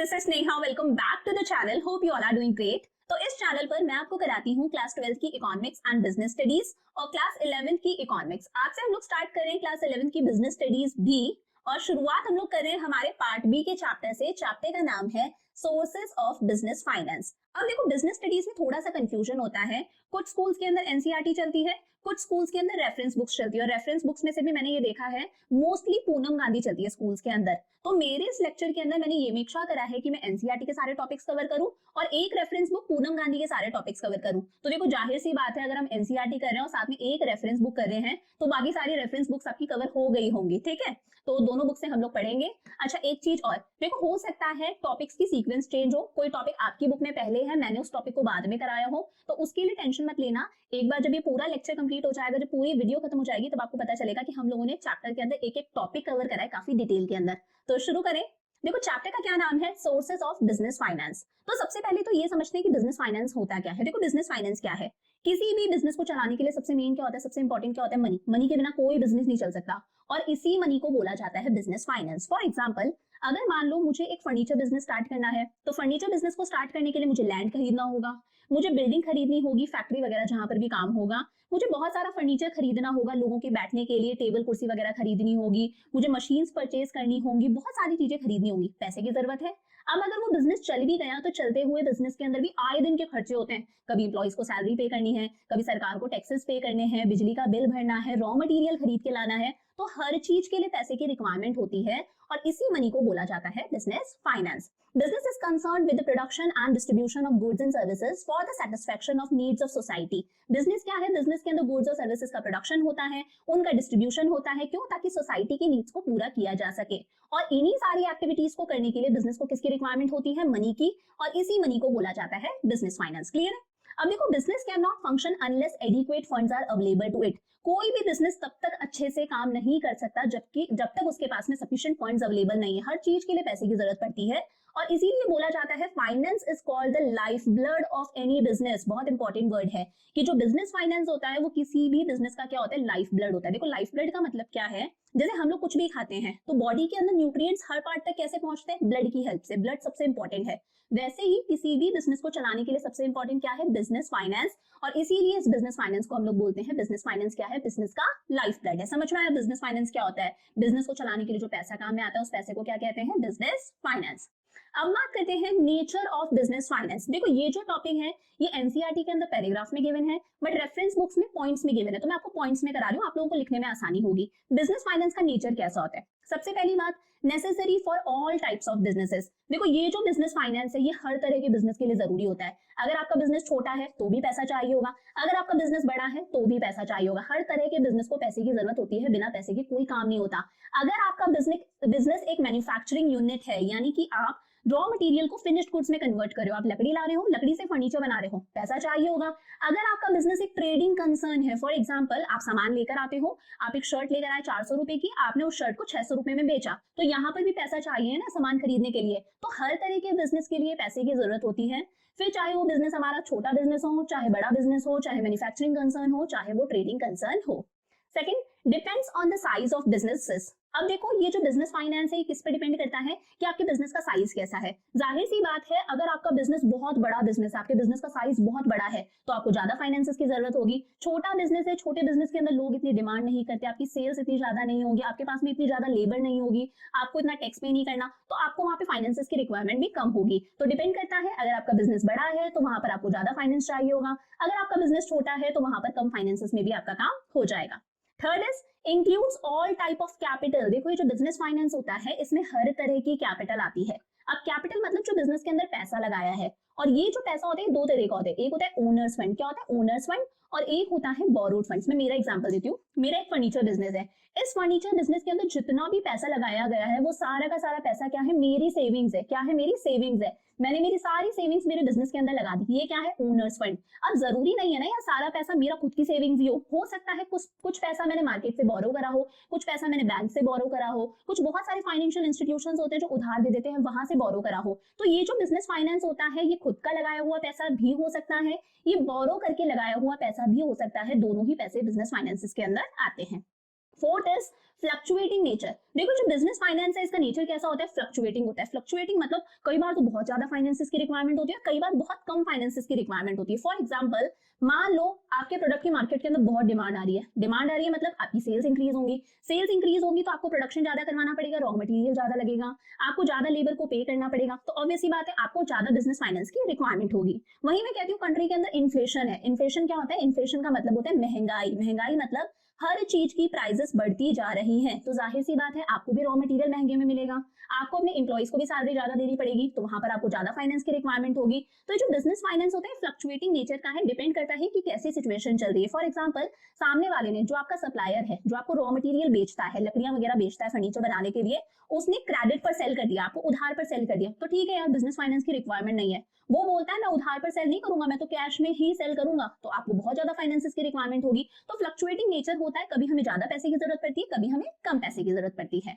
This is Sneha, welcome back to the channel. Hope you all are doing great. तो इस channel पर मैं आपको कराती हूँ क्लास 12 की इकोनॉमिक्स एंड बिजनेस स्टडीज और क्लास 11 की इकोनॉमिक्स। आज से हम लोग स्टार्ट कर रहे हैं क्लास 11 की बिजनेस स्टडीज भी, और शुरुआत हम लोग कर रहे हैं हमारे पार्ट बी के चैप्टर से। चैप्टर का नाम है सोर्सेज ऑफ बिजनेस फाइनेंस। अब देखो, बिजनेस स्टडीज में थोड़ा सा कंफ्यूजन होता है। कुछ स्कूल्स के अंदर एनसीईआरटी चलती है, कुछ स्कूल्स के अंदर रेफरेंस बुक्स चलती है, और रेफरेंस बुक्स में से भी मैंने ये देखा है मोस्टली पूनम गांधी चलती है स्कूल्स के अंदर। तो मेरे इस लेक्चर के अंदर मैंने ये मेक श्योर करा है कि मैं एनसीईआरटी के सारे टॉपिक्स कवर करूं और एक रेफरेंस बुक पूनम गांधी के सारे टॉपिक्स कवर करूं। तो देखो, जाहिर सी बात है, अगर हम एनसीईआरटी कर रहे हैं और साथ में एक रेफरेंस बुक कर रहे हैं तो बाकी सारी रेफरेंस बुक्स आपकी कवर हो गई होंगी। ठीक है, तो दोनों बुक से हम लोग पढ़ेंगे। अच्छा, एक चीज और देखो, हो सकता है टॉपिक्स की सीक्वेंस चेंज हो, कोई टॉपिक आपकी बुक में पहले है, मैंने उस टॉपिक को बाद में कराया हो, तो उसके लिए टेंशन मत लेना। एक बार जब ये पूरा लेक्चर कंप्लीट हो जाएगा, जब पूरी वीडियो खत्म हो जाएगी, तब आपको पता चलेगा कि हम लोगों ने चैप्टर के अंदर एक एक टॉपिक कवर करा है काफी डिटेल के अंदर। तो शुरू करें। देखो, चैप्टर का क्या नाम है? Sources of business finance. तो सबसे पहले तो ये समझते हैं कि बिजनेस फाइनेंस होता क्या है। देखो, बिजनेस फाइनेंस क्या है? किसी भी बिजनेस को चलाने के लिए सबसे मेन क्या होता है, सबसे इंपॉर्टेंट क्या होता है? मनी। मनी के बिना कोई बिजनेस नहीं चल सकता, और इसी मनी को बोला जाता है बिजनेस फाइनेंस। फॉर एग्जाम्पल, अगर मान लो मुझे एक फर्नीचर बिजनेस स्टार्ट करना है, तो फर्नीचर बिजनेस को स्टार्ट करने के लिए मुझे लैंड खरीदना होगा, मुझे बिल्डिंग खरीदनी होगी, फैक्ट्री वगैरह जहां पर भी काम होगा, मुझे बहुत सारा फर्नीचर खरीदना होगा, लोगों के बैठने के लिए टेबल कुर्सी वगैरह खरीदनी होगी, मुझे मशीन्स परचेज करनी होंगी, बहुत सारी चीजें खरीदनी होंगी, पैसे की जरूरत है। अब अगर वो बिजनेस चल भी गया तो चलते हुए बिजनेस के अंदर भी आए दिन के खर्चे होते हैं। कभी इंप्लॉइज को सैलरी पे करनी है, कभी सरकार को टैक्सेस पे करने हैं, बिजली का बिल भरना है, रॉ मटेरियल खरीद के लाना है, तो हर चीज के लिए पैसे की रिक्वायरमेंट होती है, और इसी मनी को बोला जाता है business finance. Business is concerned with the production and distribution of goods and services for the satisfaction of needs of society. Business क्या है? Business के अंदर goods और services का production होता है, उनका distribution होता है, क्यों? ताकि society की needs को पूरा किया जा सके। और इन्हीं सारी एक्टिविटीज को करने के लिए बिजनेस को किसकी रिक्वायरमेंट होती है? मनी की, और इसी मनी को बोला जाता है बिजनेस फाइनेंस। क्लियर है? अब देखो, business can not function unless adequate funds are available to it. कोई भी बिजनेस तब तक अच्छे से काम नहीं कर सकता जब तक उसके पास में सफिशिएंट फंड्स अवेलेबल नहीं है। हर चीज के लिए पैसे की जरूरत पड़ती है, और इसीलिए बोला जाता है finance is called the life blood of any business. बहुत इंपॉर्टेंट वर्ड है कि जो बिजनेस फाइनेंस होता है वो किसी भी बिजनेस का क्या होता है? लाइफ ब्लड होता है। देखो, लाइफ ब्लड का मतलब क्या है? जैसे हम लोग कुछ भी खाते हैं तो बॉडी के अंदर न्यूट्रिएंट्स हर पार्ट तक कैसे पहुंचते हैं? ब्लड की हेल्प से। ब्लड सबसे इंपॉर्टेंट है। वैसे ही किसी भी बिजनेस को चलाने के लिए सबसे इंपॉर्टेंट क्या है? Business finance. और इसीलिए इस बिजनेस फाइनेंस को हम लोग बोलते हैं, बिजनेस फाइनेंस क्या है? बिजनेस का लाइफ ब्लड है। समझ में आया बिजनेस फाइनेंस क्या होता है? बिजनेस को चलाने के लिए जो पैसा काम में आता है, उस पैसे को क्या कहते हैं? Business finance. अब बात करते हैं नेचर ऑफ बिजनेस फाइनेंस। देखो, ये जो टॉपिक है ये एनसीईआरटी के अंदर पैराग्राफ में गिवन है, बट रेफरेंस बुक्स में पॉइंट्स में गिवन है, तो मैं आपको पॉइंट्स में करा रही हूँ, आप लोगों को लिखने में आसानी होगी। बिजनेस फाइनेंस का नेचर कैसा होता है? सबसे पहली बात, necessary for all types of businesses. देखो, ये जो बिजनेस फाइनेंस है ये हर तरह के बिजनेस के लिए जरूरी होता है। अगर आपका बिजनेस छोटा है तो भी पैसा चाहिए होगा, अगर आपका बिजनेस बड़ा है तो भी पैसा चाहिए होगा। हर तरह के बिजनेस को पैसे की जरूरत होती है, बिना पैसे के कोई काम नहीं होता। अगर आपका बिजनेस एक मैन्युफैक्चरिंग यूनिट है, यानी कि आप रॉ मटेरियल को फिनिश्ड गुड्स में कन्वर्ट कर रहे हो, आप लकड़ी ला रहे हो, लकड़ी से फर्नीचर बना रहे हो, पैसा चाहिए होगा। अगर आपका बिजनेस एक ट्रेडिंग कंसर्न है, फॉर एग्जांपल आप सामान लेकर आते हो, आप एक शर्ट लेकर आए 400 रुपए की, आपने उस शर्ट को 600 रुपए में बेचा, तो यहाँ पर भी पैसा चाहिए ना सामान खरीदने के लिए। तो हर तरह के बिजनेस के लिए पैसे की जरूरत होती है, फिर चाहे वो बिजनेस हमारा छोटा बिजनेस हो, चाहे बड़ा बिजनेस हो, चाहे मैन्युफैक्चरिंग कंसर्न हो, चाहे वो ट्रेडिंग कंसर्न हो। Second, depends on the size of businesses. अब देखो, ये जो बिजनेस फाइनेंस है किस पे डिपेंड करता है कि आपके बिजनेस का साइज कैसा है। जाहिर सी बात है, अगर आपका बिजनेस बहुत बड़ा बिजनेस है, आपके बिजनेस का साइज बहुत बड़ा है, तो आपको ज्यादा फाइनेंसेस की जरूरत होगी। छोटा बिजनेस है, छोटे बिजनेस के अंदर लोग इतनी डिमांड नहीं करते, आपकी सेल्स इतनी ज्यादा नहीं होगी, आपके पास में इतनी ज्यादा लेबर नहीं होगी, आपको इतना टैक्स पे नहीं करना, तो आपको वहां पे फाइनेंसेस की रिक्वायरमेंट भी कम होगी। तो डिपेंड करता है, अगर आपका बिजनेस बड़ा है तो वहां पर आपको ज्यादा फाइनेंस चाहिए होगा, अगर आपका बिजनेस छोटा है तो वहां पर कम फाइनेंसेस में भी आपका काम हो जाएगा। Third is includes all type of capital. देखो, ये जो बिजनेस फाइनेंस होता है इसमें हर तरह की कैपिटल आती है। अब कैपिटल मतलब जो बिजनेस के अंदर पैसा लगाया है, और ये जो पैसा होता है दो तरह का होता है। एक होता है ओनर्स फंड। क्या होता है? Owners fund. और एक होता है बोरोड फंड्स। मैं मेरा एग्जांपल देती हूँ। मेरा एक फर्नीचर बिजनेस है, इस फर्नीचर बिजनेस के अंदर जितना भी पैसा लगाया गया है वो सारा का सारा पैसा क्या है? मेरी सेविंग्स है। क्या है? मेरी सेविंग्स है। मैंने मेरी सारी सेविंग्स मेरे बिजनेस के अंदर लगा दी, ये क्या है? Owners fund. अब जरूरी नहीं है ना यार सारा पैसा मेरा खुद की सेविंग्स ही हो सकता है कुछ पैसा मैंने मार्केट से बोरो करा हो, कुछ पैसा मैंने बैंक से बोरो करा हो, कुछ बहुत सारे फाइनेंशियल इंस्टीट्यूशंस होते हैं जो उधार दे देते हैं, वहां से बोरो करा हो। तो ये जो बिजनेस फाइनेंस होता है ये खुद का लगाया हुआ पैसा भी हो सकता है, ये बोरो करके लगाया हुआ पैसा भी हो सकता है, दोनों ही पैसे बिजनेस फाइनेंसेस के अंदर आते हैं। फोर्थ इज फ्लक्चुएटिंग नेचर, देखो जो बिजनेस फाइनेंस है इसका नेचर कैसा होता है, फ्लक्चुएटिंग होता है। फ्लक्चुएटिंग मतलब कई बार तो बहुत ज्यादा फाइनेंसेस की रिक्वायरमेंट होती है, कई बार बहुत कम फाइनेंसेस की रिक्वायरमेंट होती है। फॉर एग्जांपल, मान लो आपके प्रोडक्ट की मार्केट के अंदर बहुत डिमांड आ रही है, डिमांड आ रही है मतलब आपकी सेल्स इंक्रीज होंगी, सेल्स इंक्रीज होगी तो आपको प्रोडक्शन ज्यादा करवाना पड़ेगा, रॉ मटेरियल ज्यादा लगेगा, आपको ज्यादा लेबर को पे करना पड़ेगा, तो ऑब्वियस सी बात है आपको ज्यादा बिजनेस फाइनेंस की रिक्वायरमेंट होगी। वहीं मैं कहती हूँ कंट्री के अंदर इन्फ्लेशन है, इन्फ्लेशन क्या होता है, इन्फ्लेशन का मतलब होता है महंगाई, महंगाई मतलब हर चीज की प्राइसेस बढ़ती जा रही हैं, तो जाहिर सी बात है आपको भी रॉ मटेरियल महंगे में मिलेगा, आपको अपने एम्प्लॉइज को भी सैलरी ज्यादा देनी पड़ेगी, तो वहां पर आपको ज्यादा फाइनेंस की रिक्वायरमेंट होगी। तो जो बिजनेस फाइनेंस होता है फ्लक्चुएटिंग नेचर का है, डिपेंड करता है कि कैसी सिचुएशन चल रही है। फॉर एग्जाम्पल, सामने वाले ने, जो आपका सप्लायर है, जो आपको रॉ मटेरियल बेचता है, लकड़ियां वगैरह बेचता है फर्नीचर बनाने के लिए, उसने क्रेडिट पर सेल कर दिया, आपको उधार पर सेल कर दिया, तो ठीक है यार बिजनेस फाइनेंस की रिक्वायरमेंट नहीं है। वो बोलता है मैं उधार पर सेल नहीं करूंगा, मैं तो कैश में ही सेल करूंगा, तो आपको बहुत ज्यादा फाइनेंसेस की रिक्वायरमेंट होगी। तो फ्लक्चुएटिंग नेचर होता है, कभी हमें ज्यादा पैसे की जरूरत पड़ती है, कभी हमें कम पैसे की जरूरत पड़ती है।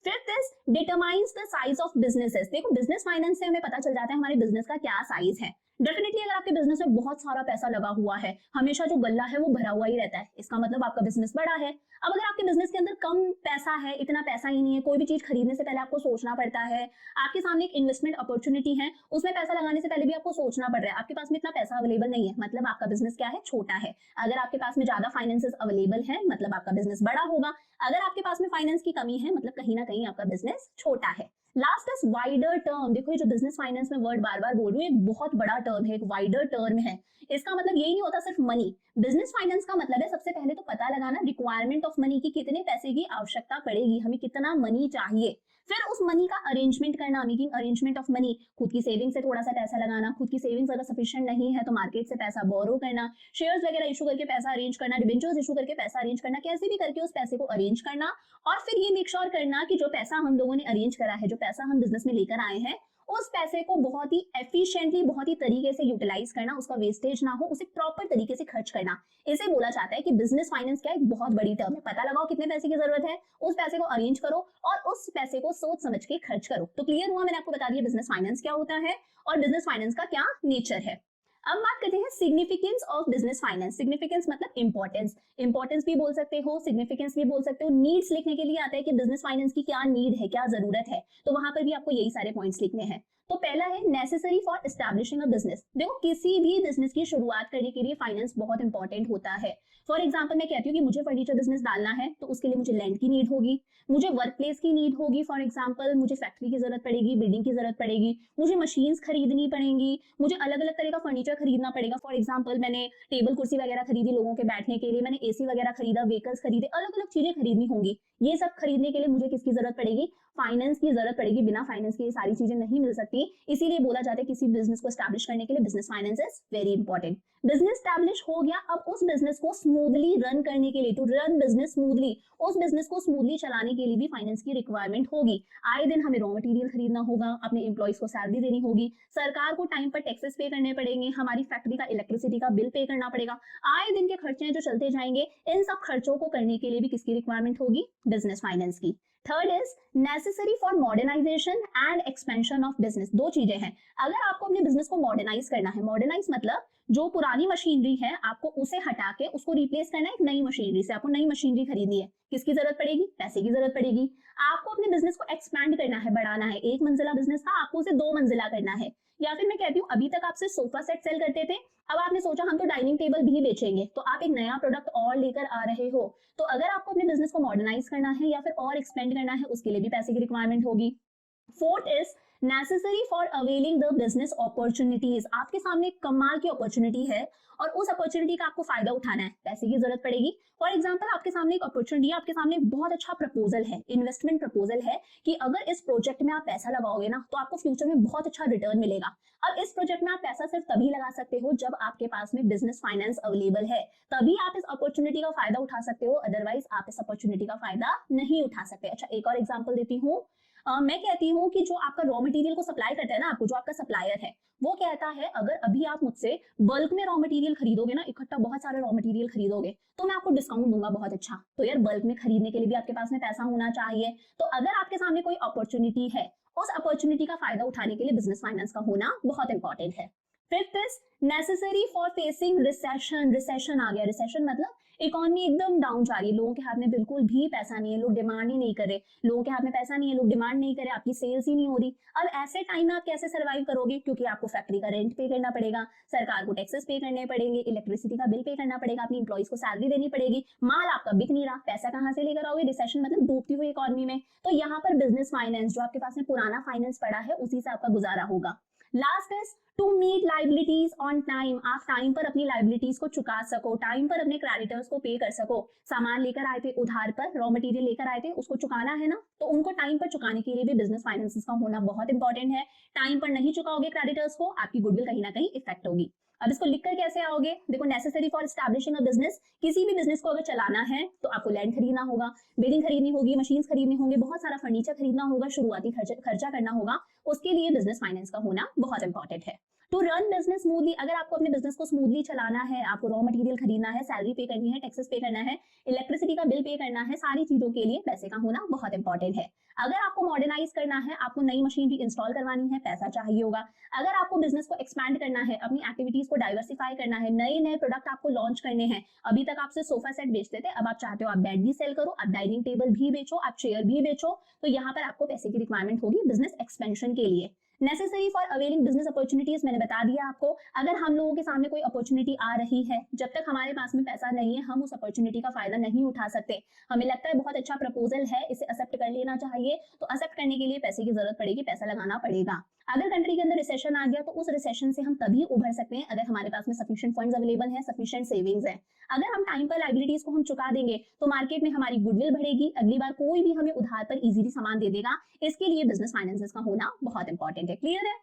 Fifth is determines the size of businesses, देखो बिजनेस फाइनेंस से हमें पता चल जाता है हमारे बिजनेस का क्या साइज है। डेफिनेटली अगर आपके बिजनेस में बहुत सारा पैसा लगा हुआ है, हमेशा जो गल्ला है वो भरा हुआ ही रहता है, इसका मतलब आपका बिजनेस बड़ा है। अब अगर आपके बिजनेस के अंदर कम पैसा है, इतना पैसा ही नहीं है, कोई भी चीज खरीदने से पहले आपको सोचना पड़ता है, आपके सामने एक इन्वेस्टमेंट अपॉर्चुनिटी है, उसमें पैसा लगाने से पहले भी आपको सोचना पड़ रहा है, आपके पास में इतना पैसा अवेलेबल नहीं है, मतलब आपका बिजनेस क्या है, छोटा है। अगर आपके पास में ज्यादा फाइनेंसेस अवेलेबल है, मतलब आपका बिजनेस बड़ा होगा। अगर आपके पास में फाइनेंस की कमी है, मतलब कहीं ना कहीं आपका बिजनेस छोटा है। लास्ट इज वाइडर टर्म, देखो ये जो बिजनेस फाइनेंस में वर्ड बार बार बोल रही हूँ, एक बहुत बड़ा टर्म है, एक वाइडर टर्म है। इसका मतलब यही नहीं होता सिर्फ मनी, बिजनेस फाइनेंस का मतलब है सबसे पहले तो पता लगाना रिक्वायरमेंट ऑफ मनी की, कितने पैसे की आवश्यकता पड़ेगी, हमें कितना मनी चाहिए, फिर उस मनी का अरेंजमेंट करना, मेकिंग अरेंजमेंट ऑफ मनी, खुद की सेविंग से थोड़ा सा पैसा लगाना, खुद की सेविंग्स अगर सफिशिएंट नहीं है तो मार्केट से पैसा बोरो करना, शेयर्स वगैरह इशू करके पैसा अरेंज करना, डिबेंचर्स इशू करके पैसा अरेंज करना, कैसे भी करके उस पैसे को अरेंज करना, और फिर ये मेक श्योर करना कि जो पैसा हम लोगों ने अरेंज करा है, जो पैसा हम बिजनेस में लेकर आए हैं, उस पैसे को बहुत ही एफिशिएंटली, बहुत ही तरीके से यूटिलाइज करना, उसका वेस्टेज ना हो, उसे प्रॉपर तरीके से खर्च करना। इसे बोला जाता है कि बिजनेस फाइनेंस क्या है, एक बहुत बड़ी टर्म है। पता लगाओ कितने पैसे की जरूरत है, उस पैसे को अरेंज करो और उस पैसे को सोच समझ के खर्च करो। तो क्लियर हुआ, मैंने आपको बता दिया बिजनेस फाइनेंस क्या होता है और बिजनेस फाइनेंस का क्या नेचर है। अब बात करते हैं significance of business finance. Significance मतलब इंपॉर्टेंस, इंपॉर्टेंस भी बोल सकते हो, सिग्निफिकेंस भी बोल सकते हो। नीड्स लिखने के लिए आता है कि बिजनेस फाइनेंस की क्या नीड है, क्या जरूरत है, तो वहां पर भी आपको यही सारे पॉइंट्स लिखने हैं। तो पहला है necessary for establishing a business. देखो किसी भी बिजनेस की शुरुआत करने के लिए फाइनेंस बहुत इंपॉर्टेंट होता है। फॉर एग्जाम्पल मैं कहती हूँ कि मुझे फर्नीचर बिजनेस डालना है, तो उसके लिए मुझे लैंड की नीड होगी, मुझे वर्क प्लेस की नीड होगी, फॉर एग्जाम्पल मुझे फैक्ट्री की जरूरत पड़ेगी, बिल्डिंग की जरूरत पड़ेगी, मुझे मशीन्स खरीदनी पड़ेंगी, मुझे अलग अलग तरह का फर्नीचर खरीदना पड़ेगा। फॉर एग्जाम्पल मैंने टेबल कुर्सी वगैरह खरीदी लोगों के बैठने के लिए, मैंने एसी वगैरह खरीदा, व्हीकल्स खरीदे, अलग अलग चीजें खरीदनी होंगी। ये सब खरीदने के लिए मुझे किसकी जरूरत पड़ेगी, फाइनेंस की जरूरत पड़ेगी। बिना फाइनेंस के ये सारी चीजें नहीं मिल सकती, इसीलिए बोला जाता है किसी बिजनेस को एस्टैब्लिश करने के लिए business finance is very important. Business establish हो गया, अब उस बिजनेस को स्मूथली रन करने के लिए, टू रन बिजनेस स्मूथली, उस बिजनेस को स्मूथली चलाने के लिए भी फाइनेंस की रिक्वायरमेंट होगी। आए दिन हमें रॉ मटेरियल खरीदना होगा, अपने एम्प्लॉइज को सैलरी देनी होगी, सरकार को टाइम पर टैक्सेस पे करने पड़ेंगे, हमारी फैक्ट्री का इलेक्ट्रिसिटी का बिल पे करना पड़ेगा। आए दिन के खर्चे जो चलते जाएंगे, इन सब खर्चों को करने के लिए भी किसकी रिक्वायरमेंट होगी, बिजनेस फाइनेंस की। Third is necessary for modernisation and expansion of business. दो चीजें हैं, अगर आपको अपने बिजनेस को मॉडर्नाइज करना है, मॉडर्नाइज मतलब जो पुरानी मशीनरी है आपको उसे हटा के उसको रिप्लेस करना है एक नई मशीनरी से, आपको नई मशीनरी खरीदनी है, किसकी जरूरत पड़ेगी, पैसे की जरूरत पड़ेगी। आपको अपने बिजनेस को एक्सपैंड करना है, बढ़ाना है, एक मंजिला बिजनेस था आपको उसे 2 मंजिला करना है। या फिर मैं कहती हूँ अभी तक आप सिर्फ सोफा सेट सेल करते थे, अब आपने सोचा हम तो डाइनिंग टेबल भी बेचेंगे, तो आप एक नया प्रोडक्ट और लेकर आ रहे हो। तो अगर आपको अपने बिजनेस को मॉडर्नाइज करना है या फिर और एक्सपेंड करना है, उसके लिए भी पैसे की रिक्वायरमेंट होगी। Fourth is necessary for availing the business opportunities. आपके सामने कमाल की अपॉर्चुनिटी है और उस अपॉर्चुनिटी का आपको फायदा उठाना है, पैसे की जरूरत पड़ेगी। फॉर एग्जांपल आपके सामने एक अपॉर्चुनिटी है, आपके सामने एक बहुत अच्छा प्रपोजल है, इन्वेस्टमेंट प्रपोजल है कि अगर इस प्रोजेक्ट में आप पैसा लगाओगे ना तो आपको फ्यूचर में बहुत अच्छा रिटर्न मिलेगा। अब इस प्रोजेक्ट में आप पैसा सिर्फ तभी लगा सकते हो जब आपके पास में बिजनेस फाइनेंस अवेलेबल है, तभी आप इस अपॉर्चुनिटी का फायदा उठा सकते हो, अदरवाइज आप इस अपॉर्चुनिटी का फायदा नहीं उठा सकते। अच्छा एक और एग्जाम्पल देती हूँ, मैं कहती हूँ कि जो आपका रॉ मटेरियल को सप्लाई करता है ना, आपको जो आपका सप्लायर है वो कहता है अगर अभी आप मुझसे बल्क में रॉ मटेरियल खरीदोगे ना, इकट्ठा बहुत सारे रॉ मटेरियल खरीदोगे तो मैं आपको डिस्काउंट दूंगा बहुत अच्छा। तो यार बल्क में खरीदने के लिए भी आपके पास में पैसा होना चाहिए। तो अगर आपके सामने कोई अपॉर्चुनिटी है, उस अपॉर्चुनिटी का फायदा उठाने के लिए बिजनेस फाइनेंस का होना बहुत इंपॉर्टेंट है। Fifth is necessary for facing recession. Recession आ गया, रिसेशन मतलब इकोनॉमी एकदम डाउन जा रही है, लोगों के हाथ में बिल्कुल भी पैसा नहीं है, लोग डिमांड ही नहीं कर रहे, लोगों के हाथ में पैसा नहीं है, लोग डिमांड नहीं कर रहे, आपकी सेल्स ही नहीं हो रही। अब ऐसे टाइम में आप कैसे सर्वाइव करोगे, क्योंकि आपको फैक्ट्री का रेंट पे करना पड़ेगा, सरकार को टैक्सेस पे करने पड़ेंगे, इलेक्ट्रिसिटी का बिल पे करना पड़ेगा, अपनी इंप्लॉइज को सैलरी देनी पड़ेगी, माल आपका बिक नहीं रहा, पैसा कहाँ से लेकर आओगे, रिसेशन मतलब डूबती हुई इकोनॉमी में। तो यहाँ पर बिजनेस फाइनेंस, जो आपके पास में पुराना फाइनेंस पड़ा है, उसी से आपका गुजारा होगा। Last is to meet liabilities on time, आप टाइम पर अपनी लाइबिलिटीज को चुका सको, टाइम पर अपने क्रेडिटर्स को पे कर सको। सामान लेकर आए थे उधार पर, रॉ मटेरियल लेकर आए थे, उसको चुकाना है ना, तो उनको टाइम पर चुकाने के लिए भी बिजनेस फाइनेंसेस का होना बहुत इंपॉर्टेंट है। टाइम पर नहीं चुकाओगे क्रेडिटर्स को, आपकी गुडविल कहीं ना कहीं इफेक्ट होगी। अब इसको लिखकर कैसे आओगे, देखो necessary for establishing a business, किसी भी बिजनेस को अगर चलाना है तो आपको लैंड खरीदना होगा, बिल्डिंग खरीदनी होगी, मशीन्स खरीदने होंगे, बहुत सारा फर्नीचर खरीदना होगा, शुरुआती खर्चा करना होगा, उसके लिए बिजनेस फाइनेंस का होना बहुत इंपॉर्टेंट है। टू रन बिजनेस स्मूथली, अगर आपको अपने बिजनेस को स्मूथली चलाना है, आपको रॉ मटेरियल खरीदना है, सैलरी पे करनी है, टैक्सेस पे करना है, इलेक्ट्रिसिटी का बिल पे करना है, सारी चीजों के लिए पैसे का होना बहुत इंपॉर्टेंट है। अगर आपको मॉडर्नाइज करना है, आपको नई मशीनरी इंस्टॉल करवानी है, पैसा चाहिए होगा। अगर आपको बिजनेस को एक्सपैंड करना है, अपनी एक्टिविटीज को डाइवर्सिफाई करना है, नए नए प्रोडक्ट आपको लॉन्च करने हैं, अभी तक आपसे सोफा सेट बेचते थे, अब आप चाहते हो आप बेड भी सेल करो, आप डाइनिंग टेबल भी बेचो, आप चेयर भी बेचो, तो यहाँ पर आपको पैसे की रिक्वायरमेंट होगी बिजनेस एक्सपेंशन के लिए। Necessary for availing business opportunities, मैंने बता दिया आपको, अगर हम लोगों के सामने कोई अपॉर्चुनिटी आ रही है, जब तक हमारे पास में पैसा नहीं है, हम उस अपॉर्चुनिटी का फायदा नहीं उठा सकते। हमें लगता है बहुत अच्छा प्रपोजल है, इसे एक्सेप्ट कर लेना चाहिए, तो एक्सेप्ट करने के लिए पैसे की जरूरत पड़ेगी, पैसा लगाना पड़ेगा। अगर कंट्री के अंदर रिसेशन आ गया, तो उस रिसेशन से हम तभी उभर सकते हैं अगर हमारे पास में सफिशिएंट फंड्स अवेलेबल है, सफिशिएंट सेविंग्स है। अगर हम टाइम पर लाइबिलिटीज को हम चुका देंगे, तो मार्केट में हमारी गुडविल बढ़ेगी, अगली बार कोई भी हमें उधार पर इजीली सामान दे देगा। इसके लिए बिजनेस फाइनेंसेस का होना बहुत इंपॉर्टेंट है। क्लियर है?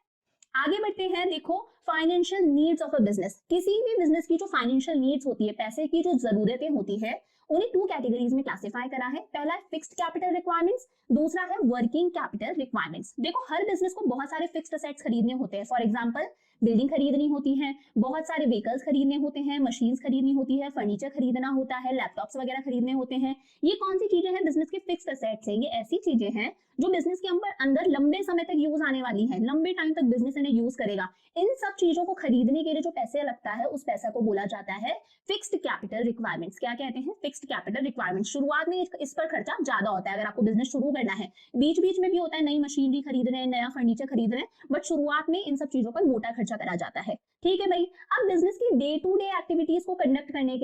आगे बढ़ते हैं। देखो, financial needs of a business, किसी भी बिजनेस की जो फाइनेंशियल नीड्स होती है, पैसे की जो जरूरतें होती है, उन्हें टू कैटेगरीज में क्लासिफाई करा है। पहला है फिक्स्ड कैपिटल रिक्वायरमेंट्स, दूसरा है वर्किंग कैपिटल रिक्वायरमेंट्स। देखो, हर बिजनेस को बहुत सारे फिक्स्ड असेट्स खरीदने होते हैं। फॉर एग्जांपल, बिल्डिंग खरीदनी होती है, बहुत सारे व्हीकल्स खरीदने होते हैं, मशीन्स खरीदनी होती है, फर्नीचर खरीदना होता है, लैपटॉप्स वगैरह खरीदने होते हैं। ये कौन सी चीजें हैं? बिजनेस के फिक्स्ड असेट्स है। ये ऐसी चीजें हैं जो बिजनेस के अंदर लंबे समय तक यूज आने वाली है, लंबे टाइम तक बिजनेस इन्हें यूज करेगा। इन सब चीजों को खरीदने के लिए जो पैसे लगता है, उस पैसा को बोला जाता है फिक्स्ड कैपिटल रिक्वायरमेंट्स। क्या कहते हैं? Fixed capital requirements. शुरुआत में इस पर खर्चा ज्यादा होता है, अगर आपको बिजनेस शुरू करना है। बीच बीच में भी होता है, नई मशीनरी खरीद रहे हैं, नया फर्नीचर खरीद रहे हैं, बट शुरुआत में इन सब चीजों पर मोटा खर्चा करा जाता है। ठीक है भाई। अब बिजनेस की डे टू डे एक्टिविटीज को कंडक्ट करने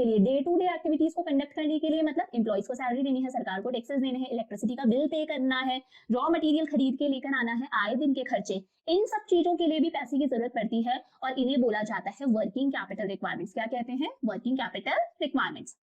के लिए, मतलब एम्प्लॉइज को सैलरी देनी है, सरकार को टैक्सेस देने हैं, इलेक्ट्रिसिटी का बिल पे करना है, रॉ मटेरियल खरीद के लेकर आना है, आए दिन के खर्चे, इन सब चीजों के लिए भी पैसे की जरूरत पड़ती है, और इन्हें बोला जाता है वर्किंग कैपिटल रिक्वायरमेंट्स। क्या कहते हैं? Working capital requirements.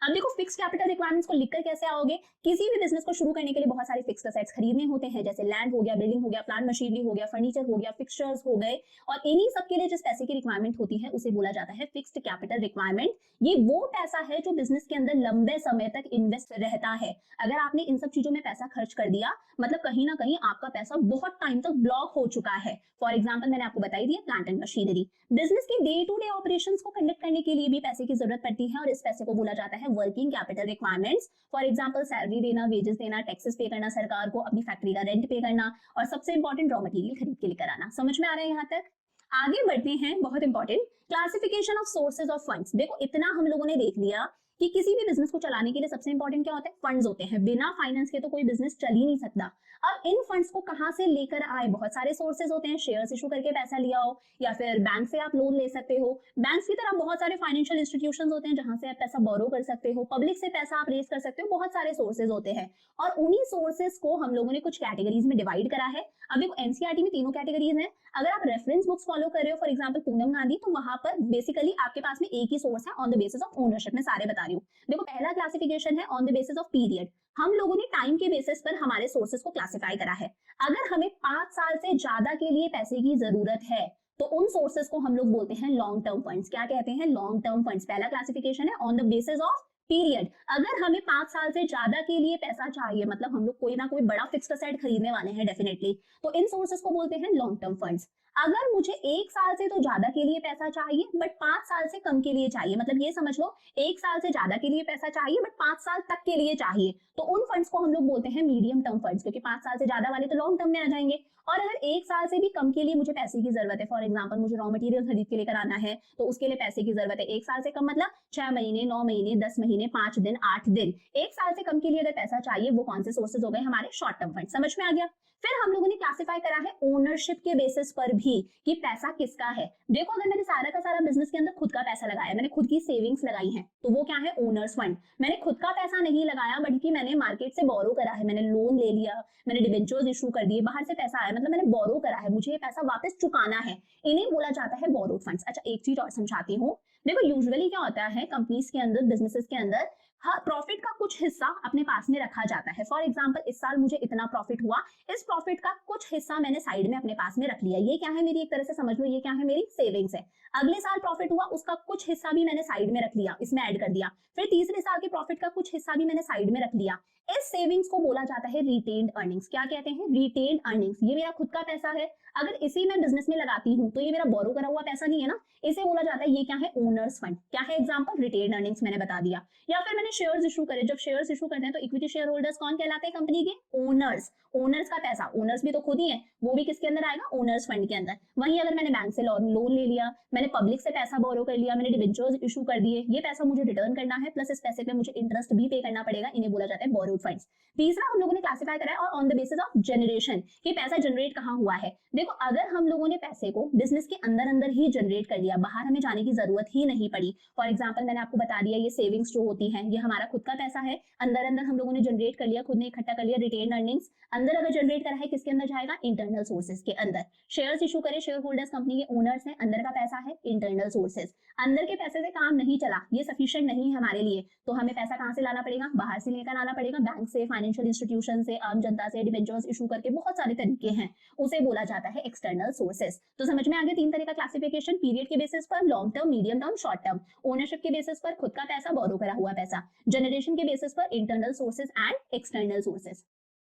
अब देखो, फिक्स कैपिटल रिक्वायरमेंट्स को लिखकर कैसे आओगे? किसी भी बिजनेस को शुरू करने के लिए बहुत सारे फिक्स्ड असेट्स खरीदने होते हैं, जैसे लैंड हो गया, बिल्डिंग हो गया, प्लांट मशीनरी हो गया, फर्नीचर हो गया, फिक्सचर्स हो गए, और इन्हीं सब के लिए जिस पैसे की रिक्वायरमेंट होती है, उसे बोला जाता है फिक्स्ड कैपिटल रिक्वायरमेंट। ये वो पैसा है जो बिजनेस के अंदर लंबे समय तक इन्वेस्ट रहता है। अगर आपने इन सब चीजों में पैसा खर्च कर दिया, मतलब कहीं ना कहीं आपका पैसा बहुत टाइम तक ब्लॉक हो चुका है। फॉर एग्जाम्पल, मैंने आपको बताई the plant and machinery. Business की डे टू डे ऑपरेशंस को कंडक्ट करने के लिए भी पैसे की जरूरत पड़ती है, और इस पैसे को बोला जाता है working capital requirements. For example, salary देना, वेजेस देना, टैक्सेस पे करना सरकार को, अपनी फैक्ट्री का रेंट पे करना, और सबसे इंपॉर्टेंट रॉ मटेरियल खरीद के लेकर आना। समझ में आ रहा है यहाँ तक? आगे बढ़ते हैं। बहुत important, classification of sources of funds. देखो, इतना हम लोगों ने देख लिया कि किसी भी बिजनेस को चलाने के लिए सबसे इंपॉर्टेंट क्या होता है? फंड्स होते हैं। बिना फाइनेंस के तो कोई बिजनेस चल ही नहीं सकता। अब इन फंड्स को कहां से लेकर आए? बहुत सारे सोर्सेज होते हैं। शेयर्स इशू करके पैसा लिया हो, या फिर बैंक से आप लोन ले सकते हो। बैंक्स की तरह बहुत सारे फाइनेंशियल इंस्टीट्यूशंस होते हैं जहां से आप पैसा बोरो कर सकते हो। पब्लिक से पैसा आप रेज कर सकते हो। बहुत सारे सोर्सेज होते हैं, और उन्हीं सोर्सेज को हम लोगों ने कुछ कैटेगरीज में डिवाइड करा है। अब देखो, एनसीईआरटी में तीनों कैटेगरीज हैं। अगर आप रेफरेंस बुक्स फॉलो कर रहे हो, फॉर एग्जांपल पूनम गांधी, तो वहां पर बेसिकली आपके पास में एक ही सोर्स है on the basis of ownership. मैं सारे बता रही हूँ। देखो, पहला क्लासिफिकेशन है on the basis of period. हम लोगों ने टाइम के बेसिस पर हमारे सोर्सेज को क्लासिफाई करा है। अगर हमें 5 साल से ज्यादा के लिए पैसे की जरूरत है, तो उन सोर्सेज को हम लोग बोलते हैं लॉन्ग टर्म फंड्स। क्या कहते हैं? Long term funds. पहला क्लासिफिकेशन है on the basis of period. अगर हमें 5 साल से ज्यादा के लिए पैसा चाहिए, मतलब हम लोग कोई ना कोई बड़ा फिक्स्ड असेट खरीदने वाले हैं डेफिनेटली, तो इन सोर्सेज को बोलते हैं लॉन्ग टर्म फंड्स। अगर मुझे 1 साल से तो ज्यादा के लिए पैसा चाहिए बट 5 साल से कम के लिए चाहिए, मतलब ये समझ लो 1 साल से ज्यादा के लिए पैसा चाहिए बट 5 साल तक के लिए चाहिए, तो उन फंड्स को हम लोग बोलते हैं मीडियम टर्म फंड्स, क्योंकि 5 साल से ज्यादा वाले तो लॉन्ग टर्म में आ जाएंगे। और अगर 1 साल से भी कम के लिए मुझे पैसे की जरूरत है, फॉर एग्जांपल मुझे रॉ मटेरियल खरीद के लेकर आना है, तो उसके लिए पैसे की जरूरत है। 1 साल से कम मतलब 6 महीने, 9 महीने, 10 महीने, 5 दिन, 8 दिन। 1 साल से कम के लिए अगर पैसा चाहिए, वो कौन से सोर्सेज हो गए हमारे शॉर्ट टर्म फंड। समझ में आ गया। फिर हम लोगों ने क्लासिफाई करा है ओनरशिप के बेसिस पर भी कि पैसा किसका है। देखो अगर मैंने सारा का सारा बिजनेस के अंदर खुद का पैसा लगाया, मैंने खुद की सेविंग्स लगाई है, तो वो क्या है, ओनर्स फंड। मैंने खुद का पैसा नहीं लगाया बल्कि मैंने मार्केट से बोरो करा है, मैंने लोन ले लिया, मैंने डिबेंचर्स इशू कर दिए, बाहर से पैसा आया, मतलब मैंने बोरो करा है, मुझे ये पैसा वापस चुकाना है, इन्हें बोला जाता है बोरोड फंड्स। अच्छा एक चीज और समझाती हूँ। देखो यूजुअली क्या होता है कंपनीज के अंदर, बिजनेसेस के अंदर, हाँ प्रॉफिट का कुछ हिस्सा अपने पास में रखा जाता है। फॉर एग्जांपल इस साल मुझे इतना प्रॉफिट हुआ, इस प्रॉफिट का कुछ हिस्सा मैंने साइड में अपने पास में रख लिया, ये क्या है मेरी, एक तरह से समझ लो ये क्या है, मेरी सेविंग्स है। अगले साल प्रॉफिट हुआ, उसका कुछ हिस्सा भी मैंने साइड में रख लिया, इसमें ऐड कर दिया। फिर तीसरे साल के प्रॉफिट का कुछ हिस्सा भी मैंने साइड में रख लिया। इस सेविंग्स को बोला जाता है रिटेन्ड अर्निंग्स। क्या कहते हैं, रिटेन्ड अर्निंग्स। ये मेरा खुद का पैसा है, अगर इसी मैं बिजनेस में लगाती हूँ तो ये मेरा बोरो करा हुआ पैसा नहीं है ना, इसे बोला जाता है, ये क्या है, ओनर्स फंड। क्या है एग्जांपल, रिटेन्ड अर्निंग्स मैंने बता दिया। या फिर मैंने शेयर्स इशू करे, जब शेयर्स इशू करते हैं तो इक्विटी शेयर होल्डर्स कौन कहलाते हैं कंपनी के, ओनर्स। ओनर्स का पैसा, ओनर्स भी तो खुद ही है, वो भी किसके अंदर आएगा, ओनर्स फंड के अंदर। वहीं अगर मैंने बैंक से लोन ले लिया, मैंने पब्लिक से पैसा बोरो कर लिया, मैंने डिबेंचर्स इशू कर दिए, ये पैसा मुझे रिटर्न करना है, प्लस इस पैसे पे मुझे इंटरेस्ट भी पे करना पड़ेगा, इन्हें बोला जाता है बोरोड फंड्स। तीसरा हम लोगों ने क्लासिफाई करा है और on the basis of generation, कि पैसा जनरेट कहाँ हुआ है। देखो अगर हम लोगों ने पैसे को बिजनेस के अंदर अंदर ही जनरेट कर लिया, बाहर हमें जाने की जरूरत ही नहीं पड़ी। फॉर एग्जांपल मैंने आपको बता दिया, ये सेविंग्स जो होती है ये हमारा खुद का पैसा है, अंदर अंदर हम लोगों ने जनरेट कर लिया, खुद ने इकट्ठा कर लिया, रिटेन अर्निंग्स अंदर अगर जनरेट करा है, किसके अंदर जाएगा, इंटरनल सोर्सेज के अंदर। शेयर्स इशू करे, शेयर होल्डर्स कंपनी के ओनर्स हैं, अंदर का पैसा है इंटरनल सोर्सेज। अंदर के पैसे से काम नहीं चला, ये सफिशिएंट नहीं है हमारे लिए, तो हमें पैसा कहां से लाना पड़ेगा, बाहर से लेकर आना पड़ेगा, बैंक से, फाइनेंशियल इंस्टीट्यूशन से, आम जनता से, डिबेंचर्स इशू करके, बहुत सारे तरीके हैं, उसे बोला जाता है एक्सटर्नल सोर्सेज। तो समझ में आ गया 3 तरह का क्लासिफिकेशन, पीरियड के बेसिस पर, long term, medium term, short term. Ownership के बेसिस पर खुद का पैसा, बोरो करा हुआ पैसा। जनरेशन के बेसिस पर internal sources and external sources.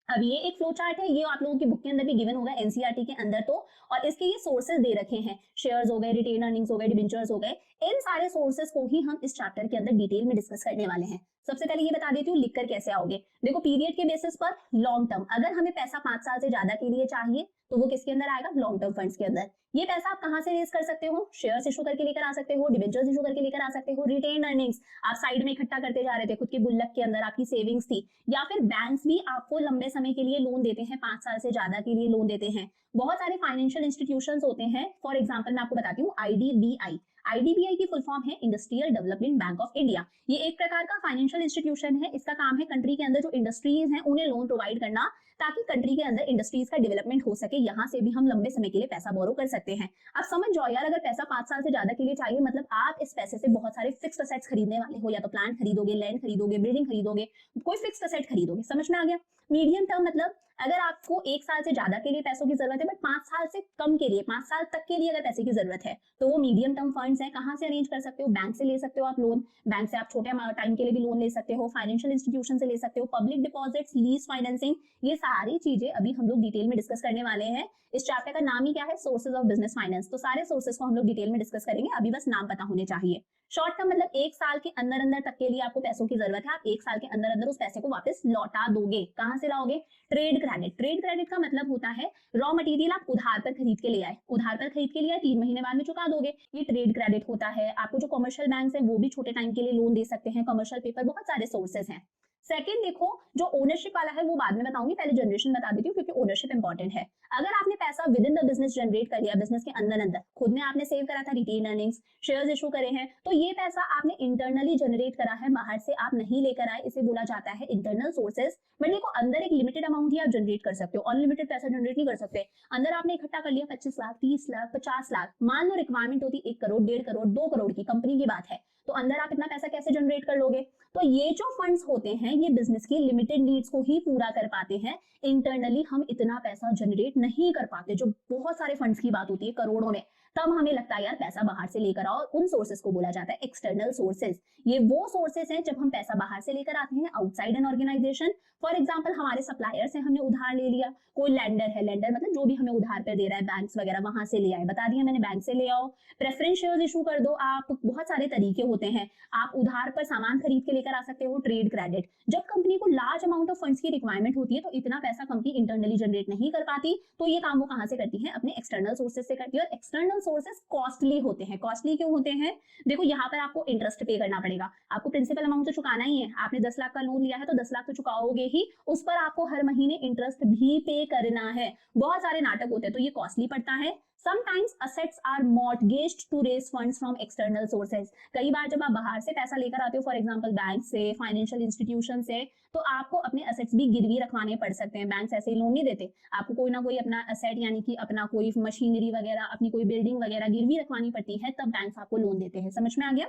अब ये एक फ्लो चार्ट है, ये आप लोगों की बुक के अंदर भी गिवन होगा, एनसीईआरटी के अंदर तो, और इसके ये सोर्सेज दे रखे हैं, शेयर्स हो गए, रिटेन अर्निंग्स हो गए, डिबेंचर्स हो गए, इन सारे सोर्सेज को ही हम इस चैप्टर के अंदर डिटेल में डिस्कस करने वाले हैं। सबसे पहले ये बता देती हूँ लिखकर कैसे आओगे। देखो पीरियड के बेसिस पर लॉन्ग टर्म, अगर हमें पैसा 5 साल से ज्यादा के लिए चाहिए तो वो किसके अंदर आएगा, लॉन्ग टर्म फंड्स के अंदर। ये पैसा आप कहां से रेज कर सकते हो, शेयर्स इशू करके लेकर आ सकते हो, डिबेंचर्स इशू करके लेकर आ सकते हो, रिटेन अर्निंग्स आप साइड में इकट्ठा करते जा रहे थे, खुद के गुल्लक के अंदर आपकी सेविंग्स थी, या फिर बैंक्स भी आपको लंबे समय के लिए लोन देते हैं, 5 साल से ज्यादा के लिए लोन देते हैं। बहुत सारे फाइनेंशियल इंस्टीट्यूशंस होते हैं, फॉर एग्जांपल मैं आपको बताती हूँ, आईडीबीआई। आईडीबीआई की फुल फॉर्म है industrial development bank of India. ये एक प्रकार का फाइनेंशियल इंस्टीट्यूशन है, इसका काम है कंट्री के अंदर जो इंडस्ट्रीज हैं उन्हें लोन प्रोवाइड करना, ताकि कंट्री के अंदर इंडस्ट्रीज का डेवलपमेंट हो सके, यहाँ से भी हम लंबे समय के लिए पैसा बोरो कर सकते हैं। आप समझ जाओ यार, अगर पैसा 5 साल से ज्यादा के लिए चाहिए, मतलब आप इस पैसे से बहुत सारे फिक्स्ड असेट्स खरीदने वाले हो, या तो प्लांट खरीदोगे, लैंड खरीदोगे, बिल्डिंग खरीदोगे, कोई फिक्स्ड असेट खरीदोगे। समझ में आ गया। मीडियम टर्म मतलब अगर आपको 1 साल से ज्यादा के लिए पैसों की जरूरत है, बट 5 साल से कम के लिए, 5 साल तक के लिए अगर पैसे की जरूरत है, तो वो मीडियम टर्म फंड्स हैं। कहां से अरेंज कर सकते हो, बैंक से ले सकते हो आप लोन, बैंक से आप छोटे टाइम के लिए भी लोन ले सकते हो, फाइनेंशियल इंस्टीट्यूशन से ले सकते हो, पब्लिक डिपॉजिट्स, लीज फाइनेंसिंग, ये सारी चीजें अभी हम लोग डिटेल में डिस्कस करने वाले हैं। इस चैप्टर का नाम ही क्या है, सोर्सेज ऑफ बिजनेस फाइनेंस। तो सारे सोर्सेज को हम लोग डिटेल में डिस्कस करेंगे, अभी बस नाम पता होने चाहिए। शॉर्ट टर्म मतलब 1 साल के अंदर अंदर तक के लिए आपको पैसों की जरूरत है, आप 1 साल के अंदर अंदर उस पैसे को वापस लौटा दोगे। कहां से लाओगे, ट्रेड क्रेडिट। ट्रेड क्रेडिट का मतलब होता है रॉ मटेरियल आप उधार पर खरीद के ले आए, उधार पर खरीद के लिए 3 महीने बाद में चुका दोगे, ये ट्रेड क्रेडिट होता है। आपको जो कमर्शियल बैंक है वो भी छोटे टाइम के लिए लोन दे सकते हैं, कमर्शियल पेपर, बहुत सारे सोर्सेज हैं। सेकंड देखो, जो ओनरशिप वाला है वो बाद में बताऊंगी, पहले जनरेशन बता देती हूँ क्योंकि ओनरशिप इंपॉर्टेंट है। अगर आपने पैसा with in the business generate कर लिया, बिजनेस के अंदर अंदर खुद ने आपने सेव करा था, रिटेन अर्निंग्स, शेयर्स इशू करे हैं, तो ये पैसा आपने इंटरनली जनरेट करा है, बाहर से आप नहीं लेकर आए, इसे बोला जाता है इंटरनल सोर्सेज। बट देखो अंदर एक लिमिटेड अमाउंट ही आप जनरेट कर सकते हो, अनलिमिटेड पैसा जनरेट नहीं कर सकते। अंदर आपने इकट्ठा कर लिया 25 लाख, 30 लाख, 50 लाख, मान लो रिक्वायरमेंट होती 1 करोड़, 1.5 करोड़, 2 करोड़ की, कंपनी की बात है, तो अंदर आप इतना पैसा कैसे जनरेट कर लोगे। तो ये जो फंड्स होते हैं ये बिजनेस की लिमिटेड नीड्स को ही पूरा कर पाते हैं, इंटरनली हम इतना पैसा जनरेट नहीं कर पाते, जो बहुत सारे फंड्स की बात होती है करोड़ों में। तब हमें लगता है यार पैसा बाहर से लेकर आओ। उन सोर्सेस को बोला जाता है एक्सटर्नल सोर्सेस। ये वो सोर्सेस हैं जब हम पैसा बाहर से लेकर आते हैं outside an organisation. For example हमारे सप्लायर से हमने उधार ले लिया, कोई लेंडर है, लेंडर मतलब जो भी हमें उधार पे दे रहा है, बैंक्स वगैरह, वहां से ले आए, बता दिया मैंने बैंक से ले आओ। प्रेफरेंस शेयर्स इशू कर दो आप, बहुत सारे तरीके होते हैं। आप उधार पर सामान खरीद के लेकर आ सकते हो, ट्रेड क्रेडिट। जब कंपनी को लार्ज अमाउंट ऑफ फंड्स की रिक्वायरमेंट होती है तो इतना पैसा कंपनी इंटरनली जनरेट नहीं कर पाती, तो ये काम वो कहां से करती है, अपने एक्सटर्नल सोर्सेज से करती है। और एक्सटर्नल सोर्सेज कॉस्टली होते हैं। कॉस्टली क्यों होते हैं? देखो यहाँ पर आपको इंटरेस्ट पे करना पड़ेगा, आपको प्रिंसिपल अमाउंट तो चुकाना ही है। आपने 10 लाख का लोन लिया है तो 10 लाख तो चुकाओगे ही, उस पर आपको हर महीने इंटरेस्ट भी पे करना है। बहुत सारे नाटक होते हैं, तो ये कॉस्टली पड़ता है। Sometimes assets are mortgaged to raise funds from external sources। कई बार जब आप बाहर से पैसा लेकर आते हो, फॉर एग्जांपल बैंक से, फाइनेंशियल इंस्टीट्यूशन से, तो आपको अपने असेट्स भी गिरवी रखवाने पड़ सकते हैं। बैंक ऐसे ही लोन नहीं देते, आपको कोई ना कोई अपना असेट यानी कि अपना कोई मशीनरी वगैरह, अपनी कोई बिल्डिंग वगैरह गिरवी रखवानी पड़ती है, तब बैंक आपको लोन देते हैं। समझ में आ गया?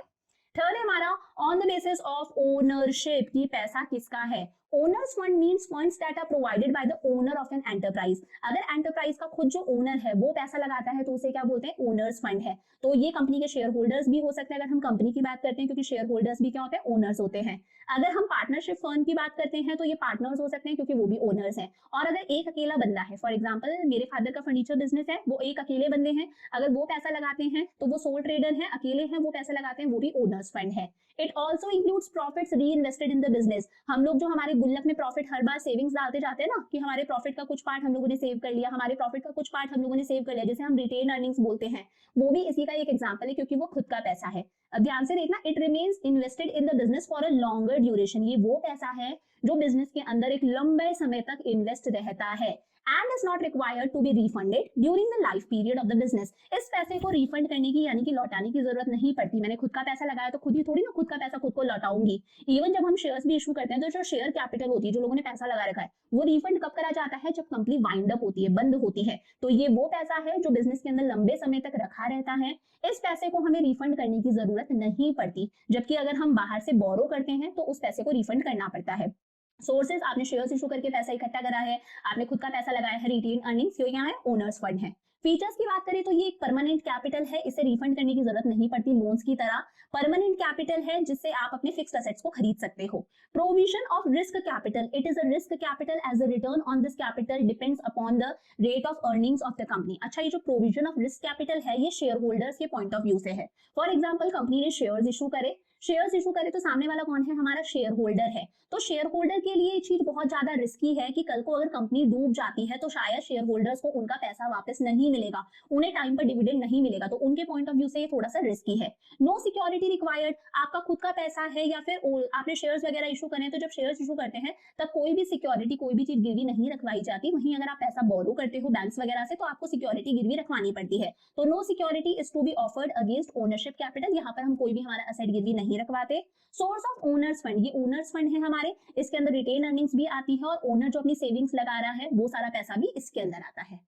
थर्ड है हमारा on the basis of ownership, कि पैसा किसका है। Owners fund means funds that are provided by the owner of an enterprise. अगर एंटरप्राइज का खुद जो ओनर है वो पैसा लगाता है तो उसे क्या बोलते हैं, ओनर्स फंड है। तो ये कंपनी के शेयर होल्डर्स भी हो सकते हैं अगर हम कंपनी की बात करते हैं, क्योंकि शेयर होल्डर्स भी क्या होते हैं, ओनर्स होते हैं। अगर हम पार्टनरशिप फर्म की बात करते हैं तो ये पार्टनर्स हो सकते हैं क्योंकि वो भी ओनर्स हैं। और अगर एक अकेला बंदा है, फॉर एग्जाम्पल मेरे फादर का फर्नीचर बिजनेस है, वो एक अकेले बंदे हैं, अगर वो पैसा लगाते हैं तो वो सोल ट्रेडर है, अकेले हैं, वो पैसा लगाते हैं, वो भी ओनर्स फंड है। इट ऑल्सो इंक्लूड्स प्रॉफिट्स री इन्वेस्टेड इन द बिजनेस। हम लोग जो हमारे गुल्लक में प्रॉफिट हर बार सेविंग्स डालते जाते हैं ना, कि हमारे प्रॉफिट का कुछ पार्ट हम लोगों ने सेव कर लिया, हमारे प्रॉफिट का कुछ पार्ट हम लोगों ने सेव कर लिया, जैसे हम रिटेन अर्निंग्स बोलते हैं, वो भी इसी का एक एग्जांपल है, क्योंकि वो खुद का पैसा है। अब ध्यान से देखना, it remains invested in the business for a longer duration. ये वो पैसा है जो बिजनेस के अंदर एक लंबे समय तक इन्वेस्ट रहता है and is not required to be refunded during the life period of the business। इस पैसे को रिफंड करने की यानी कि लौटाने की जरूरत नहीं पड़ती। मैंने खुद का पैसा लगाया तो खुद ही थोड़ी ना खुद का पैसा खुद को लौटाऊंगी। इवन जब हम शेयर्स भी इशू करते हैं तो जो शेयर कैपिटल होती है, जो लोगों ने पैसा लगा रखा है, वो रिफंड कब करा जाता है, जब कंपनी वाइंड अप होती है, बंद होती है। तो ये वो पैसा है जो बिजनेस के अंदर लंबे समय तक रखा रहता है। इस पैसे को हमें रिफंड करने की जरूरत नहीं पड़ती, जबकि अगर हम बाहर से बोरो करते हैं तो उस पैसे को रिफंड करना पड़ता है। सोर्सेज, आपने शेयर्स इशू करके पैसा इकट्ठा करा है, आपने खुद का पैसा लगाया है, रिटेन अर्निंग्स, ये यहाँ है ओनर्स फंड है। फीचर्स की बात करें तो ये एक परमानेंट कैपिटल है, इसे रिफंड करने की जरूरत नहीं पड़ती लोन्स की तरह। परमानेंट कैपिटल है जिससे आप अपने फिक्स्ड असेट्स को खरीद सकते हो। Provision of risk capital, it is a risk capital as the return on this capital depends upon the rate of earnings of the company. अच्छा, ये जो प्रोविजन ऑफ रिस्क कैपिटल है ये शेयर होल्डर्स के पॉइंट ऑफ व्यू से है। For example company ने shares issue करे, शेयर्स इशू करे तो सामने वाला कौन है, हमारा शेयर होल्डर है। तो शेयर होल्डर के लिए ये चीज बहुत ज्यादा रिस्की है कि कल को अगर कंपनी डूब जाती है तो शायद शेयर होल्डर्स को उनका पैसा वापस नहीं मिलेगा, उन्हें टाइम पर डिविडेंड नहीं मिलेगा, तो उनके पॉइंट ऑफ व्यू से ये थोड़ा सा रिस्की है। नो सिक्योरिटी रिक्वायर्ड, आपका खुद का पैसा है या फिर आपने शेयर्स वगैरह इशू करें, तो जब शेयर्स इशू करते हैं तब कोई भी सिक्योरिटी, कोई भी चीज गिरवी नहीं रखवाई जाती। वहीं अगर आप पैसा बोरो करते हो बैंक्स वगैरह से तो आपको सिक्योरिटी गिरवी रखवानी पड़ती है। तो no security is to be offered against ownership capital, यहाँ पर हम कोई भी हमारा असेट गिरवी नहीं रखवाते। सोर्स ऑफ ओनर्स फंड, ये ओनर्स फंड है हमारे, इसके अंदर रिटेन अर्निंग्स भी आती है और ओनर जो अपनी सेविंग्स लगा रहा है वो सारा पैसा भी इसके अंदर आता है।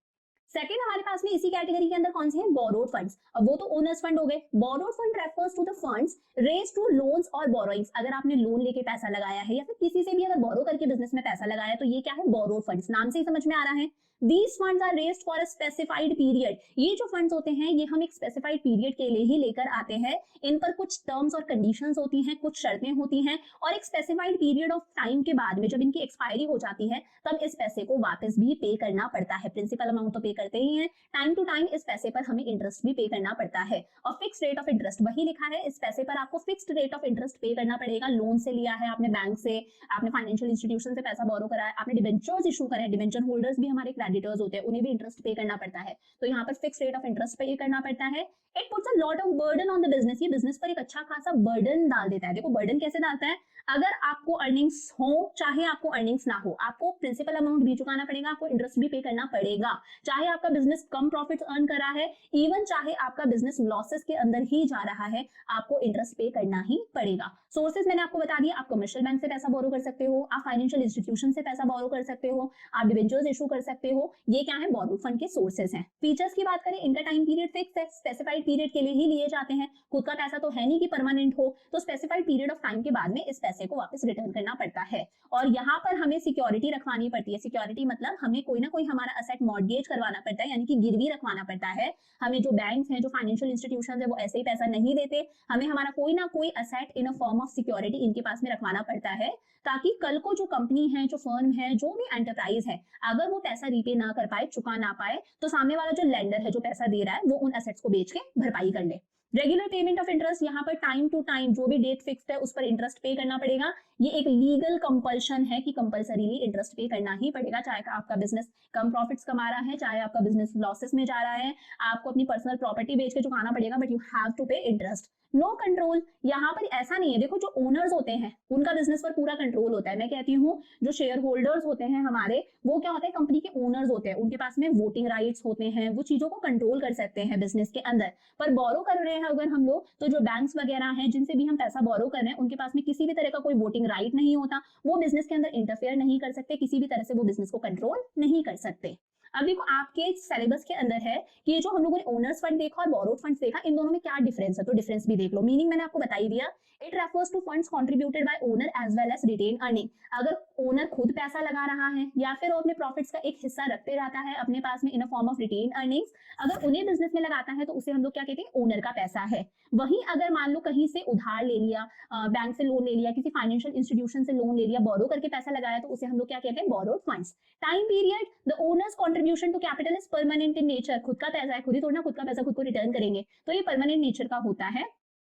सेकंड हमारे पास में इसी कैटेगरी के अंदर कौन से हैं, बोरोड फंड्स। अब वो तो ओनर्स फंड हो गए। Borrowed fund refers to the funds raised through loans और बोरोइंग्स। अगर आपने लोन लेके पैसा लगाया है या फिर किसी से भी अगर बोरो करके बिजनेस में पैसा लगाया तो ये क्या है, बोरोड फंड्स, नाम से ही समझ में आ रहा है। These funds are raised for a specified period। ये जो फंड्स होते हैं ये हम एक स्पेसिफाइड पीरियड के लिए ही लेकर आते हैं। इन पर कुछ टर्म्स और कंडीशंस होती हैं, कुछ शर्तें होती हैं, और एक स्पेसिफाइड पीरियड ऑफ टाइम के बाद में जब इनकी एक्सपायरी हो जाती है तब इस पैसे को वापस भी पे करना पड़ता है। प्रिंसिपल अमाउंट तो पे करते ही हैं, टाइम टू टाइम इस पैसे पर हमें इंटरेस्ट भी पे करना पड़ता है। और फिक्स रेट ऑफ इंटरेस्ट वही लिखा है, इस पैसे पर आपको फिक्स्ड रेट ऑफ इंटरेस्ट पे करना पड़ेगा। लोन से लिया है आपने, बैंक से, आपने फाइनेंशियल इंस्टीट्यूशन से पैसा बोरो करा है, आपने डिबेंचर्स इशू करे हैं, डिबेंचर होल्डर्स भी हमारे क्रेडिटर्स होते हैं, उन्हें भी इंटरेस्ट पे करना पड़ता है। तो यहाँ पर फिक्स रेट ऑफ इंटरेस्ट पे करना पड़ता है। It puts a lot of burden on the business, ये बिजनेस पर एक अच्छा खासा बर्डन डाल देता है। देखो बर्डन कैसे डालता है, अगर आपको अर्निंग्स हो चाहे आपको अर्निंग्स ना हो, आपको प्रिंसिपल अमाउंट भी चुकाना पड़ेगा, आपको इंटरेस्ट भी पे करना पड़ेगा। चाहे आपका बिजनेस कम प्रॉफिट अर्न कर रहा है, इवन चाहे आपका बिजनेस लॉसेस के अंदर ही जा रहा है, आपको इंटरेस्ट पे करना ही पड़ेगा। सोर्सेज मैंने आपको बता दिया, आप कमर्शियल बैंक से पैसा बोरो कर सकते हो, आप फाइनेंशियल इंस्टीट्यूशन से पैसा बोरो कर सकते हो, आप डिबेंचर्स इशू कर सकते हो। ये क्या है, बोरो फंड के सोर्सेज हैं। फीचर्स की बात करें, इनका टाइम पीरियड फिक्स है, स्पेसिफाइड पीरियड के लिए ही लिए जाते हैं। खुद का पैसा तो है नहीं कि परमानेंट हो, तो स्पेसिफाइड पीरियड ऑफ टाइम के बाद में इस पैसे को वापस रिटर्न करना पड़ता है। और यहाँ पर हमें सिक्योरिटी रखवानी पड़ती है। सिक्योरिटी मतलब हमें कोई ना कोई हमारा असेट मॉर्गेज करवाना रखवाना पड़ता है, यानी कि गिरवी रखवाना पड़ता है। हमें जो बैंक हैं, जो फाइनेंशियल इंस्टीट्यूशन है, वो ऐसे ही पैसा नहीं देते, हमें हमारा कोई ना कोई asset in a form of security इनके पास में रखवाना पड़ता है, ताकि कल को जो कंपनी है, जो फर्म है, जो भी एंटरप्राइज है, अगर वो पैसा रीपे ना कर पाए, चुका ना पाए, तो सामने वाला जो लेंडर है, जो पैसा दे रहा है, वो उन एसेट्स को बेच के भरपाई कर ले। रेगुलर पेमेंट ऑफ इंटरेस्ट, यहाँ पर टाइम टू टाइम जो भी डेट फिक्स्ड है उस पर इंटरेस्ट पे करना पड़ेगा। ये एक लीगल कंपल्शन है कि कंपल्सरीली इंटरेस्ट पे करना ही पड़ेगा, चाहे आपका बिजनेस कम प्रॉफिट्स कमा रहा है, चाहे आपका बिजनेस लॉसेस में जा रहा है, आपको अपनी पर्सनल प्रॉपर्टी बेच के चुकाना पड़ेगा, बट यू हैव टू पे इंटरेस्ट। नो कंट्रोल, यहाँ पर ऐसा नहीं है, देखो जो ओनर्स होते हैं उनका बिजनेस पर पूरा कंट्रोल होता है। मैं कहती हूँ जो शेयर होल्डर्स होते हैं हमारे, वो क्या होता है, कंपनी के ओनर्स होते हैं, उनके पास में वोटिंग राइट्स होते हैं, वो चीजों को कंट्रोल कर सकते हैं बिजनेस के अंदर। पर बोरो कर रहे हैं अगर हम लोग, तो जो बैंक्स वगैरह हैं जिनसे भी हम पैसा बोरो कर रहे हैं, उनके पास में किसी भी तरह का कोई वोटिंग राइट नहीं होता, वो बिजनेस के अंदर इंटरफेयर नहीं कर सकते, किसी भी तरह से वो बिजनेस को कंट्रोल नहीं कर सकते। अब देखो आपके सिलेबस के अंदर है कि ये जो हम लोगों ने ओनर्स फंड देखा और बोरोड फंड्स देखा, इन दोनों में क्या डिफरेंस है, तो डिफरेंस भी देख लो। मीनिंग मैंने आपको बता ही दिया, it refers to funds contributed by owner as well as retained earning. अगर ओनर खुद पैसा लगा रहा है या फिर वो अपने प्रॉफिट्स का एक हिस्सा रखते रहता है अपने पास में in a form of retained earnings, अगर उन्हें बिजनेस में लगाता है तो उसे हम लोग क्या कहते हैं, ओनर का पैसा है। वहीं अगर मान लो कहीं से उधार ले लिया, बैंक से लोन ले लिया, किसी फाइनेंशियल इंस्टीट्यूशन से लोन ले लिया, बोरो करके पैसा लगाया, तो उसे हम लोग क्या कहते हैं, borrowed funds. Time period, the owners contribution to capital is permanent in nature. खुद का पैसा है, खुद ही थोड़ा ना खुद का पैसा खुद को रिटर्न करेंगे, तो ये परमानेंट नेचर का होता है।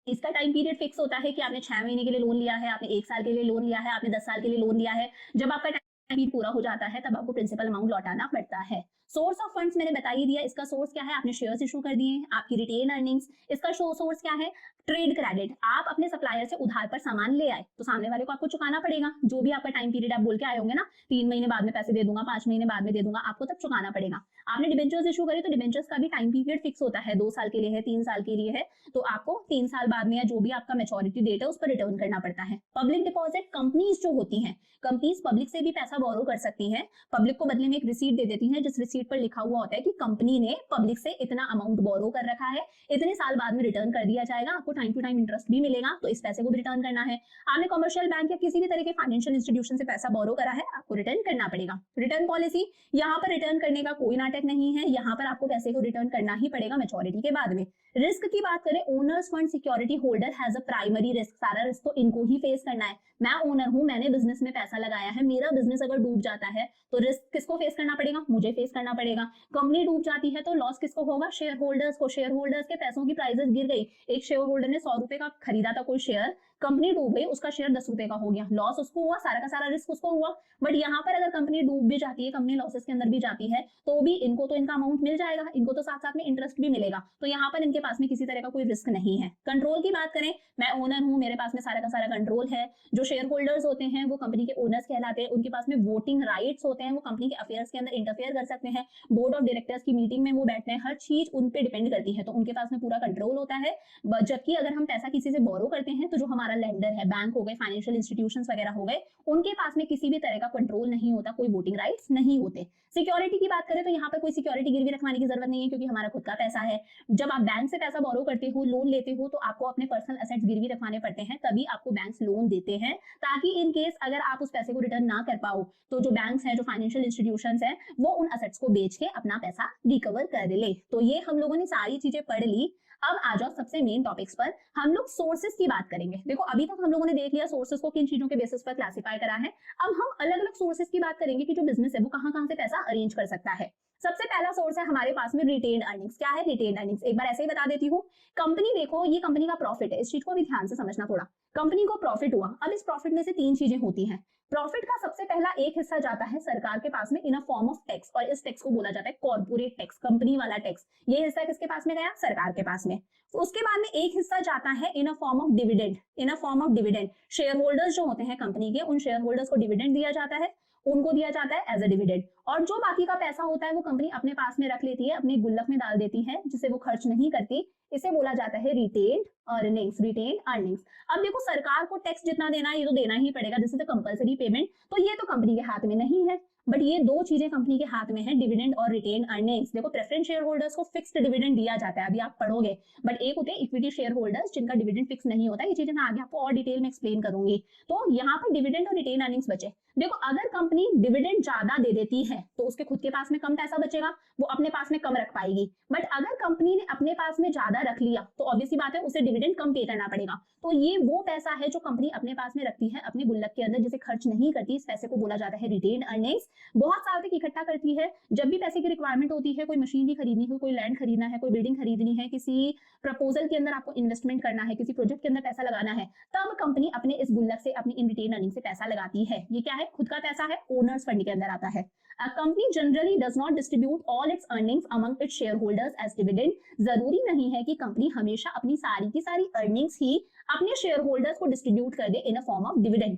इसका टाइम पीरियड फिक्स होता है कि आपने 6 महीने के लिए लोन लिया है, आपने 1 साल के लिए लोन लिया है, आपने 10 साल के लिए लोन लिया है। जब आपका टाइम पीरियड पूरा हो जाता है तब आपको प्रिंसिपल अमाउंट लौटाना पड़ता है। सोर्स ऑफ फंड्स मैंने बता ही दिया, इसका सोर्स क्या है, आपने शेयर्स इशू कर दिए, आपकी रिटेन अर्निंग्स। इसका सोर्स क्या है, ट्रेड क्रेडिट। आप अपने सप्लायर से उधार पर सामान ले आए तो सामने वाले को आपको चुकाना पड़ेगा, जो भी आपका टाइम पीरियड आप बोल के आए होंगे ना, 3 महीने बाद में पैसे दे दूंगा, 5 महीने बाद में दे दूंगा, आपको तब चुकाना पड़ेगा। आपने डिबेंचर्स इशू करे तो डिबेंचर्स का भी टाइम पीरियड फिक्स होता है, 2 साल के लिए है, 3 साल के लिए है, तो आपको 3 साल बाद में या जो भी आपका मैच्योरिटी डेट है उस पर रिटर्न करना पड़ता है। पब्लिक डिपॉजिट, कंपनीज जो होती हैं, कंपनीज पब्लिक से भी पैसा बोरो कर सकती हैं, पब्लिक को बदले में एक रिसीट दे देती हैं, जिस रिसीट पर लिखा हुआ होता है कि कंपनी ने पब्लिक से इतना अमाउंट बोरो कर रखा है, इतने साल बाद में रिटर्न कर दिया जाएगा, आपको टाइम टू टाइम इंटरेस्ट भी मिलेगा, तो इस पैसे को भी रिटर्न करना है। आपने कमर्शियल बैंक या किसी भी तरह के फाइनेंशियल इंस्टीट्यूशन से पैसा बोरो करा है, आपको रिटर्न करना पड़ेगा। रिटर्न पॉलिसी, यहाँ पर रिटर्न करने का कोई नाटक नहीं है, यहाँ पर आपको पैसे को रिटर्न करना ही पड़ेगा मैच्योरिटी के बाद में। रिस्क की बात करें, owner's fund security holder has a primary risk, सारा रिस्क तो इनको ही फेस करना है। मैं ओनर हूं, मैंने बिजनेस में पैसा लगाया है, मेरा बिजनेस अगर डूब जाता है तो रिस्क किसको फेस करना पड़ेगा, मुझे फेस करना पड़ेगा। कंपनी डूब जाती है तो लॉस किसको होगा, शेयर होल्डर्स को। शेयर होल्डर्स के पैसों की प्राइसेस गिर गई, एक शेयर होल्डर ने 100 रुपए का खरीदा था कोई शेयर, कंपनी डूब गई, उसका शेयर 10 रुपए का हो गया, लॉस उसको हुआ, सारा का सारा रिस्क उसको हुआ। बट यहाँ पर अगर कंपनी डूब भी जाती है, कंपनी लॉसेस के अंदर भी जाती है, तो भी इनको तो इनका अमाउंट मिल जाएगा, इनको तो साथ साथ में इंटरेस्ट भी मिलेगा, तो यहाँ पर इनके पास में किसी तरह का कोई रिस्क नहीं है। कंट्रोल की बात करें, मैं ओनर हूं, मेरे पास में सारा का सारा कंट्रोल है। जो शेयर होल्डर्स होते हैं वो कंपनी के ओनर्स कहलाते हैं, उनके पास में वोटिंग राइट्स होते हैं, वो कंपनी के अफेयर्स के अंदर इंटरफेयर कर सकते हैं, बोर्ड ऑफ डायरेक्टर्स की मीटिंग में वो बैठते हैं, हर चीज उन पे डिपेंड करती है, तो उनके पास में पूरा कंट्रोल होता है। जबकि अगर हम पैसा किसी से बोरो करते हैं तो जो हमारा लेंडर है, बैंक हो गए, फाइनेंशियल इंस्टीट्यूशंस वगैरह हो गए, उनके पास में किसी भी तरह का कंट्रोल नहीं होता, कोई वोटिंग राइट्स नहीं होते। सिक्योरिटी की बात करें तो यहाँ पर कोई सिक्योरिटी गिरवी रखवाने की जरूरत नहीं है, क्योंकि हमारा खुद का पैसा है। जब आप बैंक से पैसा बोरो करते हो, लोन लेते हो, तो आपको अपने पर्सनल एसेट्स गिरवी रखवाने पड़ते हैं, तभी आपको बैंक्स लोन देते हैं, ताकि इन केस अगर आप उस पैसे को रिटर्न ना कर पाओ तो जो बैंक्स हैं, जो फाइनेंशियल इंस्टीट्यूशंस हैं, वो उन एसेट्स को बेच के अपना पैसा रिकवर कर ले। तो ये हम लोगों ने सारी चीजें पढ़ ली। अब आ जाओ सबसे मेन टॉपिक्स पर, हम लोग सोर्सेस की बात करेंगे। देखो अभी तक हम लोगों ने देख लिया सोर्सेस को किन चीजों के बेसिस पर क्लासिफाई करा है, अब हम अलग अलग सोर्सेस की बात करेंगे कि जो बिजनेस है वो कहां से पैसा अरेंज कर सकता है। सबसे पहला सोर्स है हमारे पास में रिटेन अर्निंग्स। क्या है रिटेन अर्निंग्स, एक बार ऐसे ही बता देती हूँ। कंपनी देखो, ये कंपनी का प्रॉफिट है, इस चीज को भी ध्यान से समझना थोड़ा। कंपनी को प्रॉफिट हुआ, अब इस प्रॉफिट में से 3 चीजें होती हैं। प्रॉफिट का सबसे पहला एक हिस्सा जाता है सरकार के पास में in a form of tax, और इस टैक्स को बोला जाता है कॉर्पोरेट टैक्स, कंपनी वाला टैक्स। ये हिस्सा किसके पास में गया, सरकार के पास में। तो उसके बाद में एक हिस्सा जाता है in a form of dividend, in a form of dividend. Shareholders जो होते हैं कंपनी के, उन शेयर होल्डर्स को डिविडेंड दिया जाता है, उनको दिया जाता है एज अ डिविडेंड। और जो बाकी का पैसा होता है वो कंपनी अपने पास में रख लेती है, अपने गुल्लक में डाल देती है, जिसे वो खर्च नहीं करती। इसे बोला जाता है रिटेन अर्निंग्स, रिटेन अर्निंग्स। अब देखो सरकार को टैक्स जितना देना है ये तो देना ही पड़ेगा, this is a compulsory payment, तो ये तो कंपनी के हाथ में नहीं है। बट ये दो चीजें कंपनी के हाथ में है, डिविडेंड और रिटेन अर्निंग्स। देखो प्रेफरेंस शेयर होल्डर्स को फिक्स्ड डिविडेंड दिया जाता है, अभी आप पढ़ोगे, बट एक होते हैं इक्विटी शेयर होल्डर्स जिनका डिविडेंड फिक्स नहीं होता। ये चीजें मैं आगे आपको और डिटेल में एक्सप्लेन करूंगी। तो यहाँ पर डिविडेंड और रिटेन अर्निंग्स बचे। देखो अगर कंपनी डिविडेंड ज्यादा दे देती है तो उसके खुद के पास में कम पैसा बचेगा, वो अपने पास में कम रख पाएगी। बट अगर कंपनी ने अपने पास में ज्यादा रख लिया तो ऑब्वियसली बात है उसे डिविडेंड कम पे करना पड़ेगा। तो ये वो पैसा है जो कंपनी अपने पास में रखती है अपने गुल्लक के अंदर, जिसे खर्च नहीं करती। इस पैसे को बोला जाता है रिटेन अर्निंग्स। बहुत साल तक इकट्ठा करती है। जब भी पैसे की रिक्वायरमेंट होती है, कोई मशीनरी खरीदनी हो, कोई लैंड खरीदना है, कोई बिल्डिंग खरीदनी है, किसी प्रपोजल के अंदर आपको इन्वेस्टमेंट करना है, किसी प्रोजेक्ट के अंदर पैसा लगाना है, तब कंपनी अपने इस गुल्लक से, अपनी इन रिटेन अर्निंग से पैसा लगाती है। ये क्या है? खुद का पैसा है, ओनर्स फंड के अंदर आता है। A company generally does not distribute all its earnings among its shareholders as dividend। जरूरी नहीं है कि कंपनी हमेशा अपनी सारी की सारी अर्निंग्स ही अपने शेयर होल्डर्स को डिस्ट्रीब्यूट कर दे in a form of dividend.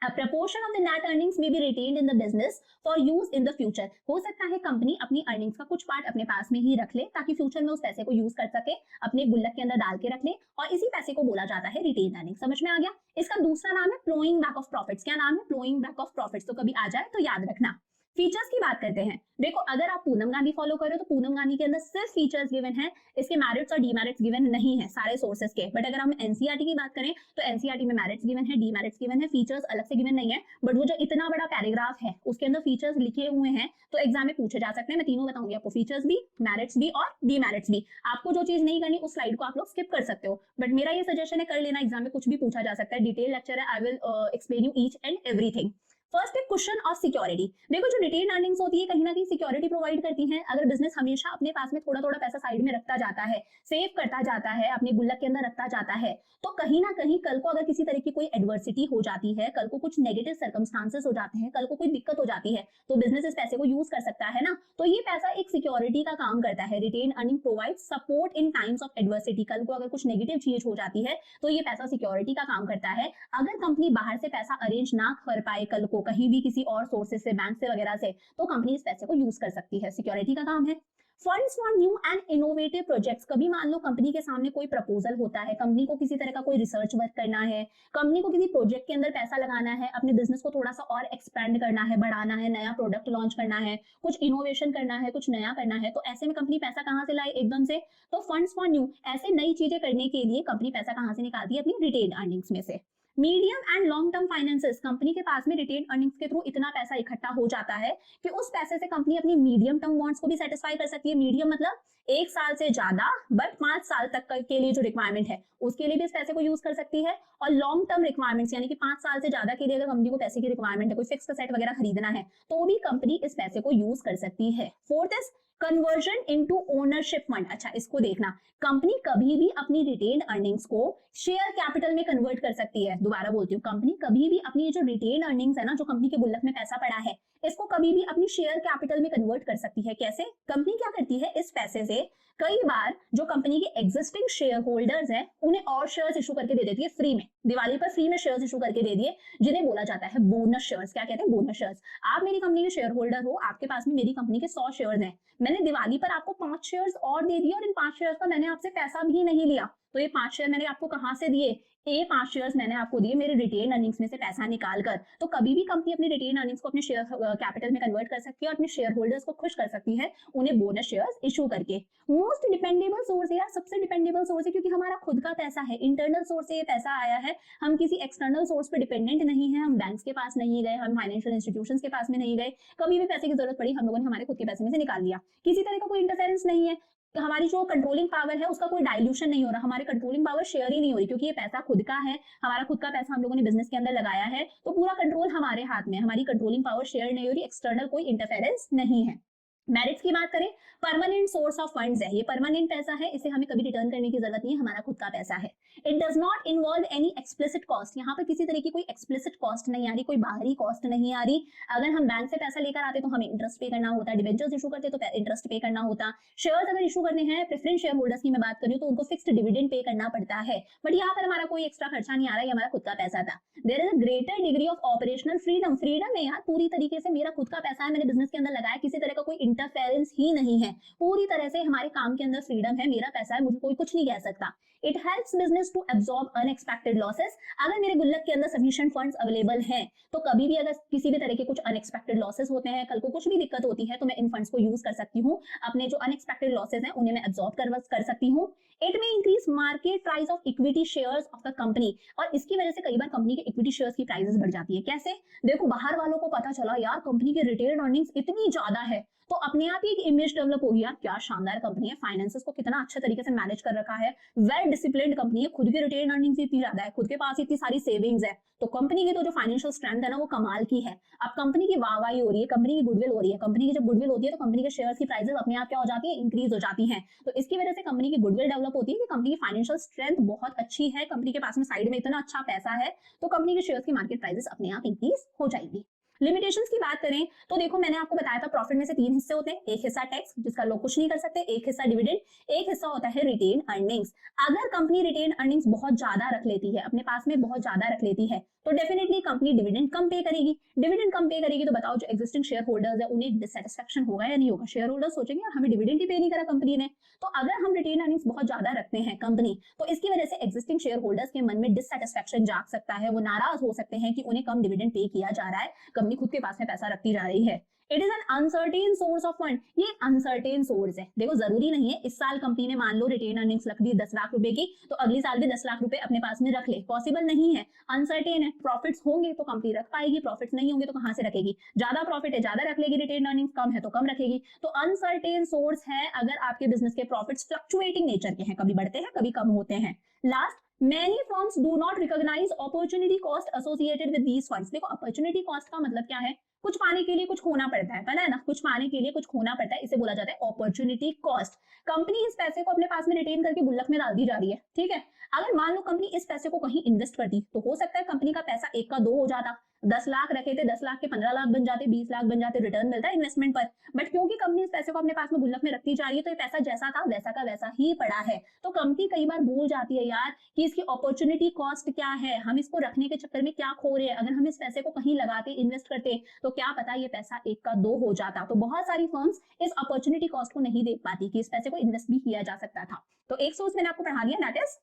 A proportion of the net earnings may be retained in the business for use in the future। हो सकता है कंपनी अपनी अर्निंग्स का कुछ पार्ट अपने पास में ही रख ले ताकि फ्यूचर में उस पैसे को यूज कर सके, अपने गुल्लक के अंदर डाल के रख ले, और इसी पैसे को बोला जाता है रिटेन अर्निंग। समझ में आ गया? इसका दूसरा नाम है प्लोइंग बैक ऑफ प्रॉफिट्स। क्या नाम है? Ploughing back of profits. तो कभी आ जाए तो याद रखना। फीचर्स की बात करते हैं। देखो अगर आप पूनम गांधी फॉलो करो तो पूनम गांधी के अंदर सिर्फ फीचर्स गिवन है, इसके मेरिट्स और डीमेरिट्स गिवन नहीं है सारे सोर्सेस के। बट अगर हम एनसीईआरटी की बात करें तो एनसीईआरटी में मेरिट्स गिवन है, डीमेरिट्स गिवन है, फीचर्स अलग से गिवन नहीं है। बट वो जो इतना बड़ा पैराग्राफ है उसके अंदर फीचर्स लिखे हुए हैं, तो एग्जाम में पूछे जा सकते हैं। मैं तीनों बताऊंगी आपको, फीचर्स भी, मेरिट्स भी और डीमेरिट्स भी। आपको जो चीज नहीं करनी उस स्लाइड को आप लोग स्किप कर सकते हो, बट मेरा ये सजेशन है कर लेना, एग्जाम में कुछ भी पूछा जा सकता है। डिटेल लेक्चर है, I will explain you each and everything. First है कुशन और सिक्योरिटी। देखो जो रिटेन अर्निंग्स होती है कहीं ना कहीं सिक्योरिटी प्रोवाइड करती है। अगर बिजनेस हमेशा अपने पास में थोड़ा थोड़ा पैसा साइड में रखता जाता है, सेव करता जाता है, अपने गुल्लक के अंदर रखता जाता है, तो कहीं ना कहीं कल को अगर किसी तरह की कोई एडवर्सिटी हो जाती है, कल को कुछ नेगेटिव सर्कमस्टांसेस हो जाते हैं, कल को कोई दिक्कत हो जाती है, तो बिजनेस इस पैसे को यूज कर सकता है ना। तो ये पैसा एक सिक्योरिटी का काम करता है। Retained earning provide support in times of adversity. कल को अगर कुछ नेगेटिव चीज हो जाती है तो ये पैसा सिक्योरिटी का काम करता है। अगर कंपनी बाहर से पैसा अरेंज ना कर पाए कल को कहीं भी किसी और सोर्सेस से, बैंक से वगैरह से, तो कंपनी इस पैसे को यूज कर सकती है। सिक्योरिटी का काम है। Funds for new and innovative projects. कभी मान लो कंपनी के सामने कोई प्रपोजल होता है, कंपनी को किसी तरह का कोई रिसर्च वर्क करना है, कंपनी को किसी प्रोजेक्ट के अंदर पैसा लगाना है, अपने बिजनेस को थोड़ा सा और एक्सपेंड करना है, बढ़ाना है, नया प्रोडक्ट लॉन्च करना है, कुछ इनोवेशन करना है, कुछ नया करना है, तो ऐसे में कंपनी पैसा कहां से लाए एकदम से? तो फंड्स फॉर न्यू, ऐसे नई चीजें करने के लिए कंपनी पैसा कहां से निकालती है? अपनी रिटेन अर्निंग्स में से। Medium and long term finances. Company के पास में रिटेन अर्निंग्स के थ्रू इतना पैसा इकट्ठा हो जाता है कि उस पैसे से कंपनी अपनी मीडियम टर्म वांट्स को भी सेटिस्फाई कर सकती है। मीडियम मतलब 1 साल से ज्यादा बट 5 साल तक के लिए जो रिक्वायरमेंट है उसके लिए भी इस पैसे को यूज कर सकती है। और लॉन्ग टर्म रिक्वायरमेंट्स यानी कि 5 साल से ज्यादा के लिए अगर कंपनी को पैसे की रिक्वायरमेंट है, कोई फिक्स सेट वगैरह खरीदना है, तो भी कंपनी इस पैसे को यूज कर सकती है। Fourth is conversion into ownership fund. अच्छा इसको देखना, कंपनी कभी भी अपनी रिटेन अर्निंग्स को शेयर कैपिटल में कन्वर्ट कर सकती है। दोबारा बोलती हूँ, कंपनी कभी भी अपनी जो रिटेन अर्निंग्स है ना, जो कंपनी के गुल्लक में पैसा पड़ा है, इसको कभी भी अपनी शेयर कैपिटल में कन्वर्ट कर सकती है। कैसे? कंपनी क्या करती है, इस पैसे से कई बार जो कंपनी के एग्जिस्टिंग शेयर होल्डर्स हैं उन्हें और शेयर्स इशू करके दे देती है फ्री में। दिवाली पर फ्री में शेयर्स इशू करके दे दिए, जिन्हें बोला जाता है बोनस शेयर्स। क्या कहते हैं? Bonus shares. आप मेरी कंपनी के शेयर होल्डर हो, आपके पास में मेरी कंपनी के 100 शेयर्स हैं, मैंने दिवाली पर आपको 5 शेयर्स और दे दिए और इन 5 शेयर्स का मैंने आपसे पैसा भी नहीं लिया। तो ये 5 शेयर मैंने आपको कहां से दिए? ये 5 शेयर्स मैंने आपको दिए मेरे रिटेन अर्निंग्स में से पैसा निकाल कर। तो कभी भी कंपनी अपनी रिटेन अर्निंग्स को अपने शेयर कैपिटल में कन्वर्ट कर सकती है और अपने शेयर होल्डर्स को खुश कर सकती है उन्हें बोनस शेयर्स इशू करके। मोस्ट डिपेंडेबल सोर्स है यार, सबसे डिपेंडेबल सोर्स है, क्योंकि हमारा खुद का पैसा है, इंटरनल सोर्स से ये पैसा आया है, हम किसी एक्सटर्नल सोर्स पे डिपेंडेंट नहीं है, हम बैंक्स के पास नहीं गए, हम फाइनेंशियल इंस्टीट्यूशंस के पास में नहीं गए, कभी भी पैसे की जरूरत पड़ी हम लोगों ने हमारे खुद के पैसे में से निकाल लिया। किसी तरह का कोई इंटरफेरेंस नहीं है, हमारी जो कंट्रोलिंग पावर है उसका कोई डाइल्यूशन नहीं हो रहा, हमारी कंट्रोलिंग पावर शेयर ही नहीं हो रही, क्योंकि ये पैसा खुद का है, हमारा खुद का पैसा हम लोगों ने बिजनेस के अंदर लगाया है, तो पूरा कंट्रोल हमारे हाथ में, हमारी कंट्रोलिंग पावर शेयर नहीं हो रही, एक्सटर्नल कोई इंटरफेरेंस नहीं है। मेरिट्स की बात करें, परमानेंट सोर्स ऑफ फंड्स है, ये परमानेंट पैसा है, इसे हमें कभी रिटर्न करने की जरूरत नहीं है, हमारा खुद का पैसा है। It does not involve any explicit cost. यहाँ पर किसी तरह की कोई एक्सप्लिसिट कॉस्ट नहीं आ रही, कोई बाहरी कॉस्ट नहीं आ रही। अगर हम बैंक से पैसा लेकर आते तो हमें इंटरेस्ट पे करना होता, डिबेंचर्स इशू करते तो इंटरेस्ट पे करना होता, शेयर्स अगर इशू करने हैं, प्रेफरेंस शेयर होल्डर्स की मैं बात करूँ तो उनको फिक्स्ड डिविडेंड पे करना पड़ता है। बट यहाँ पर हमारा कोई एक्स्ट्रा खर्चा नहीं आ रहा है, हमारा खुद का पैसा था। There is a greater degree of operational freedom. Freedom है यार, पूरी तरीके से मेरा खुद का पैसा है, मैंने बिजनेस के अंदर लगाया, किसी तरह का कोई इंटरफेरेंस ही नहीं है, पूरी तरह से हमारे काम के अंदर फ्रीडम है, मेरा पैसा है, मुझे कोई कुछ नहीं कह सकता। It helps business to absorb unexpected losses. अगर मेरे गुल्लक के अंदर सफिशिएंट फंड्स अवेलेबल हैं तो कभी भी अगर किसी भी तरह के कुछ अनएक्सपेक्टेड लॉसेस होते हैं, कल को कुछ भी दिक्कत होती है, तो मैं इन फंड्स को यूज कर सकती हूँ, अपने जो अनएक्सपेक्टेड लॉसेस हैं उन्हें मैं एब्सॉर्ब कर सकती हूँ। इट में increase market price of equity shares of the company, और इसकी वजह से कई बार कंपनी के इक्विटी शेयर्स की प्राइसेस बढ़ जाती है। कैसे? देखो, बाहर वालों को पता चला यार कंपनी की रिटेन अर्निंग्स इतनी ज्यादा है, तो अपने आप ही एक इमेज डेवलप होगी, यार क्या शानदार कंपनी है, फाइनेंसेस को कितना अच्छे तरीके से मैनेज कर रखा है, वेल डिसिप्लिन्ड कंपनी है, खुद की रिटेन अर्निंग्स इतनी ज्यादा है, खुद के पास इतनी सारी सेविंग्स है, तो कंपनी की तो जो फाइनेंशियल स्ट्रेंथ है ना वो कमाल की है। अब कंपनी की वाहवाही हो रही है, कंपनी की गुडविल हो रही है, कंपनी की जब गुडविल होती है तो कंपनी के शेयर्स की प्राइसेस अपने आप क्या हो जाती है, इंक्रीज हो जाती है। तो इसकी वजह से कंपनी की गुडविल डेवलप होती है कि कंपनी की फाइनेंशियल स्ट्रेंथ बहुत अच्छी है, कंपनी के पास में साइड में इतना अच्छा पैसा है, तो कंपनी के शेयर्स की मार्केट प्राइसेस अपने आप इंक्रीज हो जाएगी। लिमिटेशंस की बात करें तो देखो, मैंने आपको बताया था प्रॉफिट में से 3 हिस्से होते हैं, एक हिस्सा टैक्स जिसका लोग कुछ नहीं कर सकते, एक हिस्सा डिविडेंड, एक हिस्सा होता है रिटेन अर्निंग्स। अगर कंपनी रिटेन अर्निंग्स बहुत ज्यादा रख लेती है, अपने पास में बहुत ज्यादा रख लेती है, तो डेफिनेटली कंपनी डिविडेंड कम पे करेगी। डिविडेंड कम पे करेगी तो बताओ जो एग्जिस्टिंग शेयर होल्डर्स है उन्हें डिससेटिस्फेक्शन होगा या नहीं होगा? शेयर होल्डर्स सोचेंगे यार हमें डिविडेंड ही पे नहीं करा कंपनी ने। तो अगर हम रिटेन अर्निंग्स बहुत ज्यादा रखते हैं कंपनी, तो इसकी वजह से एग्जिस्टिंग शेयर होल्डर्स के मन में डिससेटिस्फेक्शन जाग सकता है, वो नाराज हो सकते हैं कि उन्हें कम डिविडेंड पे किया जा रहा है, कंपनी खुद के पास में पैसा रखती जा रही है। It is an uncertain source of fund, ये अनसर्टेन सोर्स है। देखो, जरूरी नहीं है इस साल कंपनी ने मान लो रिटेन अर्निंग्स रख दी 10 लाख रुपए की, तो अगली साल भी 10 लाख रुपए अपने पास में रख ले, पॉसिबल नहीं है, अनसर्टेन है। प्रॉफिट्स होंगे तो कंपनी रख पाएगी, प्रॉफिट्स नहीं होंगे तो कहां से रखेगी? ज्यादा प्रॉफिट है ज्यादा रख लेगी, रिटेन अर्निंग्स कम है तो कम रखेगी। तो अनसर्टेन सोर्स है अगर आपके बिजनेस के प्रॉफिट्स फ्लक्चुएटिंग नेचर के हैं, कभी बढ़ते हैं कभी कम होते हैं। Last, many firms do not recognize opportunity cost associated with these funds। देखो, अपॉर्चुनिटी कॉस्ट का मतलब क्या है? कुछ पाने के लिए कुछ खोना पड़ता है, पता है ना, कुछ पाने के लिए कुछ खोना पड़ता है, इसे बोला जाता है अपॉर्चुनिटी कॉस्ट। कंपनी इस पैसे को अपने पास में रिटेन करके गुल्लक में डाल दी जा रही है, ठीक है। अगर मान लो कंपनी इस पैसे को कहीं इन्वेस्ट करती तो हो सकता है कंपनी का पैसा 1 का 2 हो जाता, 10 लाख रखे थे 10 लाख के 15 लाख बन जाते, 20 लाख बन जाते, रिटर्न मिलता है इन्वेस्टमेंट पर। बट क्योंकि कंपनी इस पैसे को अपने पास में गुल्लक में रखती जा रही है तो ये पैसा जैसा था वैसा का वैसा ही पड़ा है। तो कंपनी कई बार भूल जाती है यार कि इसकी अपॉर्चुनिटी कॉस्ट क्या है, हम इसको रखने के चक्कर में क्या खो रहे हैं। अगर हम इस पैसे को कहीं लगाते इन्वेस्ट करते तो क्या पता ये पैसा 1 का 2 हो जाता। तो बहुत सारी फर्म्स इस अपॉर्चुनिटी कॉस्ट को नहीं देख पाती कि इस पैसे को इन्वेस्ट भी किया जा सकता था। तो एक सोर्स मैंने आपको पढ़ा दिया, दैट इज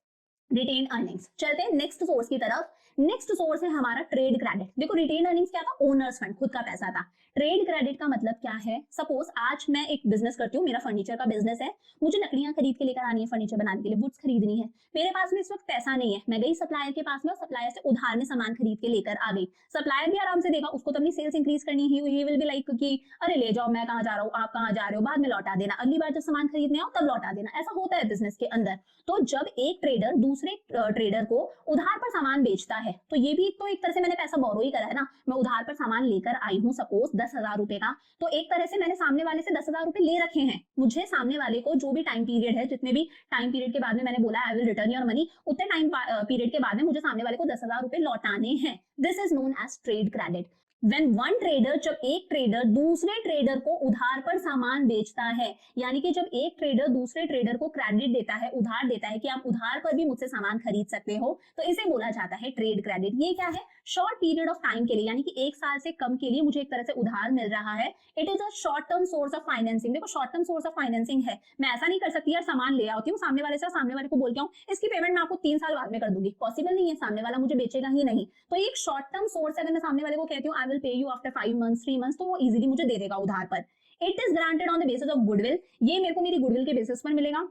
रिटेन अर्निंग्स। चलते हैं नेक्स्ट सोर्स की तरफ। नेक्स्ट सोर्स है हमारा ट्रेड क्रेडिट। देखो, रिटेन अर्निंग्स क्या था? ओनर्स फंड, खुद का पैसा था। ट्रेड क्रेडिट का मतलब क्या है? सपोज आज मैं एक बिजनेस करती हूँ, मेरा फर्नीचर का बिजनेस है, मुझे लकड़ियां खरीद के लेकर आनी है फर्नीचर बनाने के लिए, वुड्स खरीदनी है, मेरे पास में इस वक्त पैसा नहीं है, मैं गई सप्लायर के पास में, सप्लायर से उधार में सामान खरीद के लेकर आ गई। सप्लायर भी आराम से देगा, उसको तो अपनी सेल्स इंक्रीज करनी ही, ही विल बी लाइक कि अरे ले जाओ, मैं कहाँ जा रहा हूँ, आप कहाँ जा रहे हो, बाद में लौटा देना, अगली बार जब सामान खरीदने आओ तब लौटा देना। ऐसा होता है बिजनेस के अंदर। तो जब एक ट्रेडर दूसरे ट्रेडर को उधार पर सामान बेचता है तो ये भी तो एक तरह से मैंने पैसा बोरो ही करा है ना। मैं उधार पर सामान लेकर आई हूँ सपोज 10,000 रुपए का, तो एक तरह से मैंने सामने वाले से 10,000 रुपए ले रखे हैं। मुझे सामने वाले को जो भी टाइम पीरियड है, जितने भी टाइम पीरियड के बाद में मैंने बोला I will return your money, उतने टाइम पीरियड के बाद में मुझे सामने वाले को 10,000 रुपए लौटाने हैं। This is known as trade credit. When one trader, जब एक ट्रेडर दूसरे ट्रेडर को उधार पर सामान बेचता है, यानी कि जब एक ट्रेडर दूसरे ट्रेडर को क्रेडिट देता है, उधार देता है कि आप उधार पर भी मुझसे सामान खरीद सकते हो, तो इसे बोला जाता है ट्रेड क्रेडिट। ये क्या है? शॉर्ट पीरियड ऑफ टाइम के लिए, यानी कि 1 साल से कम के लिए मुझे एक तरह से उधार मिल रहा है। It is a short term source of financing. देखो, short term source of financing है। मैं ऐसा नहीं कर सकती यार, सामान ले आती हूँ सामने वाले से, सामने वाले को बोल के आऊँ इसकी पेमेंट मैं आपको 3 साल बाद में कर दूंगी, पॉसिबल नहीं है, सामने वाला मुझे बेचेगा ही नहीं। तो एक शॉर्ट टर्म सोर्स है। अगर मैं सामने वाले को कहती हूँ I will pay you after 5 months 3 months, तो वो इजीली मुझे दे देगा उधार पर। It is granted on the basis of goodwill. ये मेरे को मेरी गुडविल के बेसिस पर मिलेगा,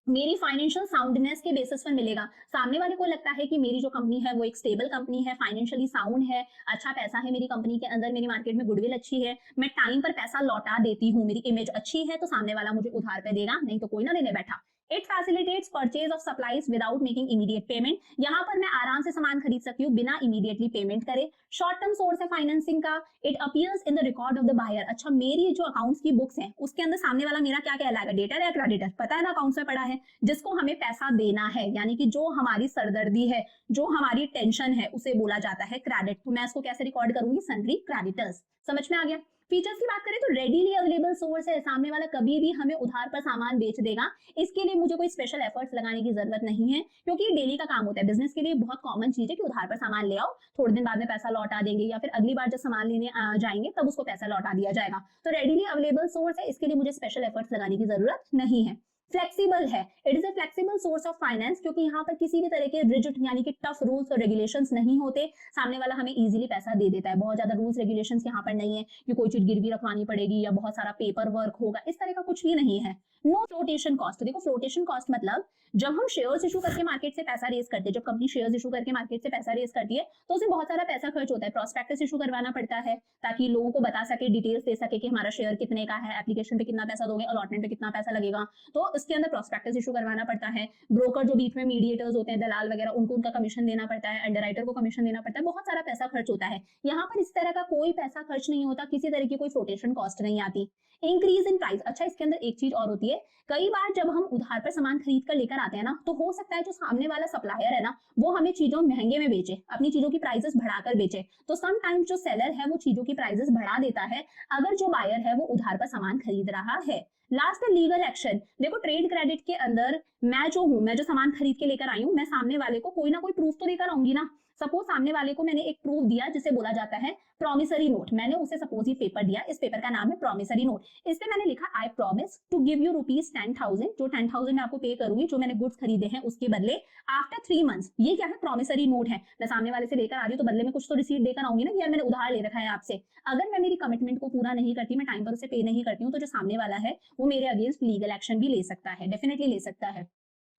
मेरी फाइनेंशियल साउंडनेस के बेसिस पर मिलेगा। सामने वाले को लगता है कि मेरी जो कंपनी है वो एक स्टेबल कंपनी है, फाइनेंशियली साउंड है, अच्छा पैसा है मेरी कंपनी के अंदर, मेरी मार्केट में गुडविल अच्छी है, मैं टाइम पर पैसा लौटा देती हूँ, मेरी इमेज अच्छी है, तो सामने वाला मुझे उधार पे देगा, नहीं तो कोई ना देने बैठा। It facilitates purchase of supplies without making immediate payment. यहाँ पर मैं आराम से सामान खरीद सकती हूँ बिना इमीडिएटली पेमेंट करे। शॉर्ट टर्म सोर्स है फाइनेंसिंग का। It appears in the record of the buyer. अच्छा, मेरी जो अकाउंट्स की बुक्स हैं उसके अंदर सामने वाला मेरा क्या कहलाएगा? डेटर या क्रेडिटर? पता है ना, अकाउंट्स में पड़ा है, जिसको हमें पैसा देना है, यानी कि जो हमारी सरदर्दी है, जो हमारी टेंशन है, उसे बोला जाता है क्रेडिट। तो मैं इसको कैसे रिकॉर्ड करूंगी? Sundry creditors. समझ में आ गया? फीचर्स की बात करें तो रेडीली अवेलेबल सोर्स है, सामने वाला कभी भी हमें उधार पर सामान बेच देगा। इसके लिए मुझे कोई स्पेशल एफर्ट्स लगाने की जरूरत नहीं है, क्योंकि ये डेली का काम होता है। बिजनेस के लिए बहुत कॉमन चीज है कि उधार पर सामान ले आओ, थोड़े दिन बाद में पैसा लौटा देंगे, या फिर अगली बार जब सामान लेने जाएंगे तब उसको पैसा लौटा दिया जाएगा। तो रेडीली अवेलेबल सोर्स है, इसके लिए मुझे स्पेशल एफर्ट्स लगाने की जरूरत नहीं है। फ्लेक्सिबल है, it is a flexible source of finance, क्योंकि यहाँ पर किसी भी तरह के रिजिड यानी कि टफ रूल्स और रेगुलेशंस नहीं होते। सामने वाला हमें इजीली पैसा दे देता है, बहुत ज्यादा रूल्स रेगुलेशंस यहाँ पर नहीं है कि कोई चीज गिरवी रखवानी पड़ेगी या बहुत सारा पेपर वर्क होगा, इस तरह का कुछ भी नहीं है। No flotation cost. देखो फ्लोटेशन कॉस्ट मतलब जब हम शेयर्स इशू करके मार्केट से पैसा रेज करते हैं, जब कंपनी शेयर्स इशू करके मार्केट से पैसा रेज करती है तो उसमें बहुत सारा पैसा खर्च होता है। प्रोस्पेक्टस इशू करवाना पड़ता है ताकि लोगों को बता सके, डिटेल्स दे सके कि हमारा शेयर कितने का है, एप्लीकेशन पे कितना पैसा दोगे, अलॉटमेंट पे कितना पैसा लगेगा, तो इसके अंदर प्रोस्पेक्टस इशू करवाना पड़ता है। ब्रोकर जो बीच में मीडिएटर्स होते हैं, दलाल वगैरह, उनको उनका कमीशन देना पड़ता है, अंडरराइटर को कमीशन देना पड़ता है, बहुत सारा पैसा खर्च होता है। यहाँ पर इस तरह का कोई पैसा खर्च नहीं होता, किसी तरह की कोई फ्लोटेशन कॉस्ट नहीं आती। Increase in price. अच्छा, इसके अंदर एक चीज और होती है, कई बार जब हम उधार पर सामान खरीद कर लेकर आते हैं ना, तो हो सकता है जो सामने वाला सप्लायर है ना, वो हमें चीजों महंगे में बेचे, अपनी चीजों की प्राइसेस बढ़ाकर बेचे। तो समटाइम्स जो सेलर है वो चीजों की प्राइसेस बढ़ा देता है अगर जो बायर है वो उधार पर सामान खरीद रहा है। लास्ट है लीगल एक्शन। देखो ट्रेड क्रेडिट के अंदर मैं जो सामान खरीद के लेकर आई हूँ, मैं सामने वाले को कोई ना कोई प्रूफ तो देकर आऊंगी ना। सपोज सामने वाले को मैंने एक प्रूफ दिया जिसे बोला जाता है प्रॉमिसरी नोट। मैंने उसे सपोज ये पेपर दिया, इस पेपर का नाम है प्रॉमिसरी नोट। इस पे मैंने लिखा I promise to give you ₹10,000, जो 10,000 मैं आपको पे करूंगी जो मैंने गुड्स खरीदे हैं उसके बदले आफ्टर 3 मंथ्स। ये क्या है? प्रॉमिसरी नोट है। मैं सामने वाले से लेकर आ रही हूँ तो बदले में कुछ तो रिसीट देकर आऊंगी ना, यार मैंने उधार ले रखा है आपसे। अगर मैं मेरी कमिटमेंट को पूरा नहीं करती, मैं टाइम पर उसे पे नहीं करती हूँ, तो जो सामने वाला है वो मेरे अगेंस्ट लीगल एक्शन भी ले सकता है, डेफिनेटली ले सकता है।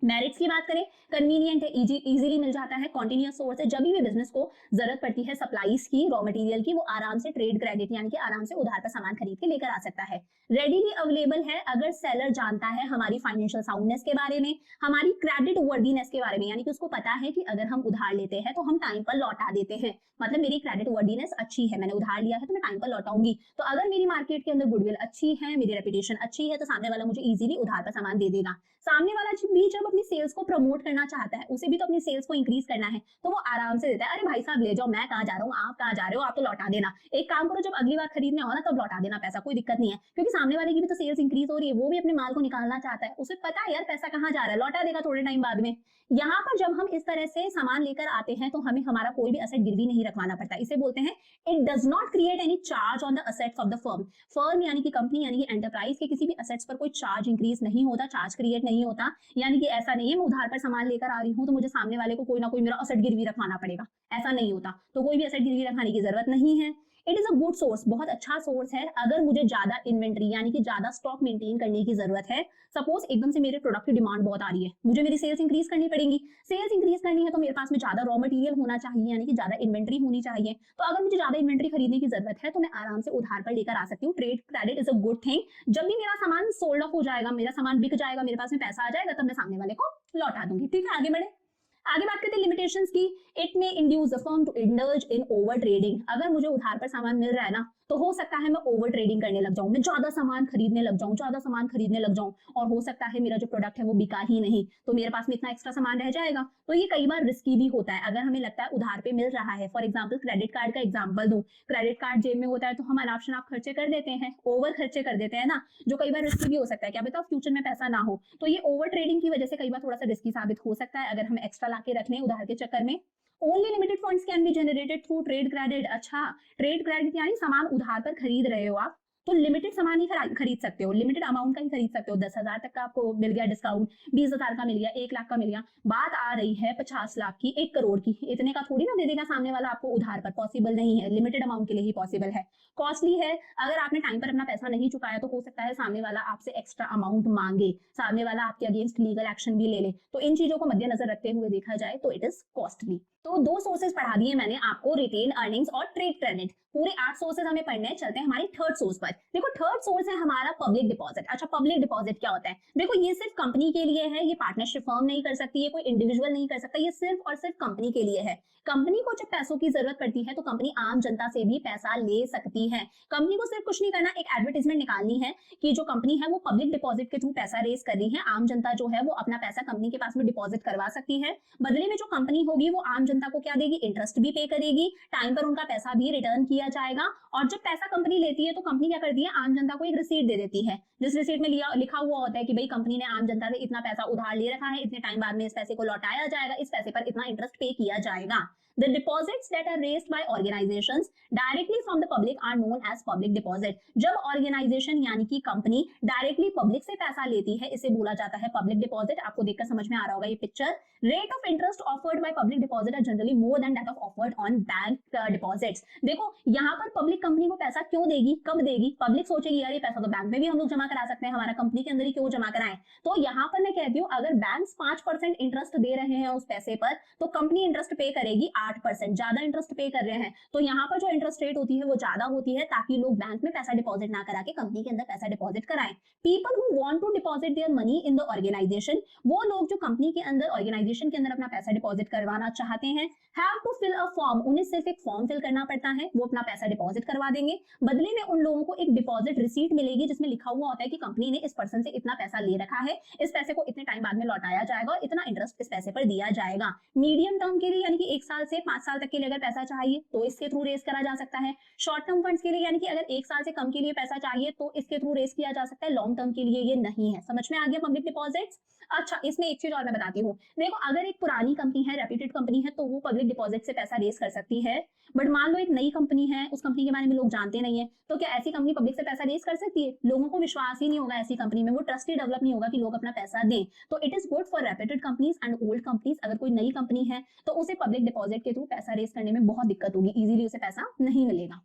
मेरिट्स की बात करें, कन्वीनियंट है, इजीली मिल जाता है, कॉन्टिन्यूअस सोर्स है, जब भी बिजनेस को जरूरत पड़ती है सप्लाईज की, रॉ मटेरियल की, वो आराम से ट्रेड क्रेडिट यानी कि आराम से उधार पर सामान खरीद के लेकर आ सकता है। रेडीली अवेलेबल है अगर सेलर जानता है हमारी फाइनेंशियल साउंडनेस के बारे में, हमारी क्रेडिट वर्दीनेस के बारे में, यानी कि उसको पता है कि अगर हम उधार लेते हैं तो हम टाइम पर लौटा देते हैं, मतलब मेरी क्रेडिट वर्दीनेस अच्छी है, मैंने उधार लिया है तो मैं टाइम पर लौटाऊंगी। तो अगर मेरी मार्केट के अंदर गुडविल अच्छी है, मेरी रेपुटेशन अच्छी है, तो सामने वाला मुझे इजीली उधार पर सामान दे देगा। सामने वाला भी जब अपनी सेल्स को प्रमोट करना चाहता है, उसे भी तो अपनी सेल्स को इंक्रीज करना है, तो वो आराम से देता है, अरे भाई साहब ले जाओ, मैं कहाँ जा रहा हूँ, आप कहाँ जा रहे हो, आप तो लौटा देना। एक काम करो, जब अगली बार खरीदने आओ ना तब लौटा देना पैसा, कोई दिक्कत नहीं है, क्योंकि सामने वाले की भी तो सेल्स इंक्रीज हो रही है, वो भी अपने माल को निकालना चाहता है, उसे पता है यार पैसा कहाँ जा रहा है, लौटा देगा थोड़े टाइम बाद में। यहाँ पर जब हम इस तरह से सामान लेकर आते हैं तो हमें हमारा कोई भी असेट गिरवी नहीं रखवाना पड़ता। इसे बोलते हैं it does not create any charge on the assets of the firm. Firm यानी कि कंपनी यानी कि एंटरप्राइज के किसी भी असेट्स पर कोई चार्ज इंक्रीज नहीं होता, चार्ज क्रिएट नहीं होता। यानी कि ऐसा नहीं है मैं उधार पर सामान लेकर आ रही हूँ तो मुझे सामने वाले को कोई ना कोई मेरा असेट गिरवी रखवाना पड़ेगा, ऐसा नहीं होता। तो कोई भी असेट गिरवी रखवाने की जरूरत नहीं है। It is a good source, बहुत अच्छा सोर्स है अगर मुझे ज्यादा इन्वेंट्री यानी कि ज्यादा स्टॉक मेंटेन करने की जरूरत है। सपोज एकदम से मेरे प्रोडक्ट की डिमांड बहुत आ रही है, मुझे मेरी सेल्स इंक्रीज करनी पड़ेगी, सेल्स इंक्रीज करनी है तो मेरे पास में ज्यादा रॉ मटेरियल होना चाहिए, यानी कि ज्यादा इन्वेंट्री होनी चाहिए। तो अगर मुझे ज्यादा इन्वेंट्री खरीदने की जरूरत है तो मैं आराम से उधार पर लेकर आ सकती हूँ। Trade credit is a good thing. जब भी मेरा सामान सोल्ड ऑफ हो जाएगा, मेरा सामान बिक जाएगा, मेरे पास में पैसा आ जाएगा, तब मैं सामने वाले को लौटा दूंगी। ठीक है, आगे बढ़े। आगे बात करते हैं लिमिटेशंस की। It may induce the firm to indulge in over trading. अगर मुझे उधार पर सामान मिल रहा है ना तो हो सकता है मैं ओवर ट्रेडिंग करने लग जाऊं, मैं ज्यादा सामान खरीदने लग जाऊं, ज्यादा सामान खरीदने लग जाऊं, और हो सकता है मेरा जो प्रोडक्ट है वो बिका ही नहीं, तो मेरे पास में इतना एक्स्ट्रा सामान रह जाएगा। तो ये कई बार रिस्की भी होता है अगर हमें लगता है उधार पे मिल रहा है। फॉर एग्जाम्पल क्रेडिट कार्ड का एग्जाम्पल दूं, क्रेडिट कार्ड जेब में होता है तो हम अनाप शनाप खर्चे कर देते हैं, ओवर खर्चे कर देते हैं ना, जो कई बार रिस्की भी हो सकता है। क्या बताओ फ्यूचर में पैसा ना हो, तो ये ओवर ट्रेडिंग की वजह से कई बार थोड़ा सा रिस्की साबित हो सकता है अगर हम एक्स्ट्रा लाके रख लें उधार के चक्कर में। Only limited funds can be generated through trade credit. अच्छा, ट्रेड क्रेडिट यानी सामान उधार पर खरीद रहे हो आप तो लिमिटेड सामान ही खरीद सकते हो, लिमिटेड अमाउंट का ही खरीद सकते हो। 10,000 तक का आपको मिल गया डिस्काउंट, 20,000 का मिल गया, 1 लाख का मिल गया। बात आ रही है 50 लाख की, 1 करोड़ की, इतने का थोड़ी ना दे देगा सामने वाला आपको उधार पर, पॉसिबल नहीं है, लिमिटेड अमाउंट के लिए ही पॉसिबल है। कॉस्टली है, अगर आपने टाइम पर अपना पैसा नहीं चुकाया तो हो सकता है सामने वाला आपसे एक्स्ट्रा अमाउंट मांगे, सामने वाला आपके अगेंस्ट लीगल एक्शन भी ले ले। तो इन चीजों को मद्देनजर रखते हुए देखा जाए तो इट इज कॉस्टली। तो 2 सोर्सेज पढ़ा दिए मैंने आपको, रिटेन अर्निंग्स और ट्रेड क्रेडिट। पूरे 8 सोर्सेज हमें पढ़ने हैं। चलते हैं हमारी थर्ड सोर्स पर। देखो थर्ड सोर्स है हमारा पब्लिक डिपॉजिट। अच्छा, पब्लिक डिपॉजिट क्या होता है? देखो ये सिर्फ कंपनी के लिए है, ये पार्टनरशिप फर्म नहीं कर सकती, ये कोई इंडिविजुअल नहीं कर सकता, ये सिर्फ और सिर्फ कंपनी के लिए है। कंपनी को जब पैसों की जरूरत पड़ती है तो कंपनी आम जनता से भी पैसा ले सकती है। कंपनी को सिर्फ कुछ नहीं करना, एक एडवर्टाइजमेंट निकालनी है कि जो कंपनी है वो पब्लिक डिपॉजिट के थ्रू पैसा रेज कर रही है। आम जनता जो है वो अपना पैसा कंपनी के पास में डिपॉजिट करवा सकती है। बदले में जो कंपनी होगी वो आम जनता को क्या देगी? इंटरेस्ट भी पे करेगी, टाइम पर उनका पैसा भी रिटर्न किया जाएगा। और जब पैसा कंपनी लेती है तो कंपनी क्या करती है? आम जनता को एक रिसीट दे देती है, जिस रिसीट में लिखा हुआ होता है कि भाई कंपनी ने आम जनता से इतना पैसा उधार ले रखा है, इतने टाइम बाद में इस पैसे को लौटाया जाएगा, इस पैसे पर इतना इंटरेस्ट पे किया जाएगा। The deposits that are raised by organizations directly from the public are known as public deposit. जब ऑर्गेनाइजेशन यानी कि कंपनी डायरेक्टली पब्लिक से पैसा लेती है, इसे बोला जाता है पब्लिक डिपॉजिट। आपको देखकर समझ में आ रहा होगा ये picture. Rate of interest offered by public deposit are generally more than that of offered on bank deposits. देखो यहाँ पर पब्लिक कंपनी को पैसा क्यों देगी, कब देगी? पब्लिक सोचेगी यार ये पैसा तो बैंक में भी हम लोग जमा करा सकते हैं, हमारा कंपनी के अंदर ही क्यों जमा कराएं। तो यहाँ पर मैं कहती हूँ अगर बैंक्स 5% इंटरेस्ट दे रहे हैं उस पैसे पर, तो कंपनी इंटरेस्ट पे करेगी 8%। ज्यादा इंटरेस्ट पे कर रहे हैं तो यहाँ पर जो इंटरेस्ट रेट होती है वो ज्यादा होती है, ताकि लोग बैंक में पैसा डिपॉजिट ना करा के कंपनी के अंदर पैसा डिपॉजिट कराएं। People who want to deposit their money in the organisation, वो लोग जो कंपनी के अंदर ऑर्गेनाइजेशन के अंदर अपना पैसा डिपॉजिट करवाना चाहते हैं, have to fill a form, उन्हें सिर्फ एक फॉर्म फिल करना पड़ता है, वो अपना पैसा डिपॉजिट करवा देंगे। बदले में उन लोगों को एक डिपॉजिट रिसीट मिलेगी जिसमें लिखा हुआ होता है कि कंपनी ने इस पर्सन से इतना पैसा ले रखा है, इस पैसे को इतने टाइम बाद में लौटाया जाएगा और इतना इंटरेस्ट इस पैसे पर दिया जाएगा। मीडियम टर्म के लिए यानी कि 1 साल से 5 साल तक के लिए अगर पैसा चाहिए तो इसके थ्रू रेज करा जा सकता है। शॉर्ट टर्म फंड्स के लिए यानी कि अगर 1 साल से कम के लिए पैसा चाहिए तो इसके थ्रू रेज किया जा सकता है। लॉन्ग टर्म के लिए ये नहीं है। समझ में आ गया पब्लिक डिपॉजिट्स? अच्छा, इसमें एक चीज और मैं बताती हूँ। देखो अगर एक पुरानी कंपनी है, रेप्यूटेड कंपनी है, तो वो पब्लिक डिपॉजिट से पैसा रेज कर सकती है। बट मान लो एक नई कंपनी है, उस कंपनी के बारे में लोग जानते नहीं है, तो क्या ऐसी कंपनी पब्लिक से पैसा रेज कर सकती है? लोगों को विश्वास ही नहीं होगा ऐसी कंपनी में, वो ट्रस्ट ही डेवलप नहीं होगा कि लोग अपना पैसा दें। तो it is good for reputed companies and old companies. अगर कोई नई कंपनी है तो उसे पब्लिक डिपॉजिट के थ्रू पैसा रेज करने में बहुत दिक्कत होगी, इजीली उसे पैसा नहीं मिलेगा।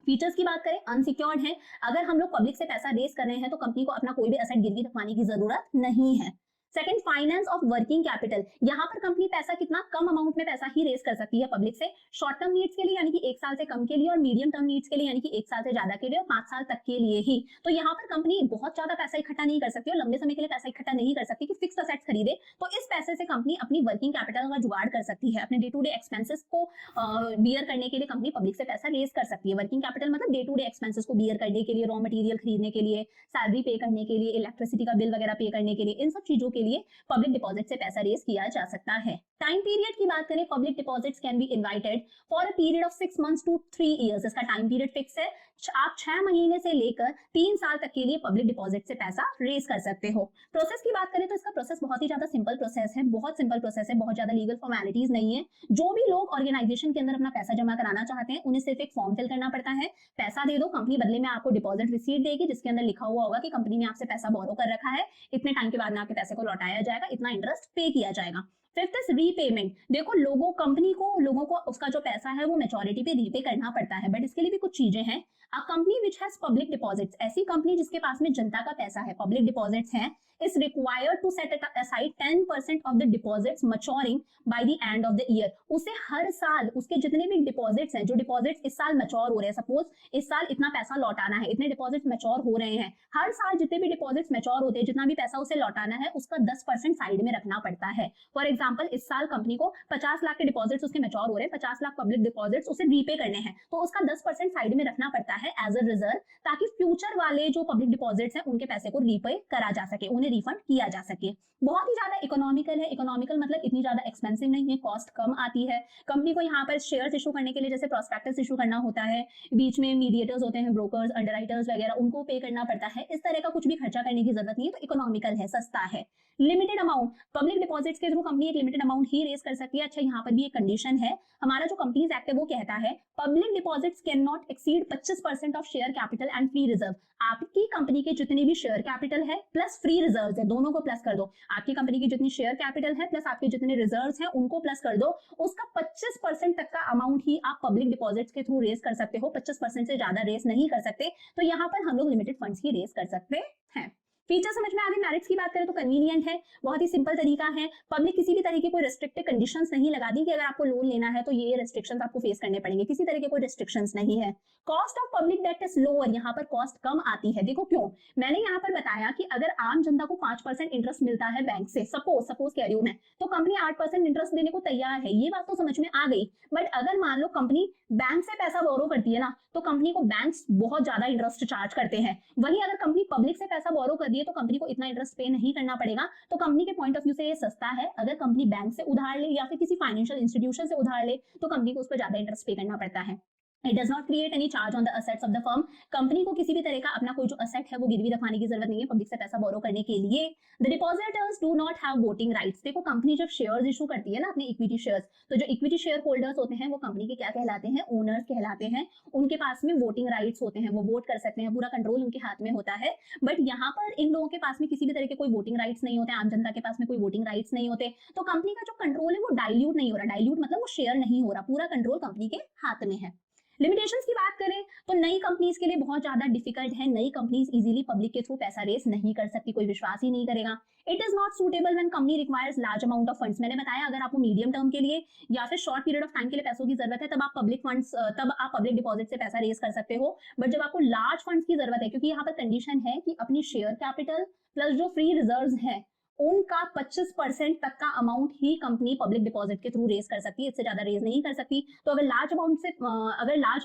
फीचर्स की बात करें, अनसिक्योर्ड है। अगर हम लोग पब्लिक से पैसा रेज कर रहे हैं तो कंपनी को अपना कोई भी एसेट गिरवी रखवाने की जरूरत नहीं है। Second, finance of working capital. यहाँ पर कंपनी पैसा कितना कम अमाउंट में पैसा ही रेज कर सकती है पब्लिक से, शॉर्ट टर्म नीड्स के लिए यानी कि 1 साल से कम के लिए, और मीडियम टर्म नीड्स के लिए यानी कि 1 साल से ज्यादा के लिए, और 5 साल तक के लिए ही। तो यहाँ पर कंपनी बहुत ज्यादा पैसा इकट्ठा नहीं कर सकती और लंबे समय के लिए पैसा इकट्ठा नहीं कर सकती कि फिक्स असेट्स खरीदे। तो इस पैसे से कंपनी अपनी वर्किंग कैपिटल का जुगाड़ कर सकती है। अपने डे टू डे एक्सपेंसेस को बियर करने के लिए कंपनी पब्लिक से पैसा रेज कर सकती है। वर्किंग कैपिटल मतलब डे टू डे एक्सपेंसेस को बियर करने के लिए, रॉ मटेरियल खरीदने के लिए, सैलरी पे करने के लिए, इलेक्ट्रिसिटी का बिल वगैरह पे करने के लिए, इन सब चीजों के लिए पब्लिक डिपॉजिट से पैसा रेज किया जा सकता है। टाइम पीरियड की बात करें, public deposits can be invited for a period of 6 months to 3 years. इसका टाइम पीरियड फिक्स है। आप 6 महीने से लेकर 3 साल तक के लिए पब्लिक डिपॉजिट से पैसा रेज कर सकते हो। प्रोसेस की बात करें तो इसका प्रोसेस बहुत ही ज्यादा सिंपल प्रोसेस है, बहुत सिंपल प्रोसेस है, बहुत ज्यादा लीगल फॉर्मेलिटीज नहीं है। जो भी लोग ऑर्गेनाइजेशन के अंदर अपना पैसा जमा कराना चाहते हैं उन्हें सिर्फ एक फॉर्म फिल करना पड़ता है, पैसा दे दो, कंपनी बदले में आपको डिपॉजिट रिसीट देगी जिसके अंदर लिखा हुआ होगा कि कंपनी ने आपसे पैसा बोरो कर रखा है, इतने टाइम के बाद में आपके पैसे को लौटाया जाएगा, इतना इंटरेस्ट पे किया जाएगा। Fifth is repayment. देखो लोगों को उसका जो पैसा है वो मैच्योरिटी पे रीपे करना पड़ता है, बट इसके लिए भी कुछ चीजें हैं। A company which has public deposits, ऐसी कंपनी जिसके पास में जनता का पैसा है, पब्लिक डिपॉजिट्स हैं, is required to set aside 10% of the deposits maturing by the end of the year। उसे हर साल उसके जितने भी डिपॉजिट्स हैं, जो डिपॉजिट्स इस साल मैच्योर हो रहे हैं, सपोज इस साल इतना पैसा लौटाना है, इतने डिपॉजिट्स मैच्योर हो रहे हैं, हर साल जितने भी डिपॉजिट्स मैच्योर होते हैं, जितना भी पैसा उसे लौटाना है उसका 10% साइड में रखना पड़ता है। फॉर एग्जाम्पल इस साल कंपनी को 50 लाख के डिपॉजिट्स उसके मैच्योर हो रहे हैं, 50 लाख पब्लिक डिपॉजिट्स उसे रीपे करने हैं, तो उसका 10% साइड में रखना पड़ता है एज अ रिजर्व, ताकि फ्यूचर वाले जो पब्लिक डिपॉजिट्स हैं उनके पैसे को रीपे करा जा सके, उन्हें रिफंड किया जा सके। बहुत ही ज्यादा इकोनॉमिकल है। इकोनॉमिकल मतलब इतनी ज्यादा एक्सपेंसिव नहीं है, कॉस्ट कम आती है। कंपनी को यहाँ पर शेयर्स इशू करने के लिए जैसे प्रोस्पेक्टस इशू करना होता है, बीच में मीडिएटर्स होते हैं, ब्रोकर्स, अंडरराइटर्स वगैरह, उनको पे करना पड़ता है, इस तरह का कुछ भी खर्चा करने की जरूरत नहीं है, तो इकोनॉमिकल है, सस्ता है। लिमिटेड अमाउंट, पब्लिक डिपॉजिट्स के थ्रू कंपनी एक लिमिटेड अमाउंट ही रेज कर सकती है। अच्छा, यहाँ पर भी एक कंडीशन है, हमारा जो कंपनीज एक्ट है वो कहता है public deposits can not exceed 25% of share capital and free reserve. आपकी कंपनी के जितने भी शेयर कैपिटल है प्लस फ्री रिजर्व है, दोनों को प्लस कर दो, आपकी कंपनी की जितनी शेयर कैपिटल है प्लस आपके जितने रिजर्व्स हैं उनको प्लस कर दो, उसका 25% तक का अमाउंट ही आप पब्लिक डिपॉजिट्स के थ्रू रेज कर सकते हो, 25% से ज्यादा रेज नहीं कर सकते। तो यहाँ पर हम लोग लिमिटेड फंड्स ही रेज कर सकते हैं। फीचर समझ में आ गए। मेरिट्स की बात करें तो कन्वीनियंट है, बहुत ही सिंपल तरीका है। पब्लिक किसी भी तरह की कोई रिस्ट्रिक्टेड कंडीशंस नहीं लगा दी कि अगर आपको लोन लेना है तो ये रिस्ट्रिक्शंस आपको फेस करने पड़ेंगे, किसी तरह के कोई रिस्ट्रिक्शंस नहीं है। Cost of public debt is lower, यहाँ पर कॉस्ट कम आती है। देखो क्यों, मैंने यहाँ पर बताया कि अगर आम जनता को 5% इंटरेस्ट मिलता है बैंक से, सपोज कह रही हूँ मैं, तो कंपनी 8% इंटरेस्ट देने को तैयार है, ये बात तो समझ में आ गई। बट अगर मान लो कंपनी बैंक से पैसा बोरो करती है ना, तो कंपनी को बैंक्स बहुत ज्यादा इंटरेस्ट चार्ज करते हैं। वहीं अगर कंपनी पब्लिक से पैसा बोरो कर दी है तो कंपनी को इतना इंटरेस्ट पे नहीं करना पड़ेगा, तो कंपनी के पॉइंट ऑफ व्यू से ये सस्ता है। अगर कंपनी बैंक से उधार ले या फिर किसी फाइनेंशियल इंस्टीट्यूशन से उधार ले तो कंपनी को उस पर ज्यादा इंटरेस्ट पे करना पड़ता है। It does not create any charge on the assets of the firm. Company को किसी भी तरह का अपना कोई जो असेट है वो गिरवी रखवाने की जरूरत नहीं है पब्लिक से पैसा बोरो करने के लिए। The depositors do not have voting rights. देखो कंपनी जब शेयर्स इशू करती है ना अपने इक्विटी शेयर्स, तो जो इक्विटी शेयर होल्डर्स होते हैं वो कंपनी के क्या कहलाते हैं, ओनर्स कहलाते हैं। उनके पास में वोटिंग राइट्स होते हैं, वो वोट कर सकते हैं, पूरा कंट्रोल उनके हाथ में होता है। बट यहाँ पर इन लोगों के पास में किसी भी तरह के कोई वोटिंग राइट्स नहीं होते, आम जनता के पास में कोई वोटिंग राइट्स नहीं होते। तो कंपनी का जो कंट्रोल है वो डाइल्यूट नहीं हो रहा। डाइल्यूट मतलब वो शेयर नहीं हो रहा, पूरा कंट्रोल कंपनी के हाथ में है। लिमिटेशंस की बात करें तो नई कंपनीज के लिए बहुत ज्यादा डिफिकल्ट है। नई कंपनीज इजीली पब्लिक के थ्रू पैसा रेस नहीं कर सकती, कोई विश्वास ही नहीं करेगा। It is not suitable when company requires large amount of funds. मैंने बताया अगर आपको मीडियम टर्म के लिए या फिर शॉर्ट पीरियड ऑफ टाइम के लिए पैसों की जरूरत है तब आप पब्लिक फंड्स, तब आप पब्लिक डिपॉजिट से पैसा रेस कर सकते हो। बट जब आपको लार्ज फंड्स की जरूरत है, क्योंकि यहाँ पर कंडीशन है कि अपनी शेयर कैपिटल प्लस जो फ्री रिजर्व्स हैं उनका 25% तक का अमाउंट ही कंपनी पब्लिक डिपॉजिट के थ्रू रेज कर सकती है, इससे ज्यादा रेज नहीं कर सकती। तो अगर लार्ज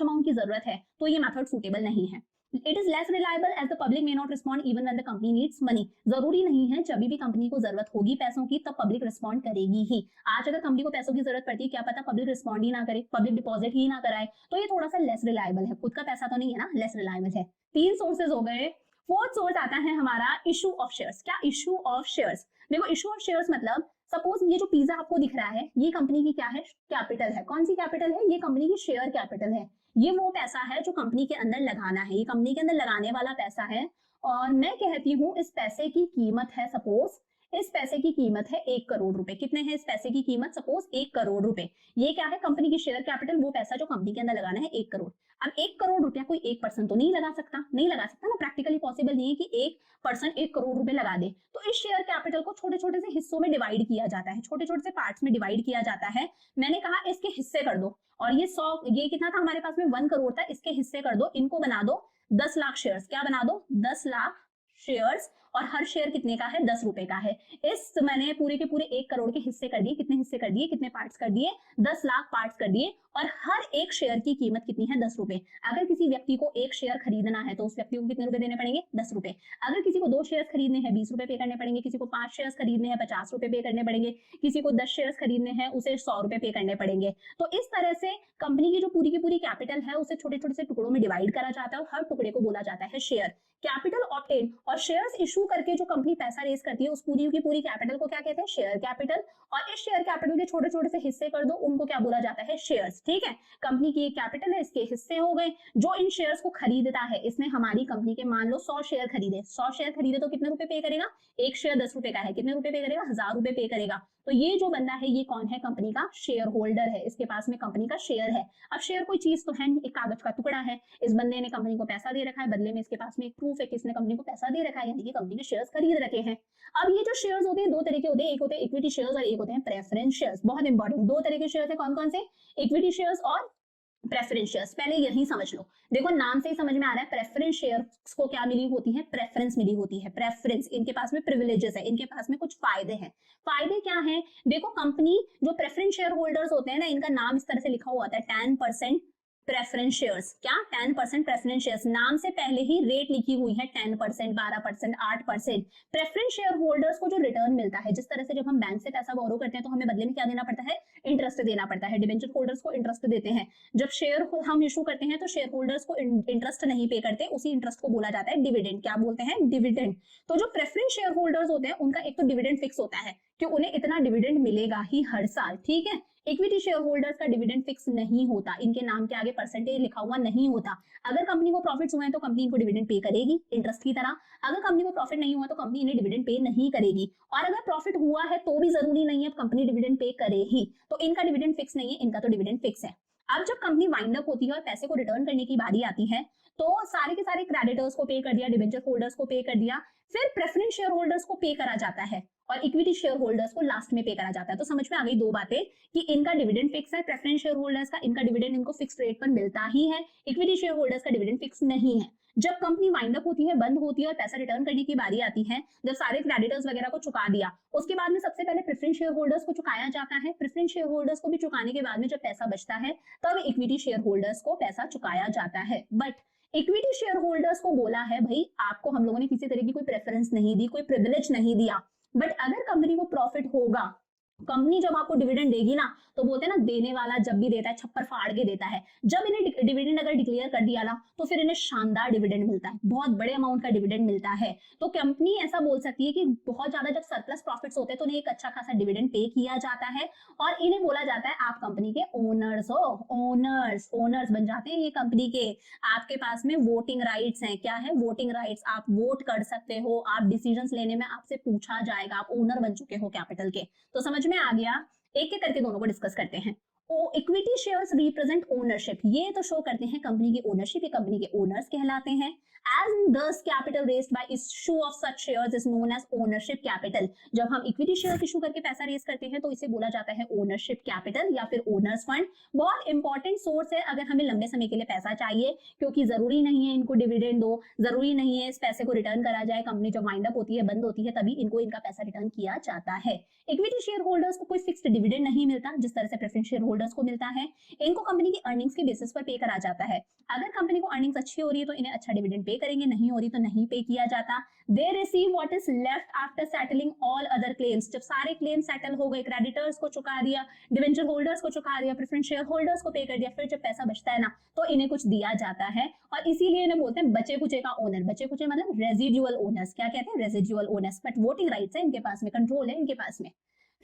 अमाउंट की जरूरत है तो ये मेथड सूटेबल नहीं है। It is less reliable as the public may not respond even when the company needs money. जरूरी नहीं है जब भी कंपनी को जरूरत होगी पैसों की तब पब्लिक रिस्पॉन्ड करेगी ही। आज अगर कंपनी को पैसों की जरूरत पड़ती है, क्या पता पब्लिक रिस्पॉन्ड ही ना करे, पब्लिक डिपॉजिट ही ना कराए, तो ये थोड़ा सा लेस रिलायबल है। खुद का पैसा तो नहीं है ना, लेस रिलायबल है। 3 सोर्सेज हो गए। फोर्थ सोर्स आता है हमारा इशू ऑफ शेयर्स। क्या इशू ऑफ शेयर्स? देखो इशू ऑफ शेयर्स मतलब सपोज ये जो पिज्जा आपको दिख रहा है ये कंपनी की क्या है, कैपिटल है। कौन सी कैपिटल है? ये कंपनी की शेयर कैपिटल है। ये वो पैसा है जो कंपनी के अंदर लगाना है, ये कंपनी के अंदर लगाने वाला पैसा है। और मैं कहती हूँ इस पैसे की कीमत है, सपोज इस पैसे की कीमत है 1 करोड़ रुपए। कितने हैं इस पैसे की कीमत? सपोज 1 करोड़ रुपए। ये क्या है? कंपनी की शेयर कैपिटल, वो पैसा जो कंपनी के अंदर लगाना है 1 करोड़। अब 1 करोड़ रुपया कोई एक पर्सन तो नहीं लगा सकता, नहीं लगा सकता ना, प्रैक्टिकली पॉसिबल नहीं है कि एक पर्सन 1 करोड़ रुपए लगा दे। तो इस शेयर कैपिटल को छोटे छोटे से हिस्सों में डिवाइड किया जाता है, छोटे छोटे से पार्ट्स में डिवाइड किया जाता है। मैंने कहा इसके हिस्से कर दो, और ये 100, ये कितना था हमारे पास में 1 करोड़ था, इसके हिस्से कर दो, इनको बना दो 10 लाख शेयर्स। क्या बना दो? 10 लाख शेयर्स। और हर शेयर कितने का है? 10 रुपए का है। इस मैंने पूरे के पूरे 1 करोड़ के हिस्से कर दिए। कितने हिस्से कर दिए, कितने पार्ट्स कर दिए? 10 लाख पार्ट्स कर दिए। और हर एक शेयर की कीमत कितनी है? 10 रुपए। अगर किसी व्यक्ति को एक शेयर खरीदना है तो उस व्यक्ति को कितने रुपए देने पड़ेंगे? 10 रुपए। अगर किसी को 2 शेयर खरीदने हैं 20 रुपए पे करने पड़ेंगे, किसी को 5 शेयर खरीदने हैं 50 रुपए पे करने पड़ेंगे, किसी को 10 शेयर खरीदने हैं उसे 100 रुपए पे करने पड़ेंगे। तो इस तरह से कंपनी की जो पूरी की पूरी कैपिटल है उसे छोटे छोटे से टुकड़ों में डिवाइड करा जाता है और हर टुकड़े को बोला जाता है शेयर। कैपिटल ऑब्टेन और शेयर्स इशू करके जो कंपनी पैसा रेज करती है उस पूरी की पूरी कैपिटल को क्या कहते हैं? Share capital. और इस शेयर कैपिटल के छोटे छोटे से हिस्से कर दो, उनको क्या बोला जाता है? शेयर्स। ठीक है, कंपनी की एक कैपिटल है, इसके हिस्से हो गए। जो इन शेयर्स को खरीदता है, इसने हमारी कंपनी के मान लो 100 शेयर खरीदे, 100 शेयर खरीदे तो कितने रुपए पे करेगा? एक शेयर 10 रुपए का है, कितने रुपए पे करेगा? 1000 रुपए पे करेगा। तो ये जो बंदा है ये कौन है? कंपनी का शेयर होल्डर है, इसके पास में कंपनी का शेयर है। अब शेयर कोई चीज तो है नहीं, एक कागज का टुकड़ा है। इस बंदे ने कंपनी को पैसा दे रखा है, बदले में इसके पास में एक प्रूफ है कि इसने कंपनी को पैसा दे रखा है, यानी कि कंपनी के शेयर्स खरीद रखे हैं। अब ये जो शेयर्स होते हैं 2 तरह के होते हैं, एक होते हैं इक्विटी शेयर्स और एक होते हैं प्रेफरेंस शेयर्स। बहुत इंपॉर्टेंट, 2 तरह के शेयर्स है, कौन कौन से? इक्विटी शेयर्स और प्रेफरेंस शेयर्स। पहले यही समझ लो, देखो नाम से ही समझ में आ रहा है प्रेफरेंस शेयर्स को क्या मिली होती है? प्रेफरेंस मिली होती है। प्रेफरेंस, इनके पास में प्रिविलेजेस है, इनके पास में कुछ फायदे हैं। फायदे क्या है? देखो कंपनी जो प्रेफरेंस शेयर होल्डर्स होते हैं ना, इनका नाम इस तरह से लिखा हुआ होता है 10% प्रेफरेंस शेयर्स। क्या? 10% प्रेफरेंस शेयर्स। नाम से पहले ही रेट लिखी हुई है 10%, 12%, 8%। प्रेफरेंस शेयर होल्डर्स को जो रिटर्न मिलता है, जिस तरह से जब हम बैंक से पैसा बोरो करते हैं तो हमें बदले में क्या देना पड़ता है? इंटरेस्ट देना पड़ता है। डिबेंचर होल्डर्स को इंटरेस्ट देते हैं। जब शेयर हम इशू करते हैं तो शेयर होल्डर्स को इंटरेस्ट नहीं पे करते, उसी इंटरेस्ट को बोला जाता है डिविडेंड। क्या बोलते हैं? डिविडेंड। तो जो प्रेफरेंस शेयर होल्डर्स होते हैं उनका एक तो डिविडेंड फिक्स होता है कि उन्हें इतना डिविडेंड मिलेगा ही हर साल। ठीक है, इक्विटी शेयर होल्डर्स का डिविडेंड फिक्स नहीं होता, इनके नाम के आगे परसेंटेज लिखा हुआ नहीं होता। अगर कंपनी को प्रॉफिट्स हुए हैं तो कंपनी इनको डिविडेंड पे करेगी इंटरेस्ट की तरह। अगर कंपनी को प्रॉफिट नहीं हुआ तो कंपनी इन्हें डिविडेंड पे नहीं करेगी। और अगर प्रॉफिट हुआ है तो भी जरूरी नहीं है कंपनी डिविडेंड पे करे ही, तो इनका डिविडेंड फिक्स नहीं है, इनका तो डिविडेंड फिक्स है। अब जब कंपनी वाइंड अप होती है और पैसे को रिटर्न करने की बारी आती है तो सारे के सारे क्रेडिटर्स को पे कर दिया, डिबेंचर होल्डर्स को पे कर दिया, फिर प्रेफरेंस शेयर होल्डर्स को पे करा जाता है और इक्विटी शेयर होल्डर्स को लास्ट में पे करा जाता है। तो समझ में आ गई 2 बातें कि इनका डिविडेंड फिक्स है, प्रेफरेंस शेयर होल्डर्स का इनका डिविडेंड इनको फिक्स रेट पर मिलता ही है, इक्विटी शेयर होल्डर्स का डिविडेंड फिक्स नहीं है। जब कंपनी वाइंड अप होती है, बंद होती है और पैसा रिटर्न करने की बारी आती है, जब सारे क्रेडिटर्स वगैरह को चुका दिया, उसके बाद में सबसे पहले प्रेफरेंस शेयर होल्डर्स को चुकाया जाता है। प्रेफरेंस शेयर होल्डर्स को भी चुकाने के बाद में जब पैसा बचता है तब इक्विटी शेयर होल्डर्स को पैसा चुकाया जाता है। बट इक्विटी शेयर होल्डर्स को बोला है भाई आपको हम लोगों ने किसी तरह की कोई प्रेफरेंस नहीं दी, कोई प्रिविलेज नहीं दिया, बट अगर कंपनी को प्रॉफिट होगा कंपनी जब आपको डिविडेंड देगी ना तो बोलते हैं ना, देने वाला जब भी देता है छप्पर फाड़ के देता है। जब इन्हें डिविडेंड अगर डिक्लेयर कर दिया ना तो फिर इन्हें शानदार डिविडेंड मिलता है, बहुत बड़े अमाउंट का डिविडेंड मिलता है। तो कंपनी ऐसा बोल सकती है कि बहुत ज्यादा जब सरप्लस प्रॉफिट्स होते हैं तो उन्हें एक अच्छा खासा डिविडेंड पे किया जाता है और इन्हें बोला जाता है आप कंपनी के ओनर्स हो। ओनर्स बन जाते हैं ये कंपनी के। आपके पास में वोटिंग राइट्स हैं। क्या है? Voting rights. आप वोट कर सकते हो, आप डिसीजंस लेने में आपसे पूछा जाएगा, आप ओनर बन चुके हो कैपिटल के। तो समझ में आ गया। एक एक करके दोनों को डिस्कस करते हैं। इक्विटी शेयर्स रिप्रेजेंट ओनरशिप, ये तो शो करते हैं कंपनी की ओनरशिप, ये कंपनी के ओनर्स कहलाते हैं। As thus capital raised by issue of such shares is known as ownership capital। जब हम इक्विटी शेयर इशू करके पैसा रेज करते हैं तो इसे बोला जाता है ओनरशिप कैपिटल या फिर ओनर्स फंड। बहुत इंपॉर्टेंट सोर्स है अगर हमें लंबे समय के लिए पैसा चाहिए, क्योंकि जरूरी नहीं है इनको डिविडेंड दो, जरूरी नहीं है इस पैसे को रिटर्न करा जाए। कंपनी जब वाइंड अप होती है, बंद होती है, तभी इनको इनका पैसा रिटर्न किया जाता है। इक्विटी शेयर होल्डर्स को कोई फिक्स्ड डिविडेंड नहीं मिलता जिस तरह से प्रेफरेंस शेयर होल्डर्स को मिलता है। इनको कंपनी की अर्निंग्स के बेसिस पर पे करा जाता है। अगर कंपनी को अर्निंग्स अच्छी हो रही है तो इन्हें अच्छा डिविडेंड पे करेंगे, नहीं हो रही तो नहीं पे किया जाता। They receive what is left after settling all other claims. जब सारे क्लेम सेटल हो गए, क्रेडिटर्स को चुका दिया, डिवेंचर होल्डर्स को चुका दिया, प्रेफरेंस शेयर होल्डर्स को पे कर दिया, फिर जब पैसा बचता है ना तो इन्हें कुछ दिया जाता है और इसीलिए इन्हें बोलते हैं बचे कुचे का ओनर। बचे कुचे मतलब रेजिडुअल ओनर्स। क्या कहते हैं? Residual owners. But voting rights है इनके पास में, कंट्रोल है इनके पास में।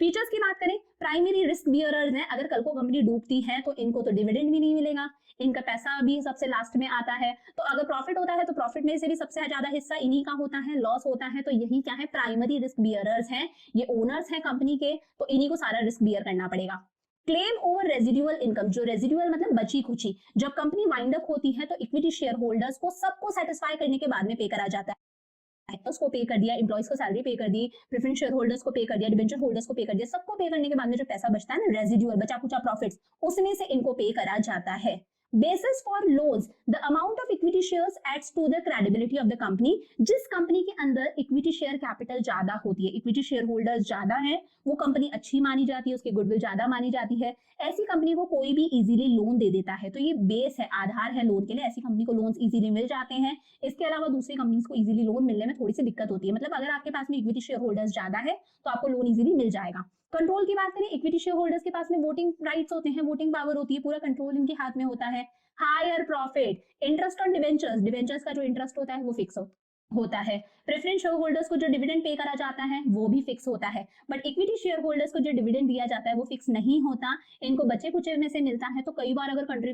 फीचर्स की बात करें, प्राइमरी रिस्क बियरर्स हैं। अगर कल को कंपनी डूबती है तो इनको तो डिविडेंड भी नहीं मिलेगा, इनका पैसा भी सबसे लास्ट में आता है। तो अगर प्रॉफिट होता है तो प्रॉफिट में से भी सबसे ज्यादा हिस्सा इन्हीं का होता है। लॉस होता है तो यही क्या है? प्राइमरी रिस्क बियरर्स हैं, ये ओनर्स हैं कंपनी के, तो इन्हीं को सारा रिस्क बियर करना पड़ेगा। क्लेम ओवर रेजिडुअल इनकम, जो रेजिडुअल मतलब बची खुची, जब कंपनी वाइंड अप होती है तो इक्विटी शेयर होल्डर्स को सबको सेटिस्फाई करने के बाद में पे करा जाता है। को पे कर दिया, एम्प्लॉइज को सैलरी पे कर दी, प्रेफरेंस शेयर होल्डर्स को पे कर दिया, डिबेंचर होल्डर्स को पे कर दिया, सबको पे करने के बाद में जो पैसा बचता है ना, रेजिडुअल बचा कुचा प्रॉफिट्स, उसमें से इनको पे करा जाता है। Basis for loans, the amount of equity shares adds to the credibility of the company. जिस कंपनी के अंदर इक्विटी शेयर कैपिटल ज्यादा होती है, इक्विटी शेयर होल्डर्स ज्यादा है, वो कंपनी अच्छी मानी जाती है, उसकी गुडविल ज्यादा मानी जाती है। ऐसी कंपनी को कोई भी इजीली लोन दे देता है, तो ये बेस है, आधार है लोन के लिए। ऐसी कंपनी को लोन्स इजीली मिल जाते हैं। इसके अलावा दूसरी कंपनीज को इजीली लोन मिलने में थोड़ी सी दिक्कत होती है। मतलब अगर आपके पास में इक्विटी शेयर होल्डर्स ज्यादा है तो आपको लोन इजीली मिल जाएगा। कंट्रोल की बात करें, इक्विटी शेयर होल्डर्स के पास में वोटिंग राइट्स होते हैं, वोटिंग पावर होती है, पूरा कंट्रोल इनके हाथ में होता है। Higher profit, interest on debentures, debentures का जो इंटरेस्ट होता है वो फिक्स होता है। प्रेफरेंस शेयर होल्डर्स को जो डिविडेंड पे करा जाता है वो भी फिक्स होता है। बट इक्विटी शेयर होल्डर्स को जो डिविडेंड दिया जाता है वो फिक्स नहीं होता, इनको बचे कुचे में से मिलता है। तो कई बार अगर कंपनी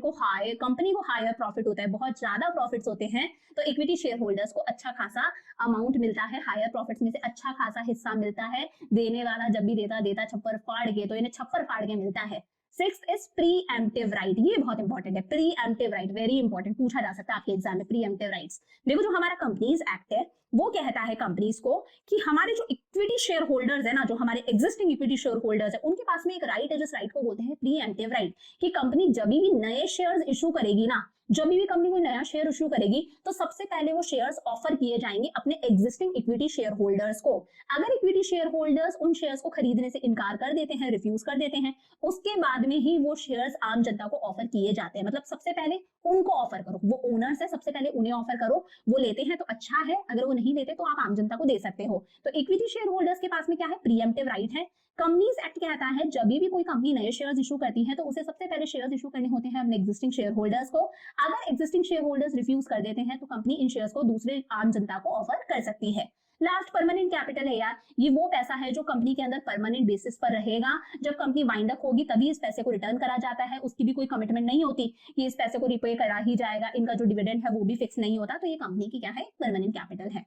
को हायर प्रॉफिट होता है, बहुत ज्यादा प्रॉफिट्स होते हैं, तो इक्विटी शेयर होल्डर्स को अच्छा खासा अमाउंट मिलता है, हायर प्रॉफिट्स में से अच्छा खासा हिस्सा मिलता है। देने वाला जब भी देता छप्पर फाड़ के, तो इन्हें छप्पर फाड़ के मिलता है। सिक्स्थ इज प्रीएम्प्टिव राइट, ये बहुत इंपॉर्टेंट है। प्रीएम्प्टिव राइट वेरी इंपॉर्टेंट, पूछा जा सकता है आपके एग्जाम में। प्रीएम्प्टिव राइट्स, देखो जो हमारा कंपनीज एक्ट है वो कहता है कंपनीज को कि हमारे जो इक्विटी शेयर होल्डर्स है ना, जो हमारे एग्जिस्टिंग इक्विटी शेयर होल्डर्स है, उनके पास में एक राइट है, जिस राइट को बोलते हैं प्रीएम्प्टिव राइट। कि कंपनी जब भी नए शेयर्स इशू करेगी ना, जब भी कंपनी कोई नया शेयर इशू करेगी तो सबसे पहले वो शेयर्स ऑफर किए जाएंगे अपने एग्जिस्टिंग इक्विटी शेयर होल्डर्स को। अगर इक्विटी शेयर होल्डर्स उन शेयर्स को खरीदने से इनकार कर देते हैं, रिफ्यूज कर देते हैं, उसके बाद में ही वो शेयर्स आम जनता को ऑफर किए जाते हैं। मतलब सबसे पहले उनको ऑफर करो, वो ओनर्स है, सबसे पहले उन्हें ऑफर करो। वो लेते हैं तो अच्छा है, अगर वो नहीं लेते तो आप आम जनता को दे सकते हो। तो इक्विटी शेयर होल्डर्स के पास में क्या है? प्रीएम्प्टिव राइट है। कंपनीज एक्ट कहता है जब भी कोई कंपनी नए शेयर्स इशू करती है तो उसे सबसे पहले शेयर्स इशू करने होते हैं अपने एग्जिस्टिंग शेयर होल्डर्स को। अगर एग्जिस्टिंग शेयर होल्डर्स रिफ्यूज कर देते हैं तो कंपनी इन शेयर्स को दूसरे आम जनता को ऑफर कर सकती है। लास्ट परमानेंट कैपिटल है यार, ये वो पैसा है जो कंपनी के अंदर परमानेंट बेसिस पर रहेगा। जब कंपनी वाइंड अप होगी तभी इस पैसे को रिटर्न करा जाता है, उसकी भी कोई कमिटमेंट नहीं होती कि इस पैसे को रिपे करा ही जाएगा। इनका जो डिविडेंड है वो भी फिक्स नहीं होता। तो ये कंपनी की क्या है? परमानेंट कैपिटल है।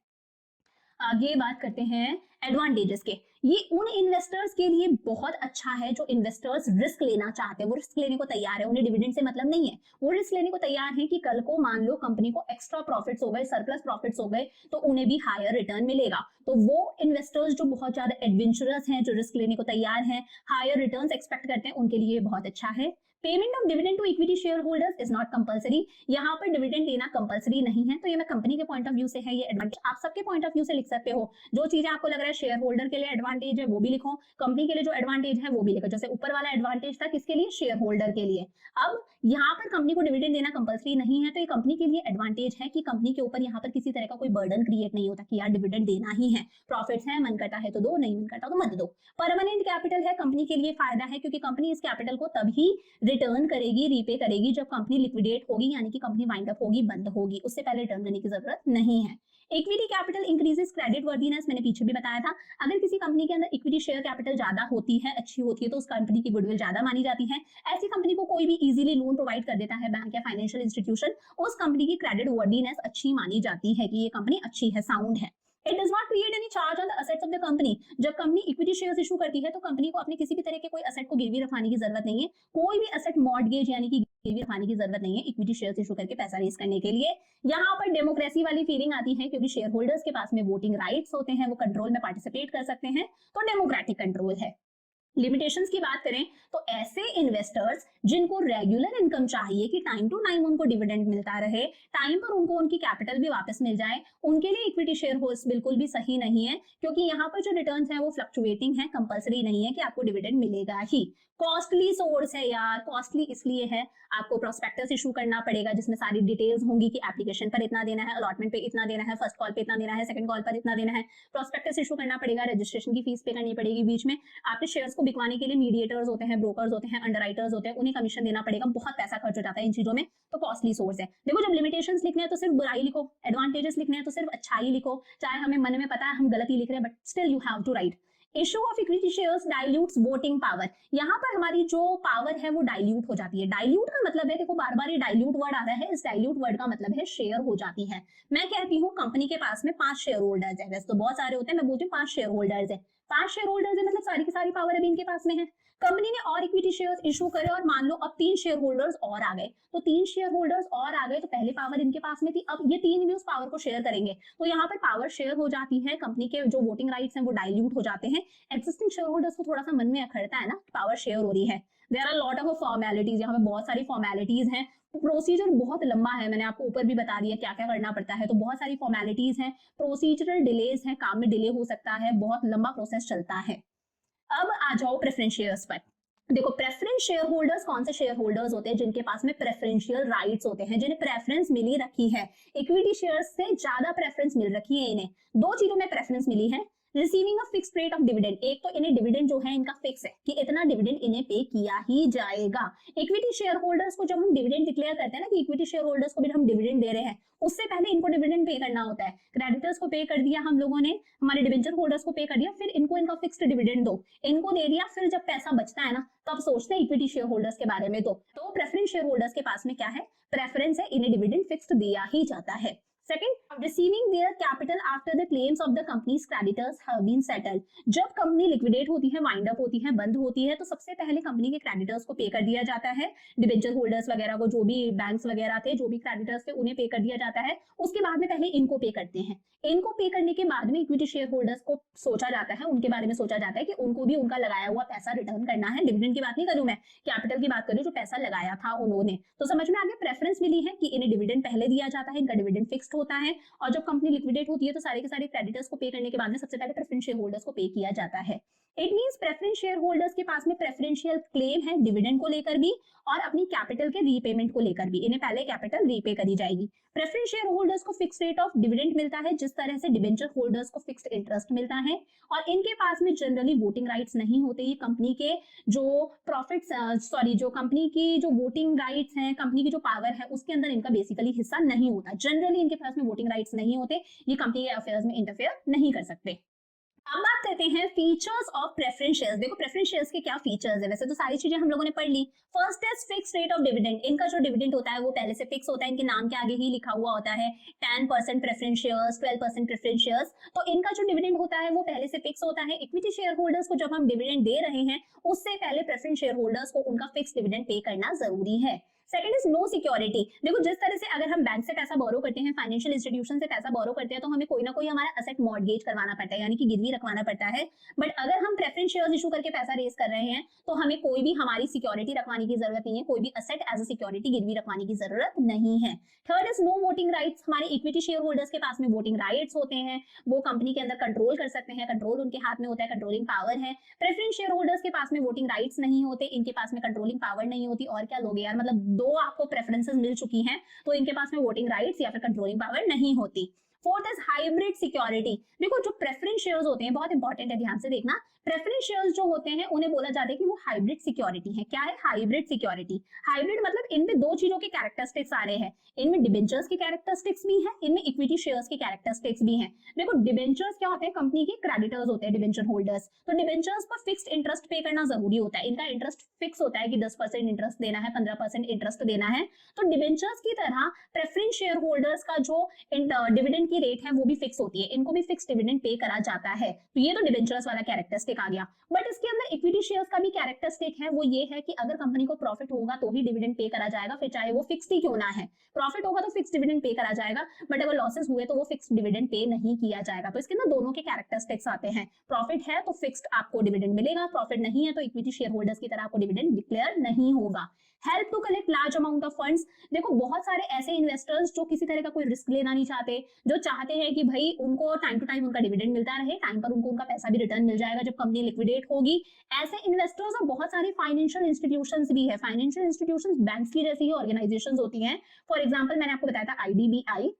आगे बात करते हैं एडवांटेजेस के। ये उन इन्वेस्टर्स के लिए बहुत अच्छा है जो इन्वेस्टर्स रिस्क लेना चाहते हैं, वो रिस्क लेने को तैयार है, उन्हें डिविडेंड से मतलब नहीं है, वो रिस्क लेने को तैयार है कि कल को मान लो कंपनी को एक्स्ट्रा प्रॉफिट्स हो गए, सरप्लस प्रॉफिट्स हो गए, तो उन्हें भी हायर रिटर्न मिलेगा। तो वो इन्वेस्टर्स जो बहुत ज्यादा एडवेंचरस हैं, जो रिस्क लेने को तैयार हैं, हायर रिटर्न्स एक्सपेक्ट करते हैं, उनके लिए बहुत अच्छा है। Payment of dividend to equity share holders is not compulsory, यहाँ पर डिविडेंड देना कंपलसरी नहीं है। तो ये मैं कंपनी के पॉइंट ऑफ व्यू से है ये एडवांटेज, आप सबके पॉइंट ऑफ व्यू से लिख सकते हो। जो चीजें आपको लग रहा है शेयर होल्डर के लिए एडवांटेज है वो भी लिखो, कंपनी के लिए जो एडवांटेज है वो भी लिखो। जैसे ऊपर वाला एडवांटेज था किसके लिए, शेयर होल्डर के लिए। अब यहाँ पर कंपनी को डिविडेंड देना कंपलसरी नहीं है, तो ये कंपनी के लिए एडवांटेज है कि कंपनी के ऊपर यहाँ पर किसी तरह का कोई बर्डन क्रिएट नहीं होता कि यार डिविडेंड देना ही है, प्रॉफिट्स है, मन करता है तो दो, नहीं मन करता तो मत दो। परमानेंट कैपिटल है, कंपनी के लिए फायदा है क्योंकि कंपनी इस कैपिटल को तभी रिटर्न करेगी, रीपे करेगी जब कंपनी लिक्विडेट होगी, यानी कि कंपनी वाइंड अप होगी, बंद होगी, उससे पहले रिटर्न करने की जरूरत नहीं है। Equity capital increases credit worthiness, मैंने पीछे भी बताया था। अगर किसी कंपनी के अंदर इक्विटी शेयर कैपिटल ज्यादा होती है, अच्छी होती है, तो उस कंपनी की गुडविल ज्यादा मानी जाती है। ऐसी कंपनी को कोई भी इजीली लोन प्रोवाइड कर देता है, बैंक या फाइनेंशियल इंस्टीट्यूशन, उस कंपनी की क्रेडिट वर्दीनेस अच्छी मानी जाती है कि ये कंपनी अच्छी है, साउंड है। It does not create any charge on the assets of the company. जब कंपनी इक्विटी शेयर्स इशू करती है तो कंपनी को अपने किसी भी तरह के कोई असेट को गिरवी रखवाने की जरूरत नहीं है, कोई भी असेट मॉर्टगेज यानी कि गिरवी रखवाने की जरूरत नहीं है इक्विटी शेयर्स इशू करके पैसा रेज करने के लिए। यहाँ पर डेमोक्रेसी वाली फीलिंग आती है क्योंकि शेयर होल्डर्स के पास में वोटिंग राइट्स होते हैं, वो कंट्रोल में पार्टिसिपेट कर सकते हैं, तो डेमोक्रेटिक कंट्रोल है। लिमिटेशंस की बात करें तो ऐसे इन्वेस्टर्स जिनको रेगुलर इनकम चाहिए कि टाइम टू टाइम उनको डिविडेंड मिलता रहे, टाइम पर उनको उनकी कैपिटल भी वापस मिल जाए, उनके लिए इक्विटी शेयर होल्डर्स बिल्कुल भी सही नहीं है क्योंकि यहाँ पर जो रिटर्न्स है वो फ्लक्चुएटिंग है, कंपलसरी नहीं है कि आपको डिविडेंड मिलेगा ही। कॉस्टली सोर्स है यार, कॉस्टली इसलिए है आपको प्रोस्पेक्टस इशू करना पड़ेगा जिसमें सारी डिटेल्स होंगी कि एप्लीकेशन पर इतना देना है, अलॉटमेंट पे इतना देना है, फर्स्ट कॉल पे इतना देना है, सेकंड कॉल पर इतना देना है, प्रोस्पेक्टस इशू करना पड़ेगा, रजिस्ट्रेशन की फीस पे करनी पड़ेगी, बीच में आपके शेयर्स को बिकवाने के लिए मीडिएटर्स होते हैं, ब्रोकर्स होते हैं, अंडरराइटर्स होते हैं, उन्हें कमीशन देना पड़ेगा, बहुत पैसा खर्च हो जाता है इन चीजों में, तो कॉस्टली सोर्स है। देखो जब लिमिटेशंस लिखने हैं तो सिर्फ बुराई लिखो, एडवांटेजेस लिखने हैं तो सिर्फ अच्छाई लिखो, चाहे हमें मन में पता है हम गलत ही लिख रहे हैं but still you have to write. Issue of equity shares dilutes voting power, यहाँ पर हमारी जो पावर है वो डाइल्यूट हो जाती है। डाइल्यूट का मतलब है, देखो बार बार ये डाइल्यूट वर्ड आ रहा है, इस डाइल्यूट वर्ड का मतलब है शेयर हो जाती है। मैं कहती हूँ कंपनी के पास में 5 शेयर होल्डर्स है, वैसे तो बहुत सारे होते हैं, मैं बोलती हूँ 5 शेयर होल्डर्स है, 5 शेयर होल्डर्स है मतलब सारी की सारी पावर अभी इनके पास में है। कंपनी ने और इक्विटी शेयर्स इशू करे और मान लो अब 3 शेयर होल्डर्स और आ गए, तो 3 शेयर होल्डर्स और आ गए तो पहले पावर इनके पास में थी, अब ये 3 भी उस पावर को शेयर करेंगे, तो यहाँ पर पावर शेयर हो जाती है, कंपनी के जो वोटिंग राइट्स हैं वो डाइल्यूट हो जाते हैं। एग्जिस्टिंग शेयर होल्डर्स को थोड़ा सा मन में अखड़ता है ना, पावर शेयर हो रही है। There are lot of formalities, यहाँ पे बहुत सारी फॉर्मेलिटीज हैं, प्रोसीजर बहुत लंबा है, मैंने आपको ऊपर भी बता दिया क्या क्या करना पड़ता है, तो बहुत सारी फॉर्मेलिटीज हैं, प्रोसीजरल डिलेज है, काम में डिले हो सकता है, बहुत लंबा प्रोसेस चलता है। अब आ जाओ प्रेफरेंस शेयर्स पर। देखो प्रेफरेंस शेयर होल्डर्स कौन से शेयर होल्डर्स होते हैं, जिनके पास में प्रेफरेंशियल राइट्स होते हैं, जिन्हें प्रेफरेंस मिली रखी है, इक्विटी शेयर्स से ज्यादा प्रेफरेंस मिल रखी है इन्हें। 2 चीजों में प्रेफरेंस मिली है, receiving a fixed rate of dividend, एक तो इन्हें डिविडेंड जो है इनका फिक्स है कि इतना डिविडेंड इन्हें पे किया ही जाएगा। इक्विटी शेयर होल्डर्स को जब हम डिविडेंड डिक्लेयर करते हैं ना कि इक्विटी शेयर होल्डर्स को भी हम डिविडेंड दे रहे हैं, उससे पहले इनको डिविडेंड पे करना होता है। क्रेडिटर्स को पे कर दिया हम लोगों ने, हमारे डिबेंचर होल्डर्स को पे कर दिया, फिर इनको इनका फिक्स्ड डिविडेंड दो, इनको दे दिया, फिर जब पैसा बचता है ना तब सोचते हैं इक्विटी शेयर होल्डर्स के बारे में। तो प्रेफरेंस शेयर होल्डर्स के पास में क्या है, प्रेफरेंस है, इन्हें डिविडेंड फिक्स्ड दिया ही जाता है। Second, receiving their capital after the claims of the company's creditors have been settled. जब कंपनी लिक्विडेट होती है, वाइंड अप होती है, बंद होती है, तो सबसे पहले कंपनी के क्रेडिटर्स को पे कर दिया जाता है, डिबेंचर होल्डर्स वगैरह को, जो भी बैंक्स वगैरह थे, जो भी क्रेडिटर्स थे उन्हें पे कर दिया जाता है। उसके बाद में पहले इनको पे करते हैं, इनको पे करने के बाद में इक्विटी शेयर होल्डर्स को सोचा जाता है, उनके बारे में सोचा जाता है कि उनको भी उनका लगाया हुआ पैसा रिटर्न करना है। डिविडेंड की बात नहीं करूं मैं, कैपिटल की बात करूं, जो पैसा लगाया था उन्होंने। तो समझ में आ गया, प्रेफरेंस मिली है कि इन्हें डिविडेंड पहले दिया जाता है, इनका डिविडेंड फिक्स्ड होता है, और जब कंपनी लिक्विडेट होती है तो सारे के सारे क्रेडिटर्स को पे करने के बाद में सबसे पहले प्रेफरेंस शेयर होल्डर्स को पे किया जाता है। It means preference share holders के पास में प्रेफरेंशियल क्लेम है डिविडेंड को लेकर भी और अपनी कैपिटल के रीपेमेंट को लेकर भी, इन्हें पहले कैपिटल रीपे करी जाएगी। प्रेफरेंस शेयर होल्डर्स को फिक्स रेट ऑफ डिविडेंड मिलता है, जिस तरह से डिबेंचर होल्डर्स को फिक्स्ड इंटरेस्ट मिलता है, और इनके पास में जनरली वोटिंग राइट्स नहीं होते। ये कंपनी के जो प्रॉफिट्स जो कंपनी की जो वोटिंग राइट्स हैं, कंपनी की जो पावर है उसके अंदर इनका बेसिकली हिस्सा नहीं होता, जनरली इनके पास में वोटिंग राइट्स नहीं होते, ये कंपनी के अफेयर्स में इंटरफेयर नहीं कर सकते। अब बात करते हैं फीचर्स ऑफ प्रेफरेंस शेयर्स। देखो प्रेफरेंस शेयर्स के क्या फीचर्स है, वैसे तो सारी चीजें हम लोगों ने पढ़ ली। First is fix rate of dividend, इनका जो डिविडेंड होता है वो पहले से फिक्स होता है, इनके नाम के आगे ही लिखा हुआ होता है 10% प्रेफरेंस शेयर्स, 12% प्रेफरेंस शेयर्स, तो इनका जो डिविडेंड होता है वो पहले से फिक्स होता है। इक्विटी शेयर होल्डर्स को जब हम डिविडेंड दे रहे हैं उससे पहले प्रेफरेंस शेयर होल्डर्स को उनका फिक्स डिविडेंड पे करना जरूरी है। Second is no security. देखो जिस तरह से अगर हम बैंक से पैसा बोरो करते हैं, फाइनेंशियल इंस्टीट्यूशन से पैसा बोरो करते हैं, तो हमें कोई ना कोई हमारा असेट मॉर्गेज करवाना पड़ता है, यानी कि गिरवी रखवाना पड़ता है। बट अगर हम प्रेफरेंस शेयर्स इशू करके पैसा रेज कर रहे हैं तो हमें कोई भी हमारी सिक्योरिटी रखवाने की जरूरत नहीं है, कोई भी असेट एज अ सिक्योरिटी गिरवी रखवाने की जरूरत नहीं है। Third is no voting rights. हमारे इक्विटी शेयर होल्डर्स के पास में वोटिंग राइट्स होते हैं, वो कंपनी के अंदर कंट्रोल कर सकते हैं, कंट्रोल उनके हाथ में होता है, कंट्रोलिंग पावर है। प्रेफरेंस शेयर होल्डर्स के पास में वोटिंग राइट्स नहीं होते, इनके पास में कंट्रोलिंग पावर नहीं होती। और क्या लोगे यार, मतलब दो आपको प्रेफरेंसेस मिल चुकी हैं तो इनके पास में वोटिंग राइट्स या फिर कंट्रोलिंग पावर नहीं होती। Fourth is hybrid security. देखो जो प्रेफरेंस शेयर्स होते हैं, बहुत इंपॉर्टेंट है, ध्यान से देखना, प्रेफरेंस शेयर्स जो होते हैं उन्हें बोला जाता है कि वो हाइब्रिड सिक्योरिटी है। क्या है हाइब्रिड सिक्योरिटी? हाइब्रिड मतलब इनमें दो चीजों के कैरेक्टरिस्टिक्स आ रहे हैं, इनमें डिबेंचर्स के कैरेक्टरिस्टिक्स भी हैं, इनमें इक्विटी शेयर्स के कैरेक्टरिस्टिक्स भी हैं। देखो डिबेंचर्स क्या होते हैं, कंपनी के क्रेडिटर्स होते हैं डिबेंचर होल्डर्स, तो डिबेंचर्स पर फिक्स्ड इंटरेस्ट पे करना जरूरी होता है। इनका इंटरेस्ट फिक्स होता है कि 10% इंटरेस्ट देना है, 15% इंटरेस्ट देना है। तो डिबेंचर्स की तरह प्रेफरेंस शेयर होल्डर्स का जो डिविडेंड की रेट है वो भी फिक्स होती है, इनको भी फिक्स डिविडेंड पे करा जाता है। तो ये तो डिबेंचर्स वाला कैरेक्टरिस्टिक आ गया। बट इसके अंदर इक्विटी शेयर्स का भी कैरेक्टरिस्टिक है, वो ये है कि अगर कंपनी को प्रॉफिट होगा तो ही डिविडेंड पे करा जाएगा, फिर चाहे वो फिक्स्ड ही क्यों ना है। प्रॉफिट होगा तो फिक्स डिविडेंड पे करा जाएगा, बट अगर लॉसेस हुए तो वो फिक्स डिविडेंड पे नहीं किया जाएगा। तो इसके अंदर दोनों के कैरेक्टरिस्टिक्स आते हैं, प्रॉफिट है तो फिक्स्ड आपको डिविडेंड मिलेगा, प्रॉफिट नहीं है तो इक्विटी शेयर होल्डर्स की तरह आपको डिविडेंड डिक्लेयर नहीं होगा। Help to collect large amount of funds. देखो बहुत सारे ऐसे इन्वेस्टर्स जो किसी तरह का कोई रिस्क लेना नहीं चाहते, जो चाहते हैं कि भाई उनको टाइम टू टाइम उनका डिविडेंड मिलता रहे, टाइम पर उनको उनका पैसा भी रिटर्न मिल जाएगा जब कंपनी लिक्विडेट होगी, ऐसे इन्वेस्टर्स और बहुत सारी फाइनेंशियल इंस्टीट्यूशंस भी है। फाइनेंशियल इंस्टीट्यूशंस बैंक्स की जैसी ही ऑर्गेनाइजेशंस होती हैं। फॉर एग्जांपल मैंने आपको बताया था IDBI,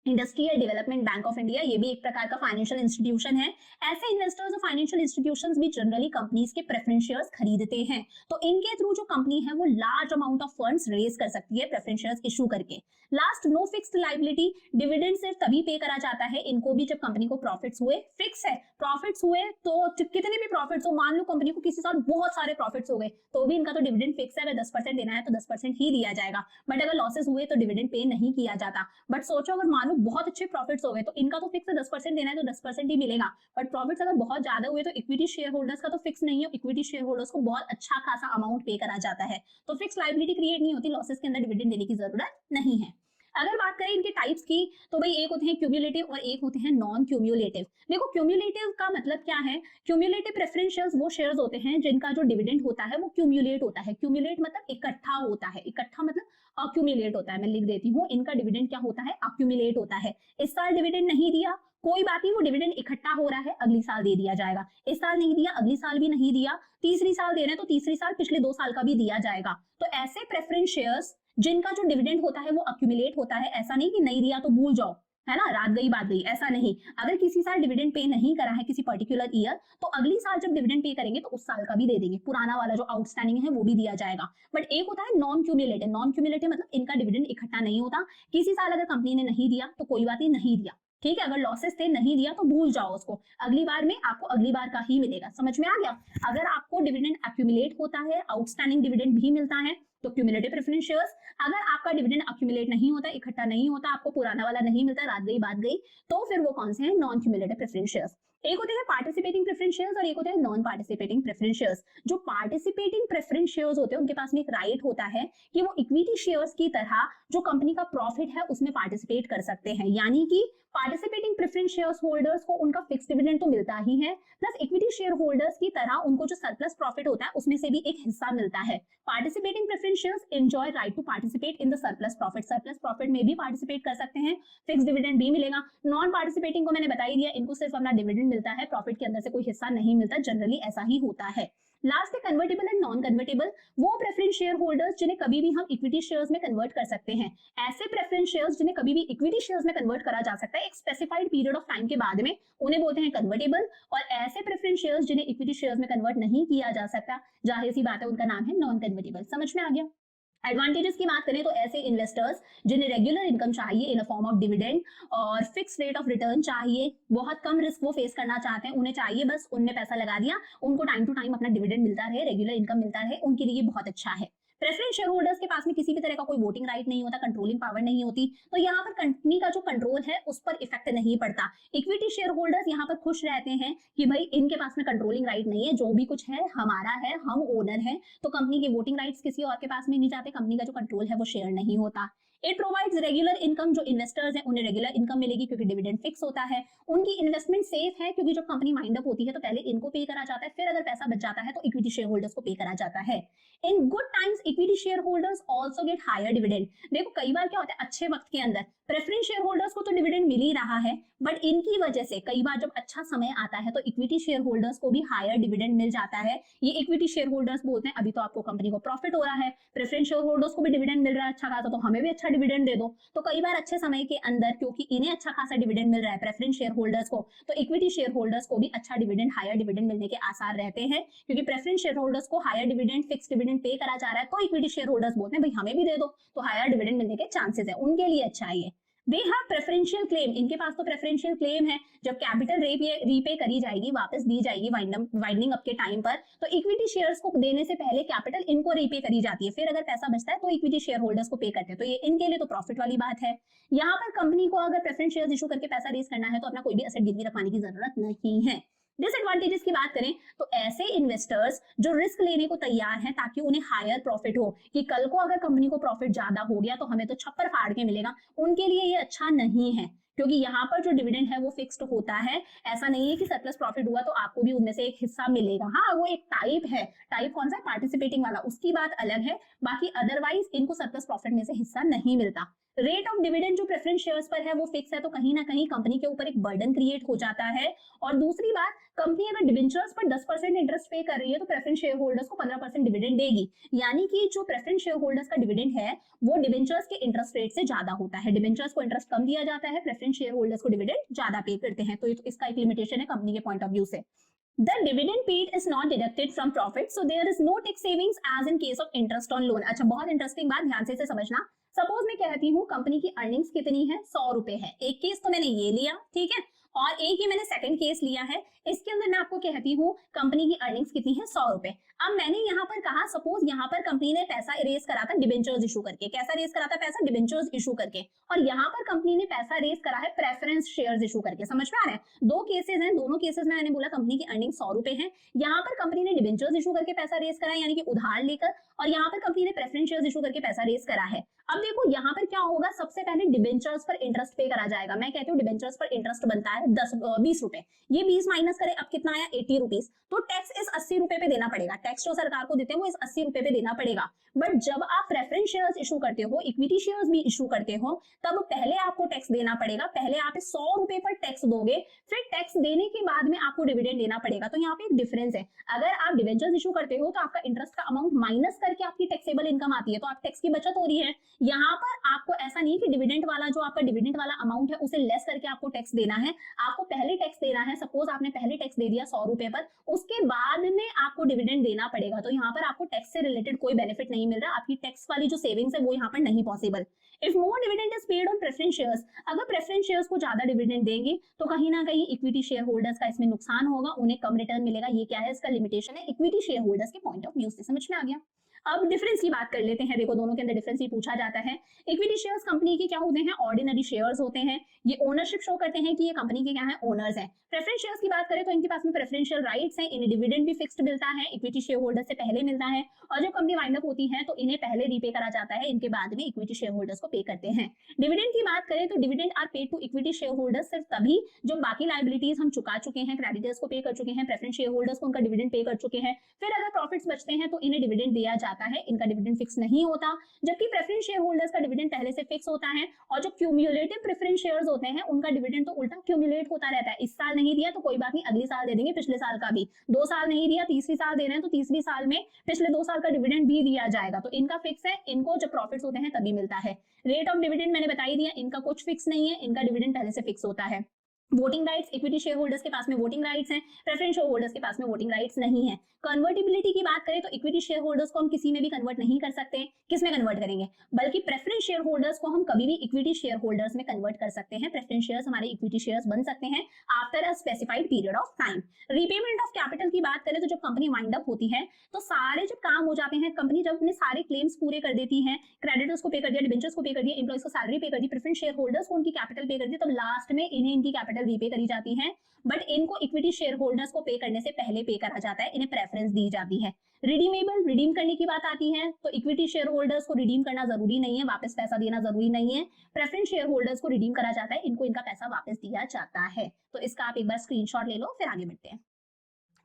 industrial development bank of India, ये भी एक प्रकार का फाइनेंशियल इंस्टीट्यूशन है। ऐसे इन्वेस्टर्स और फाइनेंशियल इंस्टीट्यूशंस भी जनरली कंपनीज के प्रेफरेंस शेयर्स खरीदते हैं, तो इनके थ्रू जो कंपनी है वो large amount of funds raise कर सकती है प्रेफरेंस शेयर्स इशू करके। Last, no fixed liability. Dividend सिर्फ तभी पे करा जाता है इनको भी जब कंपनी को प्रॉफिट्स हुए। फिक्स है, प्रॉफिट्स हुए तो कितने भी प्रॉफिट्स हो, मान लो कंपनी को किसी साल बहुत सारे प्रॉफिट्स हो गए तो भी इनका तो डिविडेंड फिक्स है, अगर 10% देना है तो 10% ही दिया जाएगा। बट अगर लॉसेस हुए तो डिविडेंड पे नहीं किया जाता। बट सोचो अगर मान लो बहुत अच्छे प्रॉफिट्स हो गए तो इनका तो फिक्स है, 10% देना है तो 10% ही मिलेगा। बट प्रॉफिट्स अगर बहुत ज्यादा हुए तो इक्विटी शेयर होल्डर्स का तो फिक्स नहीं है, इक्विटी शेयर होल्डर्स को बहुत अच्छा खासा अमाउंट पे करा जाता है, तो फिक्स लायबिलिटी क्रिएट नहीं होती, लॉसेस के अंदर डिविडेंड देने की जरूरत नहीं है। अगर बात करें इनके टाइप्स की तो भाई एक होते हैं क्यूम्युलेटिव और एक होते हैं नॉन क्यूम्युलेटिव। देखो क्यूम्युलेटिव का मतलब क्या है, क्यूम्युलेटिव प्रेफरेंस शेयर्स वो शेयर्स होते हैं जिनका जो डिविडेंड होता है वो क्यूम्युलेट होता है। क्यूम्युलेट मतलब इकट्ठा होता है, इकट्ठा मतलब अक्यूमुलेट होता है। मैं लिख देती हूँ, इनका डिविडेंड क्या होता है, अक्यूमुलेट होता है। इस साल डिविडेंड नहीं दिया कोई बात नहीं, वो डिविडेंड इकट्ठा हो रहा है, अगली साल दे दिया जाएगा। इस साल नहीं दिया, अगली साल भी नहीं दिया, तीसरी साल दे रहे हैं तो तीसरी साल पिछले 2 साल का भी दिया जाएगा। तो ऐसे प्रेफरेंस शेयर्स जिनका जो डिविडेंड होता है वो अक्यूमुलेट होता है, ऐसा नहीं कि नहीं दिया तो भूल जाओ, है ना, रात गई बात गई, ऐसा नहीं। अगर किसी साल डिविडेंड पे नहीं करा है किसी पर्टिकुलर ईयर, तो अगली साल जब डिविडेंड पे करेंगे तो उस साल का भी दे देंगे, पुराना वाला जो आउटस्टैंडिंग है वो भी दिया जाएगा। बट एक होता है नॉन क्यूमुलेटिव। नॉन क्यूमुलेटिव मतलब इनका डिविडेंड इकट्ठा नहीं होता, किसी साल अगर कंपनी ने नहीं दिया तो कोई बात नहीं दिया, ठीक है, अगर लॉसेस थे नहीं दिया तो भूल जाओ उसको, अगली बार में आपको अगली बार का ही मिलेगा। समझ में आ गया? अगर आपको डिविडेंड एक्यूमुलेट होता है, आउटस्टैंडिंग डिविडेंड भी मिलता है तो क्यूमुलेटिव प्रेफरेंस शेयर्स। अगर आपका डिविडेंड एक्यूमुलेट नहीं होता, इकट्ठा नहीं होता, आपको पुराना वाला नहीं मिलता, रात गई बात गई, तो फिर वो कौन से हैं, नॉन क्यूमुलेटिव प्रेफरेंस शेयर्स। एक होते हैं पार्टिसिपेटिंग प्रेफरेंस शेयर्स और एक होते हैं नॉन पार्टिसिपेटिंग प्रेफरेंस शेयर्स। जो पार्टिसिपेटिंग प्रेफरेंस शेयर्स होते हैं उनके पास में एक राइट होता है कि वो इक्विटी शेयर्स की तरह जो कंपनी का प्रॉफिट है उसमें पार्टिसिपेट कर सकते हैं। यानी कि पार्टिसिपेटिंग प्रेफरेंस शेयर्स होल्डर्स को उनका फिक्स डिविडेंड तो मिलता ही है, प्लस इक्विटी शेयर होल्डर्स की तरह उनको जो सरप्लस प्रॉफिट होता है उसमें से भी एक हिस्सा मिलता है। Participating preference shares enjoy right to participate in the surplus profit. Surplus profit में भी पार्टिसिपेट कर सकते हैं, फिक्स डिविडेंड भी मिलेगा। नॉन पार्टिसिपेटिंग को मैंने बता ही दिया, इनको सिर्फ अपना डिविडेंड मिलता है, प्रॉफिट के अंदर से कोई हिस्सा नहीं मिलता, जनरली ऐसा ही होता है। लास्ट है कन्वर्टेबल एंड नॉन कन्वर्टेबल। वो प्रेफरेंस शेयर होल्डर्स जिन्हें कभी भी हम इक्विटी शेयर्स में कन्वर्ट कर सकते हैं। ऐसे प्रेफरेंस शेयर्स जिन्हें कभी भी इक्विटी शेयर्स में कन्वर्ट करा जा सकता है एक स्पेसिफाइड पीरियड ऑफ टाइम के बाद में, उन्हें बोलते हैं कन्वर्टेबल। और ऐसे प्रेफरेंस शेयर्स जिन्हें इक्विटी शेयर्स में कन्वर्ट नहीं किया जा सकता, जाहिर सी बात है उनका नाम है नॉन कन्वर्टेबल। समझ में आ गया? एडवांटेजेस की बात करें तो ऐसे इन्वेस्टर्स जिन्हें रेगुलर इनकम चाहिए इन अ फॉर्म ऑफ डिविडेंड और फिक्स रेट ऑफ रिटर्न चाहिए, बहुत कम रिस्क वो फेस करना चाहते हैं, उन्हें चाहिए बस उनने पैसा लगा दिया, उनको टाइम टू टाइम अपना डिविडेंड मिलता रहे, रेगुलर इनकम मिलता रहे, उनके लिए बहुत अच्छा है। प्रेफरेंस शेयर होल्डर्स के पास में किसी भी तरह का कोई वोटिंग राइट नहीं होता, कंट्रोलिंग पावर नहीं होती, तो यहाँ पर कंपनी का जो कंट्रोल है उस पर इफेक्ट नहीं पड़ता। इक्विटी शेयर होल्डर्स यहाँ पर खुश रहते हैं कि भाई इनके पास में कंट्रोलिंग राइट नहीं है, जो भी कुछ है हमारा है, हम ओनर हैं, तो कंपनी के वोटिंग राइट्स किसी और के पास में नहीं जाते, कंपनी का जो कंट्रोल है वो शेयर नहीं होता। इट प्रोवाइड्स रेगुलर इनकम, जो इन्वेस्टर्स हैं उन्हें रेगुलर इनकम मिलेगी क्योंकि डिविडेंड फिक्स होता है। उनकी इन्वेस्टमेंट सेफ है क्योंकि जब कंपनी वाइंड अप होती है तो पहले इनको पे करा जाता है, फिर अगर पैसा बच जाता है तो इक्विटी शेयर होल्डर्स को पे करा जाता है। In good times equity share holders also get higher dividend. देखो कई बार क्या होता है, अच्छे वक्त के अंदर प्रेफरेंस शेयर होल्डर्स को तो डिविडेंड मिल ही रहा है, बट इनकी वजह से कई बार जब अच्छा समय आता है तो इक्विटी शेयर होल्डर्स को भी हायर डिविडेंड मिल जाता है। ये इक्विटी शेयर होल्डर्स बोलते हैं अभी तो आपको कंपनी को प्रॉफिट हो रहा है, प्रेफरेंस शेयर होल्डर्स को भी डिविडेंड मिल रहा है अच्छा खासा, तो हमें भी अच्छा डिविडेंड दे दो। तो कई बार अच्छे समय के अंदर क्योंकि इन्हें अच्छा खासा डिविडेंड मिल रहा है प्रेफरेंस शेयर होल्डर्स को, तो इक्विटी शेयर होल्डर्स को भी अच्छा डिविडेंड, हायर डिविडेंड मिलने के आसार रहते हैं। क्योंकि प्रेफरेंस शेयर होल्डर्स को higher dividend, fix dividend pay करा जा रहा है, तो इक्विटी शेयर होल्डर्स बोलते हैं भाई हमें भी दे दो, तो हायर डिविडेंड मिलने के चांसेस है, उनके लिए अच्छा है ये। दे हैव प्रेफरेंशियल क्लेम, इनके पास तो प्रेफरेंशियल क्लेम है, जब कैपिटल रीपे करी जाएगी, वापस दी जाएगी वाइंडिंग अप के टाइम पर, तो इक्विटी शेयर्स को देने से पहले कैपिटल इनको रीपे करी जाती है, फिर अगर पैसा बचता है तो इक्विटी शेयर होल्डर्स को पे करते हैं, तो ये इनके लिए तो प्रॉफिट वाली बात है। यहाँ पर कंपनी को अगर प्रेफरेंस शेयर्स इशू करके पैसा रेज करना है तो अपना कोई भी एसेट गिरवी रखवाने की जरूरत नहीं है। डिसएडवांटेजेस की बात करें तो ऐसे इन्वेस्टर्स जो रिस्क लेने को तैयार हैं ताकि उन्हें हायर प्रॉफिट हो, कि कल को अगर कंपनी को प्रॉफिट ज्यादा हो गया तो हमें तो छप्पर फाड़ के मिलेगा, उनके लिए ये अच्छा नहीं है। क्योंकि यहाँ पर जो डिविडेंड है वो फिक्स्ड होता है, ऐसा नहीं है कि सरप्लस प्रॉफिट हुआ तो आपको भी उनमें से एक हिस्सा मिलेगा। हाँ वो एक टाइप है, टाइप कौन सा, पार्टिसिपेटिंग वाला, उसकी बात अलग है, बाकी अदरवाइज इनको सरप्लस प्रॉफिट में से हिस्सा नहीं मिलता। रेट ऑफ डिविडेंड जो प्रेफरेंस शेयर्स पर है वो फिक्स है, तो कहीं ना कहीं कंपनी के ऊपर एक बर्डन क्रिएट हो जाता है। और दूसरी बात, कंपनी अगर डिबेंचर्स पर 10% इंटरेस्ट पे कर रही है तो प्रेफरेंस शेयर होल्डर्स को 15% डिविडेंड देगी, यानी कि जो प्रेफरेंस शेयर होल्डर्स का डिविडेंड है वो डिबेंचर्स के इंटरेस्ट रेट से ज्यादा होता है। डिबेंचर्स को इंटरेस्ट कम दिया जाता है, प्रेफरेंस शेयर होल्डर्स को डिविडेंड ज्यादा पे करते हैं, तो इसका एक लिमिटेशन है कंपनी के पॉइंट ऑफ व्यू से। The dividend paid is not deducted from profit, so there is no tax savings as in case of interest on loan. अच्छा बहुत इंटरेस्टिंग बात, ध्यान से इसे समझना। सपोज मैं कहती हूँ कंपनी की अर्निंग्स कितनी है, 100 रुपए है, एक केस तो मैंने ये लिया, ठीक है, और एक ही मैंने सेकंड केस लिया है, इसके अंदर मैं आपको कहती हूँ कंपनी की अर्निंग्स कितनी है, 100 रुपए। अब मैंने यहाँ पर कहा सपोज यहाँ पर कंपनी ने पैसा रेज करा था डिबेंचर्स इशू करके, कैसा रेज करा था पैसा, डिबेंचर्स इशू करके, और यहाँ पर कंपनी ने पैसा रेज करा है प्रेफरेंस शेयर्स इशू करके। समझ में आ रहा है, दो केसेस हैं, दोनों केसेस में मैंने बोला कंपनी की अर्निंग 100 रुपए है, यहाँ पर कंपनी ने डिबेंचर्स इशू करके पैसा रेज करा है यानी कि उधार लेकर, और यहाँ पर कंपनी ने प्रेफरेंस शेयर्स इशू करके पैसा रेज करा है। अब देखो यहाँ पर क्या होगा, सबसे पहले डिबेंचर्स पर इंटरेस्ट पे करा जाएगा। मैं कहती हूँ डिबेंचर्स पर इंटरेस्ट बनता है 20 रुपए, ये 20 माइनस करे अब कितना आया 80 रुपीज, तो टैक्स इस 80 रुपए पे देना पड़ेगा, टैक्स जो सरकार को देते हैं वो इस 80 रुपए पे देना पड़ेगा। बट जब आप प्रेफरेंस शेयर्स इशू करते हो, इक्विटी शेयर्स भी इशू करते हो, तब पहले आपको टैक्स देना पड़ेगा, पहले आप 100 रुपए पर टैक्स दोगे, फिर टैक्स देने के बाद में आपको डिविडेंड देना पड़ेगा। तो यहाँ पे एक डिफरेंस है, अगर आप डिवेंचर्स इशू करते हो तो आपका इंटरेस्ट का अमाउंट माइनस करके आपकी टैक्सेबल इनकम आती है, तो आप टैक्स की बचत हो रही है। यहाँ पर आपको ऐसा नहीं कि डिविडेंड वाला जो आपका डिविडेंड वाला अमाउंट है उसे लेस करके आपको टैक्स देना है, आपको पहले टैक्स देना है। सपोज आपने पहले टैक्स दे दिया 100 रुपए पर, उसके बाद में आपको डिविडेंड देना पड़ेगा, तो यहाँ पर आपको टैक्स से रिलेटेड कोई बेनिफिट नहीं मिल रहा, आपकी टैक्स वाली जो सेविंग्स है वो यहाँ पर नहीं possible. If more dividend is paid on preference shares, अगर प्रेफरेंस शेयर्स को ज्यादा डिविडेंड देंगे तो कहीं ना कहीं इक्विटी शेयर होल्डर्स का इसमें नुकसान होगा, उन्हें कम रिटर्न मिलेगा। ये क्या है, इसका लिमिटेशन है इक्विटी शेयर होल्डर्स के पॉइंट ऑफ व्यू से। समझ में आ गया। अब डिफरेंस की बात कर लेते हैं। देखो दोनों के अंदर डिफरेंस ही पूछा जाता है। इक्विटी शेयर्स कंपनी के क्या होते हैं, ऑर्डिनरी शेयर्स होते हैं, ये ओनरशिप शो करते हैं कि ये कंपनी के क्या है, ओनर्स हैं। प्रेफरेंस शेयर्स की बात करें तो इनके पास में प्रेफरेंशियल राइट्स हैं, इन्हें डिविडेंड भी फिक्स्ड मिलता है, इक्विटी शेयर होल्डर से पहले मिलता है, और जब कंपनी वाइंड अप होती है तो इन्हें पहले रीपे करा जाता है, इनके बाद में इक्विटी शेयर होल्डर्स को पे करते हैं। डिविडेंड की बात करें तो dividend are paid to equity share holders सिर्फ तभी जब बाकी लायबिलिटीज हम चुका चुके हैं, क्रेडिटर्स को पे कर चुके हैं, प्रेफरेंस शेयर होल्डर्स को उनका डिविडेंड पे कर चुके हैं, फिर अगर प्रॉफिट्स बचते हैं तो इन्हें डिविडेंड दिया जाता है, इनका डिविडेंड फिक्स नहीं होता। जबकि प्रेफरेंस शेयर होल्डर्स का डिविडेंड पहले से फिक्स होता है, और जो क्यूमुलेटिव प्रेफरेंस शेयर्स होते हैं उनका डिविडेंड तो उल्टा क्यूमुलेट होता रहता है। इस साल नहीं दिया तो कोई बात नहीं, अगले साल दे देंगे, पिछले साल का भी, 2 साल नहीं दिया तीसरी साल दे रहे हैं तो तीसरी साल में पिछले 2 साल का डिविडेंड भी दिया जाएगा। तो इनका फिक्स है, इनको जब प्रॉफिट्स होते हैं तभी मिलता है। रेट ऑफ डिविडेंड मैंने बता ही दिया, इनका कुछ फिक्स नहीं है, इनका डिविडेंड पहले से फिक्स होता है। Voting rights, equity share holders के पास में वोटिंग राइट्स हैं, प्रेफरेंस शेयर होल्डर्स के पास में वोटिंग राइट्स नहीं है। कन्वर्टिबिलिटी की बात करें तो इक्विटी शेयर होल्डर्स को हम किसी में भी कन्वर्ट नहीं कर सकते, किस में कन्वर्ट करेंगे, बल्कि प्रेफरेंस शेयर होल्डर्स को हम कभी भी इक्विटी शेयर होल्डर्स में कन्वर्ट कर सकते हैं। प्रेफरेंस शेयर्स हमारे इक्विटी शेयर्स बन सकते हैं after a specified period of time. Repayment of capital की बात करें तो जब कंपनी वाइंड अप होती है तो सारे जब काम हो जाते हैं, कंपनी जब अपने सारे क्लेम्स पूरे कर देती है, क्रेडिटर्स को पे कर दिया, डिबेंचर्स को पे कर दिया, एम्प्लॉइज को सैलरी पे कर दी, प्रेफरेंस शेयर होल्डर्स को उनकी कैपिटल पे कर दी, तब लास्ट में इन्हें इनकी कैपिटल रीपे करी जाती है। बट इनको इक्विटी शेयर होल्डर्स को पे करने से पहले पे करा जाता है, इन्हें प्रेफरेंस दी जाती है। रिडीमेबल, रिडीम करने की बात आती है तो इक्विटी शेयर होल्डर्स को रिडीम करना जरूरी नहीं है, वापस पैसा देना जरूरी नहीं है। प्रेफरेंस शेयर होल्डर्स को रिडीम करा जाता है, इनको इनका पैसा वापस दिया जाता है। तो इसका आप एक बार स्क्रीनशॉट ले लो, फिर आगे बढ़ते हैं।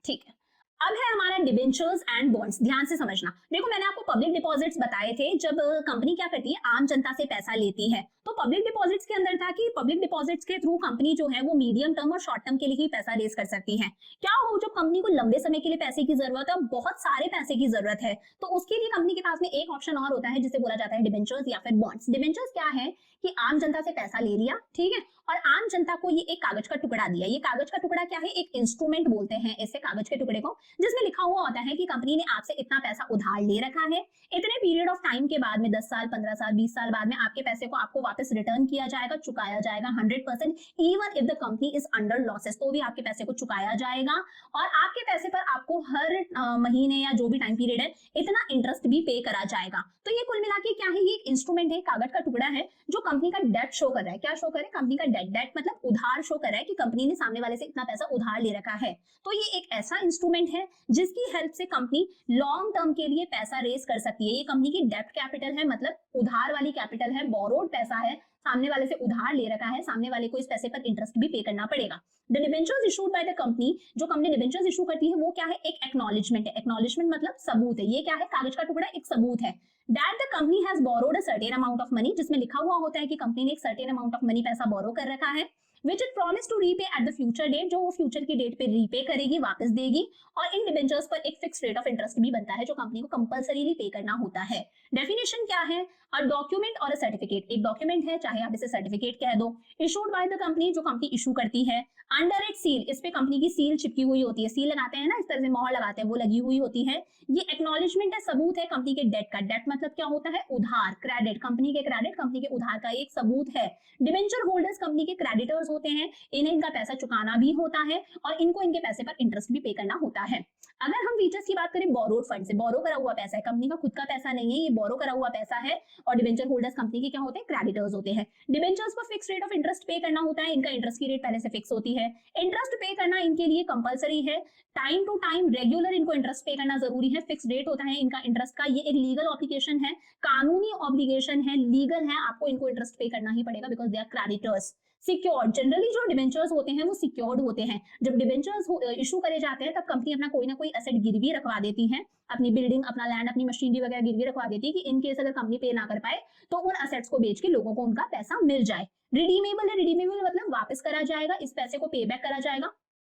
ठीक है, अब है हमारा डिबेंचर्स एंड बॉन्ड्स। ध्यान से समझना, देखो मैंने आपको पब्लिक डिपॉजिट्स बताए थे, जब कंपनी क्या करती है, आम जनता से पैसा लेती है। तो पब्लिक डिपॉजिट्स के अंदर था कि पब्लिक डिपॉजिट्स के थ्रू कंपनी जो है वो मीडियम टर्म और शॉर्ट टर्म के लिए ही पैसा रेज कर सकती है। क्या हो, जब कंपनी को लंबे समय के लिए पैसे की जरूरत है, बहुत सारे पैसे की जरूरत है, तो उसके लिए कंपनी के पास में एक ऑप्शन और होता है जिसे बोला जाता है डिबेंचर्स या फिर बॉन्ड्स। डिबेंचर्स क्या है कि आम जनता से पैसा ले लिया, ठीक है, और आम जनता को ये एक कागज का टुकड़ा दिया। ये कागज का टुकड़ा क्या है, एक इंस्ट्रूमेंट बोलते हैं इसे कागज के टुकड़े को, जिसमें लिखा हुआ होता है कि कंपनी ने आपसे इतना पैसा उधार ले रखा है, इतने पीरियड ऑफ टाइम के बाद में 10 साल, 15 साल, 20 साल बाद में आपके पैसे को आपको वापस रिटर्न किया जाएगा, चुकाया जाएगा 100%। Even if the company is under losses, तो भी आपके पैसे को चुकाया जाएगा और आपके पैसे पर आपको हर महीने या जो भी टाइम पीरियड है इतना इंटरेस्ट भी पे करा जाएगा। तो ये कुल मिला के क्या है, ये एक इंस्ट्रूमेंट है, कागज का टुकड़ा है जो कंपनी का डेट शो कर रहा है। क्या शो कर रहा है, कंपनी का डेट। डेट मतलब उधार शो कर रहा है कि कंपनी ने सामने वाले से इतना पैसा उधार ले रखा है। तो ये एक ऐसा इंस्ट्रूमेंट है जिसकी हेल्प से कंपनी लॉन्ग टर्म के लिए पैसा रेज कर सकती है। ये कंपनी की डेट कैपिटल है, मतलब उधार वाली कैपिटल है, बोरोड पैसा है, सामने वाले से उधार ले रखा है, सामने वाले को इस पैसे पर इंटरेस्ट भी पे करना पड़ेगा। The debentures issued by the company, जो कंपनी डिबेंचर्स इशू करती है वो क्या है, एक एक्नॉलेजमेंट है। एक्नॉलेजमेंट मतलब सबूत है। ये क्या है, कागज का टुकड़ा एक सबूत है। That the company has borrowed a certain amount of money, जिसमें लिखा हुआ होता है कि कंपनी ने एक सर्टेन अमाउंट ऑफ मनी पैसा बोरो कर रखा है, which it promised to repay at the future date, जो वो फ्यूचर की डेट पे रीपे करेगी, वापस देगी। और इन डिबेंचर्स पर एक फिक्स रेट ऑफ इंटरेस्ट भी बनता है जो कंपनी को कंपलसरीली पे करना होता है। डेफिनेशन क्या है, अ डॉक्यूमेंट और अ सर्टिफिकेट। एक डॉक्यूमेंट है, चाहे आप इसे सर्टिफिकेट कह दो, इशूड बाय द कंपनी, जो कंपनी इशू करती है, अंडर इट सील, इस पे कंपनी की सील चिपकी हुई होती है। सील लगाते हैं ना, इस तरह से मोहर लगाते हैं, वो लगी हुई होती है। ये एक्नॉलेजमेंट है, सबूत है कंपनी के डेट का। डेट मतलब क्या होता है, उधार, क्रेडिट, कंपनी के क्रेडिट, कंपनी के उधार का एक सबूत है। डिबेंचर होल्डर्स कंपनी के क्रेडिटर्स होते हैं, इन्हें इनका पैसा चुकाना भी होता है और इनको इनके पैसे पर इंटरेस्ट भी पे करना होता है। अगर हम फीचर्स की बात करें, बोरोड फंड से, बोरो करा हुआ पैसा है, कंपनी का खुद का पैसा नहीं है, ये बोरो करा हुआ पैसा है। और डिबेंचर होल्डर्स कंपनी के क्या होते हैं, क्रेडिटर्स होते हैं। डिबेंचर्स पर फिक्स रेट ऑफ इंटरेस्ट पे करना होता है, इनका इंटरेस्ट की रेट पहले से फिक्स होती है। इंटरेस्ट पे करना इनके लिए कंपलसरी है, टाइम टू टाइम रेगुलर इनको इंटरेस्ट पे करना जरूरी है। फिक्स रेट होता है इनका इंटरेस्ट का, ये एक लीगल ऑब्लिगेशन है, कानूनी ऑब्लिगेशन है, लीगल है, आपको इनको इंटरेस्ट पे करना ही पड़ेगा because they are creditors. Secured, generally जो डिबेंचर्स होते हैं वो सिक्योर्ड होते हैं। जब डिबेंचर्स इशू करे जाते हैं तब कंपनी अपना कोई ना कोई एसेट गिरवी रखवा देती है, अपनी बिल्डिंग, अपना लैंड, अपनी मशीनरी वगैरह गिरवी रखवा देती है कि इन केस अगर कंपनी पे ना कर पाए तो उन एसेट्स को बेच के लोगों को उनका पैसा मिल जाए। रिडीमेबल है, रिडीमेबल मतलब वापस करा जाएगा, इस पैसे को पे बैक करा जाएगा।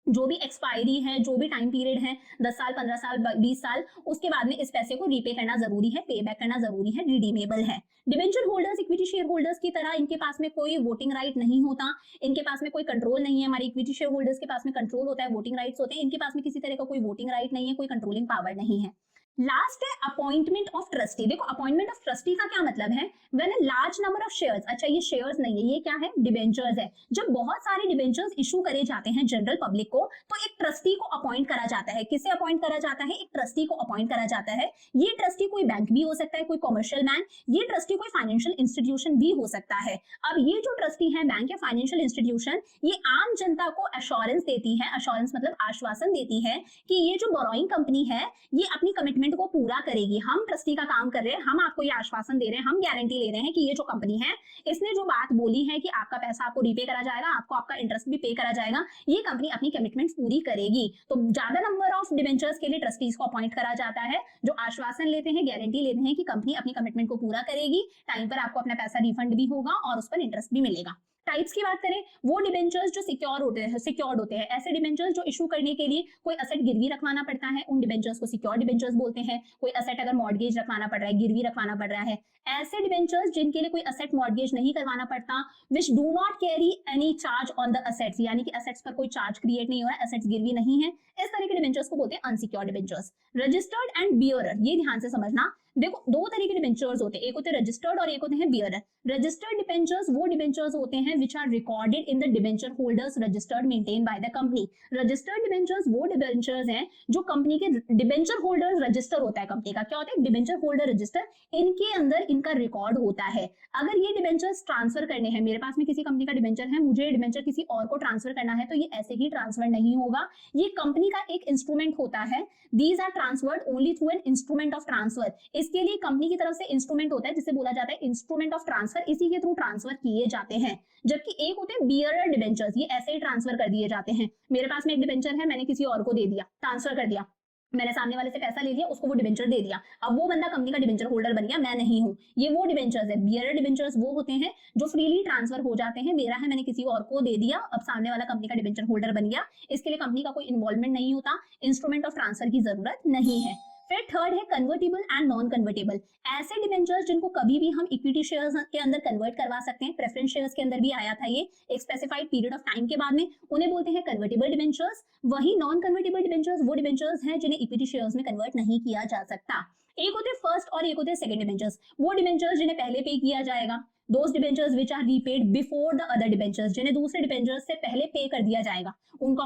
जो भी एक्सपायरी है, जो भी टाइम पीरियड है, 10 साल, 15 साल, 20 साल, उसके बाद में इस पैसे को रीपे करना जरूरी है, पे बैक करना जरूरी है, रिडीमेबल है। Debenture holders equity share holders की तरह इनके पास में कोई वोटिंग राइट नहीं होता, इनके पास में कोई कंट्रोल नहीं है। हमारे इक्विटी शेयर होल्डर्स के पास में कंट्रोल होता है, वोटिंग राइट्स होते हैं, इनके पास में किसी तरह का कोई वोटिंग राइट नहीं है, कोई कंट्रोलिंग पावर नहीं है। लास्ट है अपॉइंटमेंट ऑफ ट्रस्टी। देखो अपॉइंटमेंट ऑफ ट्रस्टी का क्या मतलब है, when a large number of shares, अच्छा ये शेयर्स नहीं है, ये क्या है, डिबेंचर्स है। जब बहुत सारे डिबेंचर्स इशू करे जाते हैं जनरल पब्लिक को, तो एक ट्रस्टी को अपॉइंट करा जाता है। किसे अपॉइंट करा जाता है, एक ट्रस्टी को अपॉइंट करा जाता है। ये ट्रस्टी कोई बैंक भी हो सकता है, कोई कॉमर्शियल बैंक, ये ट्रस्टी कोई फाइनेंशियल इंस्टीट्यूशन भी हो सकता है। अब ये जो ट्रस्टी है, बैंक या फाइनेंशियल इंस्टीट्यूशन, ये आम जनता को एश्योरेंस देती है, एश्योरेंस मतलब आश्वासन देती है कि ये जो बोरोइंग कंपनी है ये अपनी कमिटमेंट को पूरा करेगी। हम ट्रस्टी का काम कर रहे हैं, हम आपको ये आश्वासन दे रहे हैं, हम गारंटी ले रहे हैं कि ये जो कंपनी है इसने जो बात बोली है कि आपका पैसा आपको रीपे करा जाएगा, आपको आपका इंटरेस्ट भी पे करा जाएगा, ये कंपनी अपनी कमिटमेंट्स पूरी करेगी। तो ज्यादा नंबर ऑफ डिबेंचर्स के लिए ट्रस्टीज को अपॉइंट करा जाता है, जो आश्वासन लेते हैं, गारंटी लेते हैं कि कंपनी अपनी कमिटमेंट को पूरा करेगी, टाइम पर आपको अपना पैसा रिफंड भी होगा और उस पर इंटरेस्ट भी मिलेगा। टाइप्स की बात करें, वो डिबेंचर्स जो सिक्योर्ड होते हैं, ऐसे डिबेंचर्स जो इशू करने के लिए कोई असेट गिरवी रखवाना पड़ता है, उन डिबेंचर्स को सिक्योर्ड डिबेंचर्स बोलते हैं। कोई असेट अगर मॉर्गेज रखवाना पड़ रहा है, गिरवी रखवाना पड़ रहा है, ऐसे डिबेंचर्स जिनके लिए कोई असेट मॉर्गेज नहीं करवाना पड़ता, which do not carry any charge on the assets, यानी कि असेट्स पर कोई चार्ज क्रिएट नहीं हो रहा है, असेट्स गिरवी नहीं है, इस तरह के डिबेंचर्स को बोलते हैं unsecured debentures. Registered and bearer, ये ध्यान से समझना। देखो, दो तरह के डिबेंचर्स होते हैं, एक होते हैं रजिस्टर्ड और एक होते हैं बियरर। रजिस्टर्ड डिबेंचर्स वो डिबेंचर्स होते हैं which are recorded in the debenture holders registered maintained by the company. Registered debentures वो डिबेंचर्स हैं जो कंपनी के डिबेंचर होल्डर्स रजिस्टर होता है, कंपनी का क्या होता है डिबेंचर होल्डर रजिस्टर, इनके अंदर इनका रिकॉर्ड होता है। अगर ये डिबेंचर्स ट्रांसफर करने हैं, मेरे पास में किसी कंपनी का डिबेंचर है, मुझे डिबेंचर किसी और को ट्रांसफर करना है, तो ये ऐसे ही ट्रांसफर नहीं होगा, ये कंपनी का एक इंस्ट्रूमेंट होता है। These are transferred only through an instrument of transfer. इसके लिए कंपनी की तरफ से इंस्ट्रूमेंट होता है जिसे बोला जाता है इंस्ट्रूमेंट ऑफ ट्रांसफर, इसी के थ्रू ट्रांसफर किए जाते हैं। जबकि एक होते हैं बियरर डिबेंचर्स, ये ऐसे ही ट्रांसफर कर दिए जाते हैं। मेरे पास में एक डिबेंचर है, मैंने किसी और को दे दिया, ट्रांसफर कर दिया, मैंने सामने वाले से पैसा ले लिया, उसको वो डिबेंचर दे दिया, अब वो बंदा कंपनी का डिबेंचर होल्डर बन गया, मैं नहीं हूं। ये वो डिबेंचर्स है। बियरर डिबेंचर्स वो होते हैं जो फ्रीली ट्रांसफर हो जाते हैं, मेरा है, मैंने किसी और को दे दिया, अब सामने वाला कंपनी का डिबेंचर होल्डर बन गया, इसके लिए कंपनी का कोई इन्वॉल्वमेंट नहीं होता, इंस्ट्रूमेंट ऑफ ट्रांसफर की जरूरत नहीं है। फिर थर्ड है कन्वर्टेबल एंड नॉन कन्वर्टेबल। ऐसे डिबेंचर्स जिनको कभी भी हम इक्विटी शेयर्स के अंदर कन्वर्ट करवा सकते हैं, प्रेफरेंस शेयर्स के अंदर भी आया था ये एक स्पेसिफाइड पीरियड ऑफ टाइम के बाद में, उन्हें बोलते हैं कन्वर्टेबल डिबेंचर्स। वही नॉन कन्वर्टेबल डिबेंचर्स वो डिबेंचर्स हैं जिन्हें इक्विटी शेयर्स में कन्वर्ट नहीं किया जा सकता। एक होते फर्स्ट और एक होते सेकंड डिबेंचर्स, वो डिबेंचर्स जिन्हें पहले पे किया जाएगा, those debentures which are repaid before the other debentures, जिन्हें दूसरे डिबेंचर्स से पहले पे कर दिया जाएगा, उनका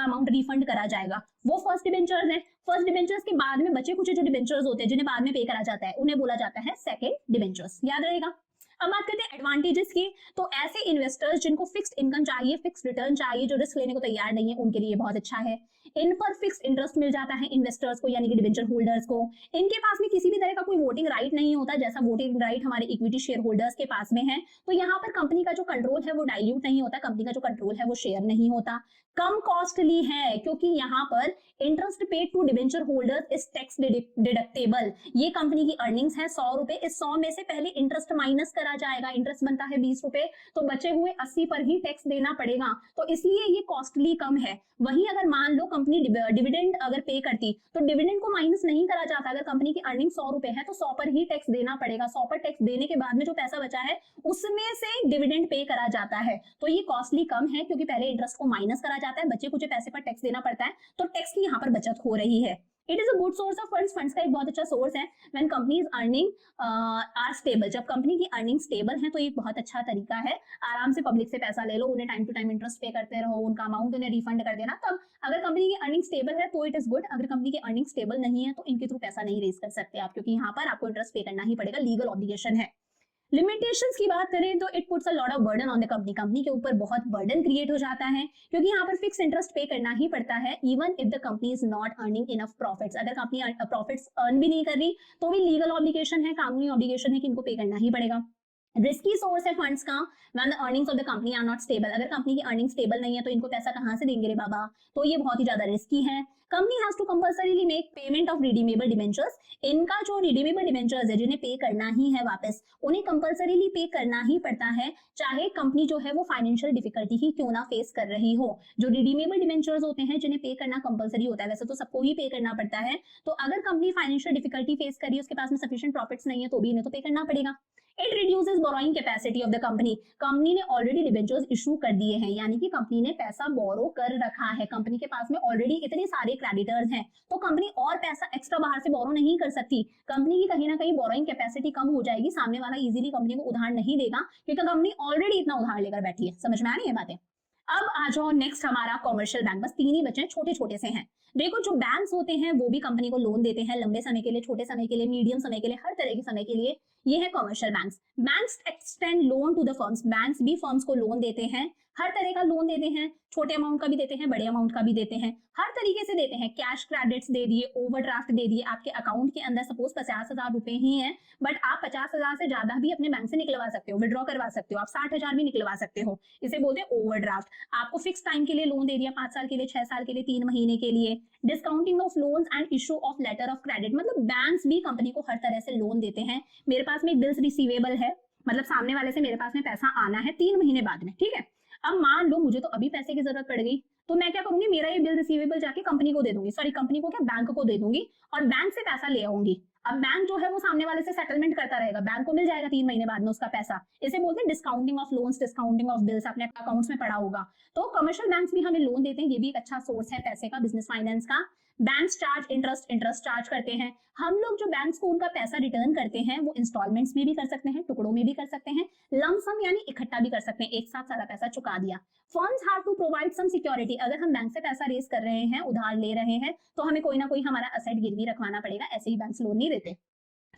अमाउंट रिफंड करा जाएगा, वो फर्स्ट डिबेंचर्स हैं। फर्स्ट डिबेंचर्स के बाद में बचे कुछ जो डिबेंचर्स होते हैं जिन्हें बाद में पे करा जाता है, उन्हें बोला जाता है सेकंड डिबेंचर्स, याद रहेगा। अब बात करते हैं एडवांटेजेस की, तो ऐसे इन्वेस्टर्स जिनको फिक्स्ड इनकम चाहिए, फिक्स्ड रिटर्न चाहिए, जो रिस्क लेने को तैयार नहीं है, उनके लिए बहुत अच्छा है। इन पर फिक्स्ड इंटरेस्ट मिल जाता है इन्वेस्टर्स को, यानी कि डिबेंचर होल्डर्स को। इनके पास में किसी भी तरह का कोई वोटिंग राइट नहीं होता, जैसा वोटिंग राइट हमारे इक्विटी शेयर होल्डर्स के पास में है। तो यहाँ पर कंपनी का जो कंट्रोल है वो डाइल्यूट नहीं होता, कंपनी का जो कंट्रोल है वो शेयर नहीं होता। कम कॉस्टली है क्योंकि यहाँ पर interest paid to debenture holders is tax deductible. ये कंपनी की अर्निंग्स है 100 रुपए, इस 100 में से पहले इंटरेस्ट माइनस करा जाएगा, इंटरेस्ट बनता है 20 रुपए, तो बचे हुए 80 पर ही टैक्स देना पड़ेगा, तो इसलिए ये कॉस्टली कम है। वहीं अगर मान लो कंपनी डिविडेंड अगर पे करती तो डिविडेंड को माइनस नहीं करा जाता, अगर कंपनी की अर्निंग 100 रुपए है तो 100 पर ही टैक्स देना पड़ेगा, 100 पर टैक्स देने के बाद में जो पैसा बचा है उसमें से डिविडेंड पे करा जाता है, तो ये कॉस्टली कम है क्योंकि पहले इंटरेस्ट को माइनस करा जाता है, बचे कुछ पैसे पर टैक्स देना पड़ता है, तो टैक्स की यहाँ पर बचत हो रही है। It is a good source of funds, funds का एक बहुत अच्छा सोर्स है। When companies earning are stable, जब कंपनी की अर्निंग स्टेबल है तो ये बहुत अच्छा तरीका है, आराम से पब्लिक से पैसा ले लो, उन्हें टाइम टू टाइम इंटरेस्ट पे करते रहो, उनका अमाउंट उन्हें रिफंड कर देना। तब अगर कंपनी की अर्निंग स्टेबल है तो इट इज गुड, अगर कंपनी की अर्निंग स्टेबल नहीं है तो इनके थ्रू पैसा नहीं रेज कर सकते आप, क्योंकि यहाँ पर आपको इंटरेस्ट पे करना ही पड़ेगा, लीगल ऑब्लिगेशन है। लिमिटेशंस की बात करें तो it puts a lot of burden on the company, company के ऊपर बहुत बर्डन क्रिएट हो जाता है क्योंकि यहाँ पर फिक्स इंटरेस्ट पे करना ही पड़ता है, even if the company is not earning enough profits. अगर कंपनी प्रॉफिट्स अर्न भी नहीं कर रही तो भी लीगल ऑब्लिगेशन है, कानूनी ऑब्लिगेशन है कि इनको पे करना ही पड़ेगा। रिस्की सोर्स है फंड्स का, when the earnings of the company are not stable, अगर कंपनी की अर्निंग स्टेबल नहीं है तो इनको पैसा कहां से देंगे रे बाबा, तो ये बहुत ही ज्यादा रिस्की है। Company has to compulsorily make payment of redeemable debentures, इनका जो रिडीमेबल डिबेंचर्स है जिन्हें पे करना ही है वापस, उन्हें कंपल्सरीली पे करना ही पड़ता है, चाहे कंपनी जो है वो फाइनेंशियल डिफिकल्टी ही क्यों ना फेस कर रही हो। जो रिडीमेबल डिबेंचर्स होते हैं जिन्हें पे करना कंपल्सरी होता है, वैसे तो सबको ही पे करना पड़ता है, तो अगर कंपनी फाइनेंशियल डिफिकल्टी फेस कर रही है, उसके पास में सफिशिएंट प्रॉफिट्स नहीं है, तो भी इन्हें तो पे करना पड़ेगा। It reduces borrowing capacity of the company, company ने ऑलरेडी डिबेंचर्स इशू कर दिए हैं, यानी कि कंपनी ने पैसा बोरो कर रखा है, कंपनी के पास में ऑलरेडी इतने सारे क्रेडिटर्स हैं, तो कंपनी और पैसा एक्स्ट्रा बाहर से बोरो नहीं कर सकती। कंपनी की कहीं ना कहीं बोरोइंग कैपेसिटी कम हो जाएगी, सामने वाला इजीली कंपनी को उधार नहीं देगा क्योंकि कंपनी ऑलरेडी इतना उधार लेकर बैठी है। समझ में आ रही है बातें। अब आ जाओ नेक्स्ट हमारा कॉमर्शियल बैंक, बस 3 ही बचे, छोटे छोटे से हैं। देखो जो बैंक्स होते हैं वो भी कंपनी को लोन देते हैं, लंबे समय के लिए, छोटे समय के लिए, मीडियम समय के लिए, हर तरह के समय के लिए, ये है commercial banks. Banks extend loan to the firms, banks भी फर्म्स को लोन देते हैं, हर तरह का लोन देते हैं, छोटे अमाउंट का भी देते हैं, बड़े अमाउंट का भी देते हैं, हर तरीके से देते हैं। कैश क्रेडिट्स दे दिए, ओवरड्राफ्ट दे दिए, आपके अकाउंट के अंदर सपोज 50,000 रुपए ही है, बट आप 50,000 से ज्यादा भी अपने बैंक से निकलवा सकते हो, विड्रॉ करवा सकते हो, आप 60,000 भी निकलवा सकते हो, इसे बोलते हैं ओवरड्राफ्ट। आपको फिक्स टाइम के लिए लोन दे दिया, 5 साल के लिए, 6 साल के लिए, 3 महीने के लिए। Discounting of loans and issue of letter of credit, मतलब बैंक्स भी कंपनी को हर तरह से लोन देते हैं। मेरे पास में बिल्स रिसीवेबल है, मतलब सामने वाले से मेरे पास में पैसा आना है 3 महीने बाद में, ठीक है। अब मान लो मुझे तो अभी पैसे की जरूरत पड़ गई, तो मैं क्या करूंगी, मेरा ये बिल रिसीवेबल जाके कंपनी को दे दूंगी, सॉरी कंपनी को क्या, बैंक को दे दूंगी और बैंक से पैसा ले आऊंगी। अब बैंक जो है वो सामने वाले से सेटलमेंट करता रहेगा, बैंक को मिल जाएगा 3 महीने बाद में उसका पैसा। इसे बोलते हैं discounting of loans, discounting of bills, अपने अकाउंट्स में पड़ा होगा। तो कमर्शियल बैंक्स भी हमें लोन देते हैं, ये भी एक अच्छा सोर्स है पैसे का, बिजनेस फाइनेंस का। बैंक्स चार्ज इंटरेस्ट चार्ज करते हैं। हम लोग जो बैंक्स को उनका पैसा रिटर्न करते हैं वो इंस्टॉलमेंट्स में भी कर सकते हैं, टुकड़ों में भी कर सकते हैं, लमसम यानी इकट्ठा भी कर सकते हैं, एक साथ सारा पैसा चुका दिया। Firms have to provide some security, अगर हम बैंक से पैसा रेज कर रहे हैं, उधार ले रहे हैं, तो हमें कोई ना कोई हमारा असेट गिरवी रखवाना पड़ेगा, ऐसे ही बैंक्स लोन नहीं देते।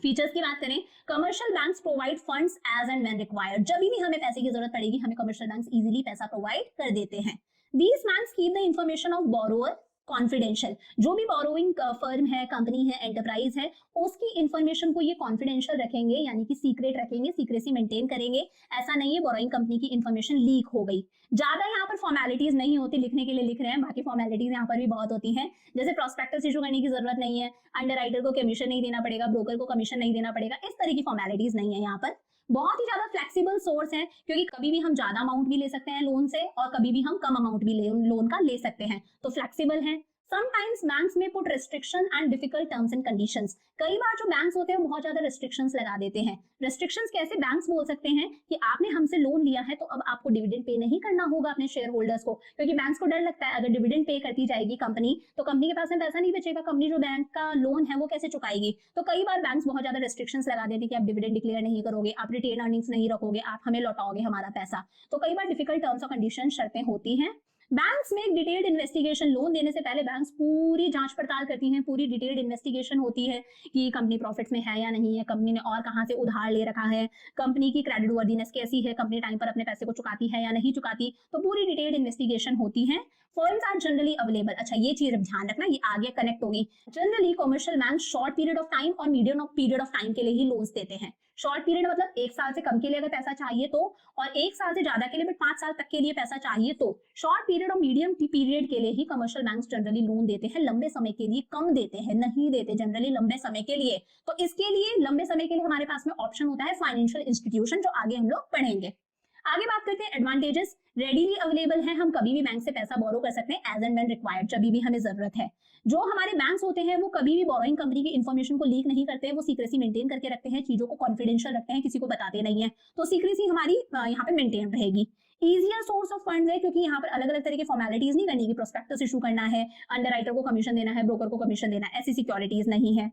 फीचर्स की बात करें, commercial banks provide funds as and when required, जब भी हमें पैसे की जरूरत पड़ेगी हमें कमर्शियल बैंक्स इजीली पैसा प्रोवाइड कर देते हैं। These banks keep the information of borrower confidential, जो भी बोरोइंग फर्म है, कंपनी है, एंटरप्राइज है, उसकी इंफॉर्मेशन को ये कॉन्फिडेंशियल रखेंगे, यानी कि सीक्रेट रखेंगे, सीक्रेसी मेंटेन करेंगे। ऐसा नहीं है बोरोइंग कंपनी की इंफॉर्मेशन लीक हो गई। ज्यादा यहाँ पर फॉर्मेलिटीज नहीं होती, लिखने के लिए लिख रहे हैं, बाकी फॉर्मेलिटीज यहाँ पर भी बहुत होती हैं, जैसे प्रोस्पेक्टस इशू करने की जरूरत नहीं है, अंडरराइटर को कमीशन नहीं देना पड़ेगा, ब्रोकर को कमीशन नहीं देना पड़ेगा, इस तरह की फॉर्मेलिटीज नहीं है यहाँ पर। बहुत ही ज्यादा फ्लेक्सिबल सोर्स है, क्योंकि कभी भी हम ज्यादा अमाउंट भी ले सकते हैं लोन से और कभी भी हम कम अमाउंट भी लोन का ले सकते हैं, तो फ्लेक्सिबल है। Sometimes banks may put restriction and difficult terms and conditions. कई बार जो बैंक्स होते हैं वो बहुत ज्यादा restrictions लगा देते हैं। restrictions कैसे, बैंक्स बोल सकते हैं कि आपने हमसे लोन लिया है तो अब आपको डिविडेंड पे नहीं करना होगा अपने शेयर होल्डर्स को, क्योंकि बैंक्स को डर लगता है अगर डिविडेंड पे करती जाएगी कंपनी तो कंपनी के पास में पैसा नहीं बचेगा, कंपनी जो बैंक का लोन है वो कैसे चुकाएगी। तो कई बार बैंक्स बहुत ज्यादा restrictions लगा देते हैं कि आप डिविडेंड डिक्लेयर नहीं करोगे, आप रिटेन अर्निंग्स नहीं रखोगे, आप हमें लौटाओगे हमारा पैसा। तो कई बार डिफिकल्ट टर्म्स और कंडीशन शर्तें होती हैं। बैंक्स में एक डिटेल्ड इन्वेस्टिगेशन, लोन देने से पहले बैंक्स पूरी जांच पड़ताल करती हैं, पूरी डिटेल्ड इन्वेस्टिगेशन होती है कि कंपनी प्रॉफिट्स में है या नहीं है, कंपनी ने और कहां से उधार ले रखा है, कंपनी की क्रेडिट वर्दीनेस कैसी है, कंपनी टाइम पर अपने पैसे को चुकाती है या नहीं चुकाती, तो पूरी डिटेल्ड इन्वेस्टिगेशन होती है। फर्म्स आर जनरली अवेलेबल, अच्छा ये चीज ध्यान रखना, ये आगे कनेक्ट होगी। Generally commercial bank short period of time और मीडियम पीरियड ऑफ टाइम के लिए ही लोन्स देते हैं। शॉर्ट पीरियड मतलब 1 साल से कम के लिए अगर पैसा चाहिए तो, और 1 साल से ज्यादा के लिए बट 5 साल तक के लिए पैसा चाहिए तो। शॉर्ट पीरियड और मीडियम पीरियड के लिए ही कमर्शियल बैंक्स जनरली लोन देते हैं, लंबे समय के लिए कम देते हैं, नहीं देते जनरली लंबे समय के लिए। तो इसके लिए लंबे समय के लिए हमारे पास में ऑप्शन होता है फाइनेंशियल इंस्टीट्यूशन, जो आगे हम लोग पढ़ेंगे। आगे बात करते हैं एडवांटेजेस। रेडीली अवेलेबल है, हम कभी भी बैंक से पैसा बोरो कर सकते हैं एज एंड व्हेन रिक्वायर्ड, जब भी हमें जरूरत है। जो हमारे बैंक्स होते हैं वो कभी भी बोरोइंग कंपनी की इंफॉर्मेशन को लीक नहीं करते हैं, वो सीक्रेसी मेंटेन करके रखते हैं, चीजों को कॉन्फिडेंशियल रखते हैं, किसी को बताते नहीं है, तो सीक्रेसी हमारी यहाँ पे मेंटेन रहेगी। इजियर सोर्स ऑफ फंड्स है, क्योंकि यहाँ पर अलग अलग तरह के फॉर्मेलिटीज नहीं करनी, कि प्रोस्पेक्टस इशू करना है, अंडरराइटर को कमीशन देना है, ब्रोकर को कमीशन देना है, ऐसी सिक्योरिटीज नहीं है।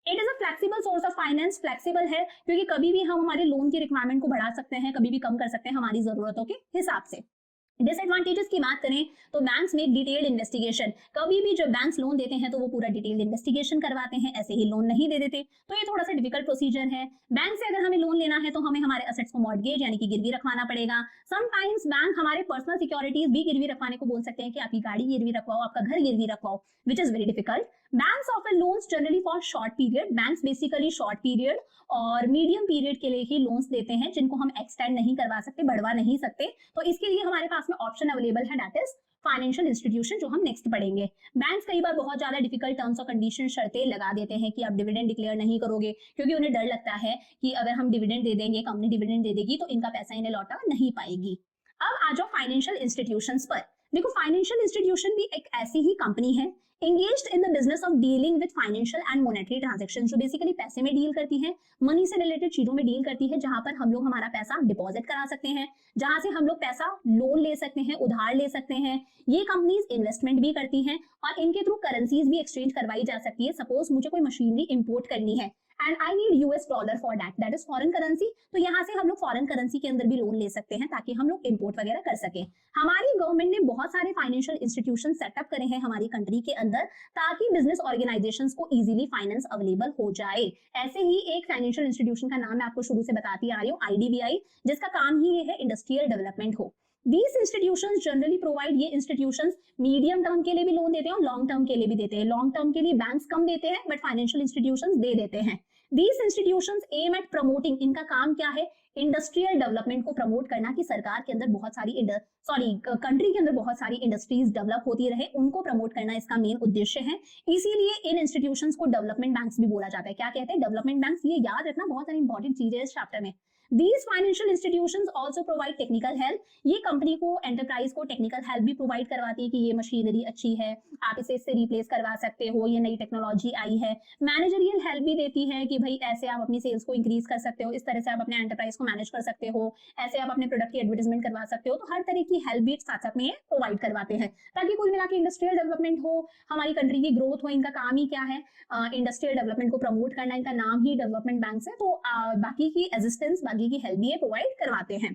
It is a flexible source of finance, flexible है क्योंकि कभी भी हम हमारे लोन की रिक्वायरमेंट को बढ़ा सकते हैं, कभी भी कम कर सकते हैं हमारी जरूरतों के हिसाब से। डिसएडवांटेजेस की बात करें तो बैंक्स में डिटेल्ड इन्वेस्टिगेशन, कभी भी जब बैंक्स लोन देते हैं तो वो पूरा डिटेल्ड इन्वेस्टिगेशन करवाते हैं, ऐसे ही लोन नहीं दे देते, तो ये थोड़ा सा डिफिकल्ट प्रोसीजर है। बैंक से अगर हमें लोन लेना है तो हमें हमारे असेट्स को मॉर्गेज यानी कि गिरवी रखवाना पड़ेगा। समटाइम्स बैंक हमारे पर्सनल सिक्योरिटीज भी गिरवी रखवाने को बोल सकते हैं कि आपकी गाड़ी गिरवी रखवाओ, आपका घर गिरवी रखवाओ, which is very difficult. Banks offer loans generally for short period, banks basically short period और मीडियम पीरियड के लिए ही लोन्स देते हैं, जिनको हम एक्सटेंड नहीं करवा सकते, बढ़वा नहीं सकते, तो इसके लिए हमारे पास में ऑप्शन अवेलेबल है, दैट इज फाइनेंशियल इंस्टीट्यूशन, जो हम नेक्स्ट पढ़ेंगे। बैंक्स कई बार बहुत ज्यादा डिफिकल्ट टर्म्स और कंडीशन शर्तें लगा देते हैं कि आप डिविडेंड डिक्लेयर नहीं करोगे, क्योंकि उन्हें डर लगता है कि अगर हम डिविडेंड दे देंगे, कंपनी डिविडेंड दे देगी तो इनका पैसा इन्हें लौटा नहीं पाएगी। अब आ जाओ फाइनेंशियल इंस्टीट्यूशंस पर। देखो फाइनेंशियल इंस्टीट्यूशन भी एक ऐसी ही कंपनी है engaged in the business of dealing with financial and monetary transactions, जो बेसिकली पैसे में डील करती है, मनी से रिलेटेड चीजों में डील करती है, जहां पर हम लोग हमारा पैसा डिपॉजिट करा सकते हैं, जहां से हम लोग पैसा लोन ले सकते हैं, उधार ले सकते हैं। ये कंपनीज इन्वेस्टमेंट भी करती हैं और इनके थ्रू करेंसीज भी एक्सचेंज करवाई जा सकती है। सपोज मुझे कोई मशीनरी इंपोर्ट करनी है and I need US dollar for that is foreign currency, तो यहाँ से हम लोग फॉरेन करेंसी के अंदर भी लोन ले सकते हैं ताकि हम लोग इंपोर्ट वगैरह कर सके। हमारी गवर्नमेंट ने बहुत सारे फाइनेंशियल इंस्टीट्यूशन सेटअप करे हैं हमारी कंट्री के अंदर, ताकि बिजनेस ऑर्गेनाइजेशंस को इजीली फाइनेंस अवेलेबल हो जाए। ऐसे ही एक फाइनेंशियल इंस्टीट्यूशन का नाम मैं आपको शुरू से बताती आ रही हूँ, आईडीबीआई, जिसका काम ही ये है इंडस्ट्रियल डेवलपमेंट हो। These institutions generally provide, ये institutions मीडियम टर्म के लिए भी लोन देते हैं और लॉन्ग टर्म के लिए भी देते हैं। लॉन्ग टर्म के लिए बैंक्स कम देते हैं बट फाइनेंशियल इंस्टीट्यूशंस दे देते हैं। These institutions aim at promoting, इनका काम क्या है, इंडस्ट्रियल डेवलपमेंट को प्रमोट करना, कि सरकार के अंदर बहुत सारी कंट्री के अंदर बहुत सारी इंडस्ट्रीज डेवलप होती रहे, उनको प्रमोट करना इसका मेन उद्देश्य है। इसीलिए इन इंस्टीट्यूशंस को डेवलपमेंट बैंक्स भी बोला जाता है। क्या कहते हैं, डेवलपमेंट बैंक्स। ये याद रखना, बहुत सारी इंपॉर्टेंट चीजें इस चैप्टर में। These financial institutions also provide technical help. ये कंपनी को, एंटरप्राइज को टेक्निकल हेल्प भी प्रोवाइड करवाती है कि ये मशीनरी अच्छी है, आप इसे इससे रिप्लेस करवा सकते हो, ये नई टेक्नोलॉजी आई है। मैनेजरियल हेल्प भी देती है कि भाई ऐसे आप अपनी सेल्स को इंक्रीज कर सकते हो, इस तरह से आप अपने एंटरप्राइज को मैनेज कर सकते हो, ऐसे आप अपने प्रोडक्ट की एडवर्टाइजमेंट करवा सकते हो। तो हर तरह की हेल्प भी साथ साथ में प्रोवाइड करवाते हैं ताकि कुल मिला के इंडस्ट्रियल डेवलपमेंट हो, हमारी कंट्री की ग्रोथ हो। इनका काम ही क्या है, इंडस्ट्रियल डेवलपमेंट को प्रमोट करना, इनका नाम ही डेवलपमेंट बैंक है। तो बाकी की असिस्टेंस, बाकी की हेल्प भी ये प्रोवाइड करवाते हैं।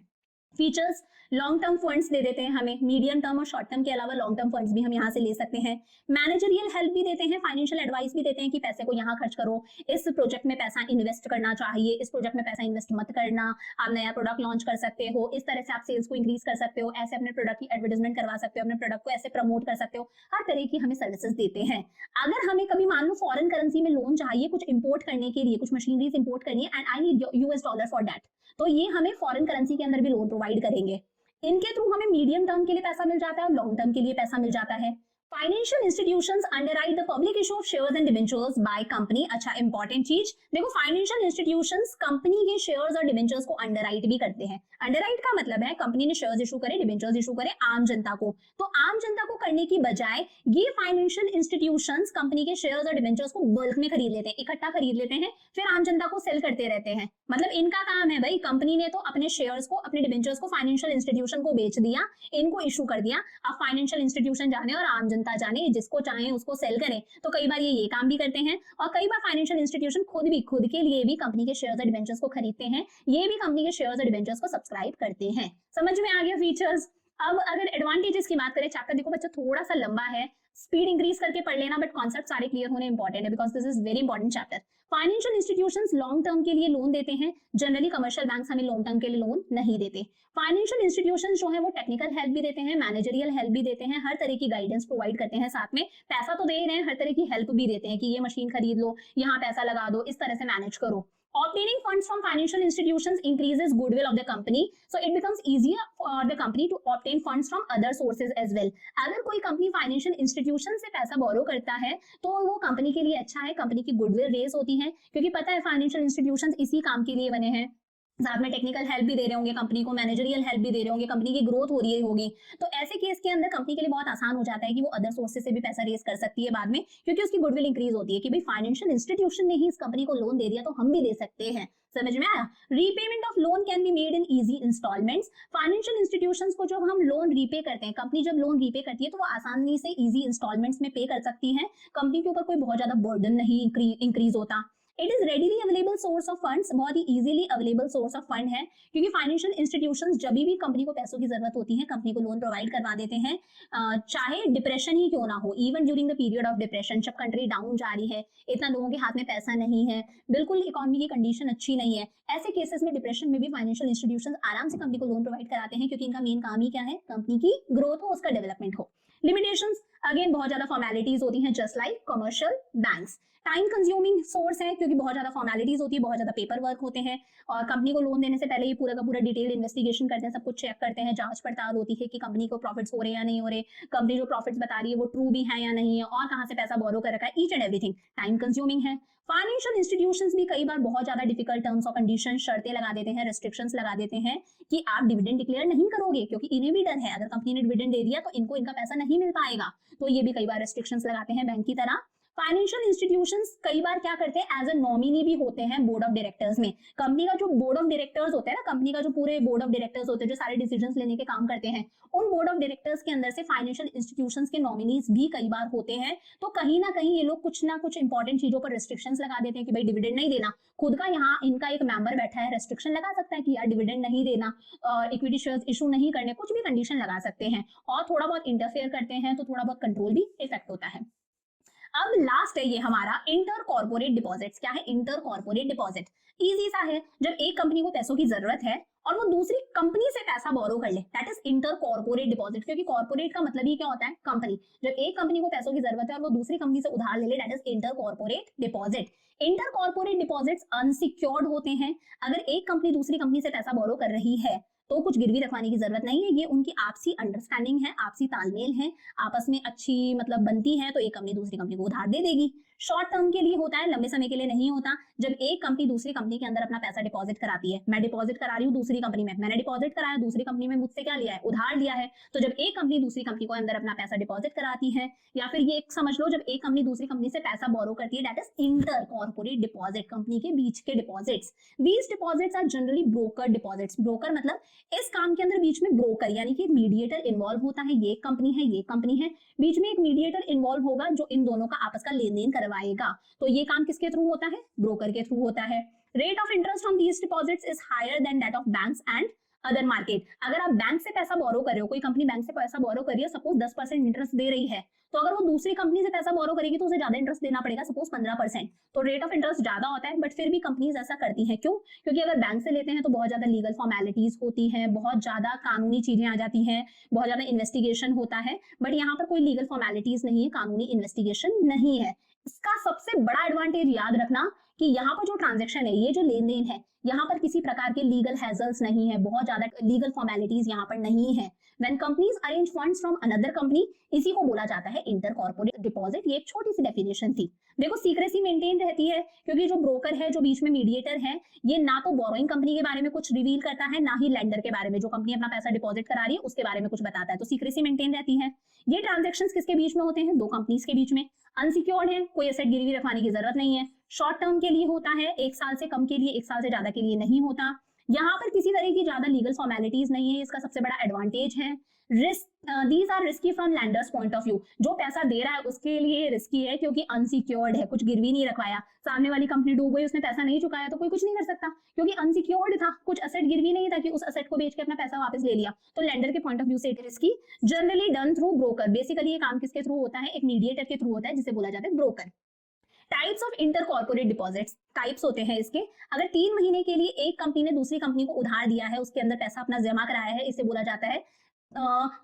फीचर्स, लॉन्ग टर्म फंड्स दे देते हैं हमें, मीडियम टर्म और शॉर्ट टर्म के अलावा लॉन्ग टर्म फंड्स भी हम यहाँ से ले सकते हैं। मैनेजरियल हेल्प भी देते हैं, फाइनेंशियल एडवाइस भी देते हैं कि पैसे को यहाँ खर्च करो, इस प्रोजेक्ट में पैसा इन्वेस्ट करना चाहिए, इस प्रोजेक्ट में पैसा इन्वेस्ट मत करना, आप नया प्रोडक्ट लॉन्च कर सकते हो, इस तरह से आप सेल्स को इंक्रीज कर सकते हो, ऐसे अपने प्रोडक्ट की एडवर्टाइजमेंट करवा सकते हो, अपने प्रोडक्ट को ऐसे प्रमोट कर सकते हो। हर तरह की हमें सर्विसेज देते हैं। अगर हमें कभी मान लो फॉरेन करेंसी में लोन चाहिए कुछ इंपोर्ट करने के लिए, कुछ मशीनरीज इंपोर्ट करनी है and I need US dollar for that, तो ये हमें फॉरेन करेंसी के अंदर भी लोन प्रोवाइड करेंगे। इनके थ्रू हमें मीडियम टर्म के लिए पैसा मिल जाता है और लॉन्ग टर्म के लिए पैसा मिल जाता है। Financial institutions underwrite the public issue of shares and debentures by company. अच्छा, इंपॉर्टेंट चीज देखो, फाइनेंशियल इंस्टीट्यूशंस कंपनी के शेयर्स और डिबेंचर्स को अंडरराइट भी करते हैं। अंडरराइट का मतलब है कंपनी ने शेयर्स इशू करे, डिबेंचर्स इशू करे आम जनता को, तो आम जनता को करने की बजाय ये फाइनेंशियल इंस्टीट्यूशंस कंपनी के शेयर्स और डिबेंचर्स को बल्क में खरीद लेते हैं, इकट्ठा खरीद लेते हैं, फिर आम जनता को सेल करते रहते हैं। मतलब इनका काम है भाई, कंपनी ने तो अपने शेयर्स को, अपने डिबेंचर्स को फाइनेंशियल इंस्टीट्यूशन को बेच दिया, इनको इशू कर दिया। अब फाइनेंशियल इंस्टीट्यूशन जाने और आम जनता जाने, जिसको चाहे उसको सेल करें। तो कई बार ये काम भी करते हैं और कई बार फाइनेंशियल इंस्टीट्यूशन खुद के लिए भी कंपनी के शेयर्स और डिबेंचर्स को खरीदते हैं, ये भी कंपनी के शेयर्स और डिबेंचर्स को सब्सक्राइब करते हैं। समझ में आ गया फीचर्स। अब अगर एडवांटेजेस की बात करें, चैप्टर देखो बच्चा थोड़ा सा लंबा है, स्पीड इंक्रीज करके पढ़ लेना, बट कॉन्सेप्ट सारे क्लियर होने इंपॉर्टेंट है because this is very important chapter. Financial institutions long term के लिए लोन देते हैं, जनरली कमर्शियल बैंक्स हमें लॉन्ग टर्म के लिए लोन नहीं देते। फाइनेंशियल इंस्टीट्यूशंस जो है वो टेक्निकल हेल्प भी देते हैं, मैनेजरियल हेल्प भी देते हैं, हर तरह की गाइडेंस प्रोवाइड करते हैं, साथ में पैसा तो दे रहे हैं, हर तरह की हेल्प भी देते हैं कि ये मशीन खरीद लो, यहाँ पैसा लगा दो, इस तरह से मैनेज करो। Obtaining funds from financial institutions increases goodwill of the company, so it becomes easier for the company to obtain funds from other sources as well. अगर कोई कंपनी फाइनेंशियल इंस्टीट्यूशन से पैसा बोरो करता है तो वो कंपनी के लिए अच्छा है, कंपनी की गुडविल रेज होती है, क्योंकि पता है फाइनेंशियल इंस्टीट्यूशंस इसी काम के लिए बने हैं। साथ में टेक्निकल हेल्प भी दे रहे होंगे कंपनी को, मैनेजरियल हेल्प भी दे रहे होंगे, कंपनी की ग्रोथ हो रही होगी। तो ऐसे केस के अंदर कंपनी के लिए बहुत आसान हो जाता है कि वो अदर सोर्सेज से भी पैसा रेज कर सकती है बाद में, क्योंकि उसकी गुडविल इंक्रीज होती है कि भाई फाइनेंशियल इंस्टीट्यूशन ने ही इस कंपनी को लोन दे दिया तो हम भी दे सकते हैं। समझ में आया? Repayment of loan can be made in easy installments. Financial institutions को जब हम लोन रीपे करते हैं, कंपनी जब लोन रीपे करती है तो वो आसानी से इजी इंस्टॉलमेंट्स में पे कर सकती है, कंपनी के ऊपर कोई बहुत ज्यादा बर्डन नहीं इंक्रीज होता। It is readily available source of funds, बहुत ही easily available source of fund है, क्योंकि फाइनेंशियल इंस्टीट्यूशंस जब भी कंपनी को पैसों की जरूरत होती है कंपनी को लोन प्रोवाइड करवा देते हैं, चाहे डिप्रेशन ही क्यों ना हो, even during the period of depression, जब कंट्री डाउन जा रही है, इतना लोगों के हाथ में पैसा नहीं है, बिल्कुल इकोनॉमी की कंडीशन अच्छी नहीं है, ऐसे केसेस में डिप्रेशन में भी फाइनेंशियल इंस्टीट्यूशंस आराम से कंपनी को लोन प्रोवाइड कराते हैं, क्योंकि इनका मेन काम ही क्या है, कंपनी की ग्रोथ हो, उसका डेवलपमेंट हो। लिमिटेशंस, अगेन बहुत ज्यादा फॉर्मेलिटीज होती हैं, just like commercial banks. Time consuming source है, क्योंकि बहुत ज्यादा फॉर्मेलिटीज होती है, बहुत ज्यादा पेपर वर्क होते हैं, और कंपनी को लोन देने से पहले ये पूरा का पूरा डिटेल इन्वेस्टिगेशन करते हैं, सब कुछ चेक करते हैं, जांच पड़ताल होती है कि कंपनी को प्रॉफिट्स हो रहे हैं या नहीं हो रहे, कंपनी जो प्रॉफिट्स बता रही है वो ट्रू भी है या नहीं है, और कहाँ से पैसा बोरो कर रखा है, each and everything time consuming है। फाइनेंशियल इंस्टीट्यूशंस भी कई बार बहुत ज्यादा डिफिकल्ट टर्म्स और कंडीशन, शर्तें लगा देते हैं, रेस्ट्रिक्शंस लगा देते हैं कि आप डिविडेंड डिक्लेयर नहीं करोगे, क्योंकि इन्हें भी डर है अगर कंपनी ने डिविडेंड दे दिया तो इनको इनका पैसा नहीं मिल पाएगा, तो ये भी कई बार रेस्ट्रिक्शंस लगाते हैं बैंक की तरह। फाइनेंशियल इंस्टीट्यूशंस कई बार क्या करते हैं, एज अ नॉमिनी भी होते हैं बोर्ड ऑफ डायरेक्टर्स में। कंपनी का जो बोर्ड ऑफ डायरेक्टर्स होता है ना, कंपनी का जो पूरे बोर्ड ऑफ डायरेक्टर्स होते हैं जो सारे डिसीजंस लेने के काम करते हैं, उन बोर्ड ऑफ डायरेक्टर्स के अंदर से फाइनेंशियल इंस्टीट्यूशंस के नॉमिनीज भी कई बार होते हैं। तो कहीं ना कहीं ये लोग कुछ ना कुछ इंपॉर्टेंट चीजों पर रेस्ट्रिक्शंस लगा देते हैं कि भाई डिविडेंड नहीं देना, खुद का यहाँ इनका एक मेंबर बैठा है, रेस्ट्रिक्शन लगा सकता है कि यार डिविडेंड नहीं देना, इक्विटी शेयर्स इशू नहीं करने, कुछ भी कंडीशन लगा सकते हैं, और थोड़ा बहुत इंटरफेयर करते हैं तो थोड़ा बहुत कंट्रोल भी इफेक्ट होता है। अब लास्ट है ये हमारा इंटर कॉर्पोरेट डिपॉजिट्स। क्या है इंटर कॉर्पोरेट डिपॉजिट? इजी सा है, जब एक कंपनी को पैसों की जरूरत है और वो दूसरी कंपनी से पैसा बोरो कर ले, that is inter corporate deposit. क्योंकि कॉर्पोरेट का मतलब ही क्या होता है, कंपनी। जब एक कंपनी को पैसों की जरूरत है और वो दूसरी कंपनी से उधार ले ले, that is inter corporate deposit. Inter corporate deposits unsecured होते हैं। अगर एक कंपनी दूसरी कंपनी से पैसा बोरो कर रही है तो कुछ गिरवी रखवाने की जरूरत नहीं है। ये उनकी आपसी अंडरस्टैंडिंग है, आपसी तालमेल है, आपस में अच्छी मतलब बनती है, तो एक कंपनी दूसरी कंपनी को उधार दे देगी। शॉर्ट टर्म के लिए होता है, लंबे समय के लिए नहीं होता। जब एक कंपनी दूसरी कंपनी के अंदर अपना पैसा डिपॉजिट कराती है, मैं डिपॉजिट करा रही हूँ दूसरी कंपनी में, मैंने डिपॉजिट कराया दूसरी कंपनी में, मुझसे क्या लिया है, उधार लिया है। तो जब एक कंपनी दूसरी कंपनी को अंदर अपना पैसा डिपॉजिट कराती है, या फिर ये समझ लो जब एक कंपनी दूसरी कंपनी से पैसा बोरो करती है, that is inter corporate deposit, company के बीच के deposits. These deposits are generally broker deposits. Broker मतलब इस काम के अंदर बीच में ब्रोकर यानी कि मीडिएटर इन्वॉल्व होता है। ये कंपनी है, ये कंपनी है, बीच में एक मीडिएटर इन्वॉल्व होगा जो इन दोनों का आपस का लेन देन करवाएगा। तो ये काम किसके थ्रू होता है, ब्रोकर के थ्रू होता है। Rate of interest on these deposits is higher than that of banks and other market. अगर आप बैंक से पैसा बोरो कर रहे हो, कोई कंपनी बैंक से पैसा बोरो कर रही है, सपोज 10% इंटरेस्ट दे रही है, तो अगर वो दूसरी कंपनी से पैसा बोरो करेगी तो उसे ज्यादा इंटरेस्ट देना पड़ेगा, सपोज 15%। तो रेट ऑफ इंटरेस्ट ज्यादा होता है, बट फिर भी कंपनीज ऐसा करती हैं। क्यों? क्योंकि अगर बैंक से लेते हैं तो बहुत ज्यादा लीगल फॉर्मेलिटीज होती हैं, बहुत ज्यादा कानूनी चीजें आ जाती हैं, बहुत ज्यादा इन्वेस्टिगेशन होता है। बट यहाँ पर कोई लीगल फॉर्मेलिटीज नहीं है, कानूनी इन्वेस्टिगेशन नहीं है। इसका सबसे बड़ा एडवांटेज याद रखना कि यहाँ पर जो ट्रांजेक्शन है, ये जो लेन देन है, यहाँ पर किसी प्रकार के लीगल हैजल्स नहीं है, बहुत ज्यादा लीगल फॉर्मेलिटीज यहाँ पर नहीं है। When companies arrange funds from another company, इसी को बोला जाता है इंटर कॉर्पोरेट डिपॉजिट। ये एक छोटी सी डेफिनेशन थी। देखो सीक्रेसी मेंटेन रहती है, क्योंकि जो ब्रोकर है, जो बीच में मीडिएटर है, ये ना तो बोरोइंग कंपनी के बारे में कुछ रिवील करता है, ना ही लेंडर के बारे में, जो कंपनी अपना पैसा डिपॉजिट करा रही है उसके बारे में कुछ बताता है। तो सीक्रेसी मेंटेन रहती है। ये ट्रांजेक्शंस किसके बीच में होते हैं, दो कंपनीज के बीच में। अनसिक्योर्ड है, कोई एसेट गिरवी रखवाने की जरूरत नहीं है। शॉर्ट टर्म के लिए होता है, एक साल से कम के लिए, एक साल से ज्यादा के लिए नहीं होता। यहाँ पर किसी तरह की ज्यादा लीगल फॉर्मेलिटीज नहीं है, इसका सबसे बड़ा एडवांटेज है। These are risky from lenders point of view. जो पैसा दे रहा है उसके लिए रिस्की है, क्योंकि अनसिक्योर्ड है, कुछ गिरवी नहीं रखवाया, सामने वाली कंपनी डूब गई, उसने पैसा नहीं चुकाया, तो कोई कुछ नहीं कर सकता, क्योंकि अनसिक्योर्ड था, कुछ एसेट गिरवी नहीं था कि उस एसेट को बेच के अपना पैसा वापस ले लिया। तो लैंडर के पॉइंट ऑफ व्यू से it risky. Generally done through broker. Basically ये काम किसके थ्रू होता है, एक मीडिएटर के थ्रू होता है, जिसे बोला जाता है broker. Types of inter corporate deposits, types होते हैं इसके। अगर 3 महीने के लिए एक कंपनी ने दूसरी कंपनी को उधार दिया है, उसके अंदर पैसा अपना जमा कराया है, इसे बोला जाता है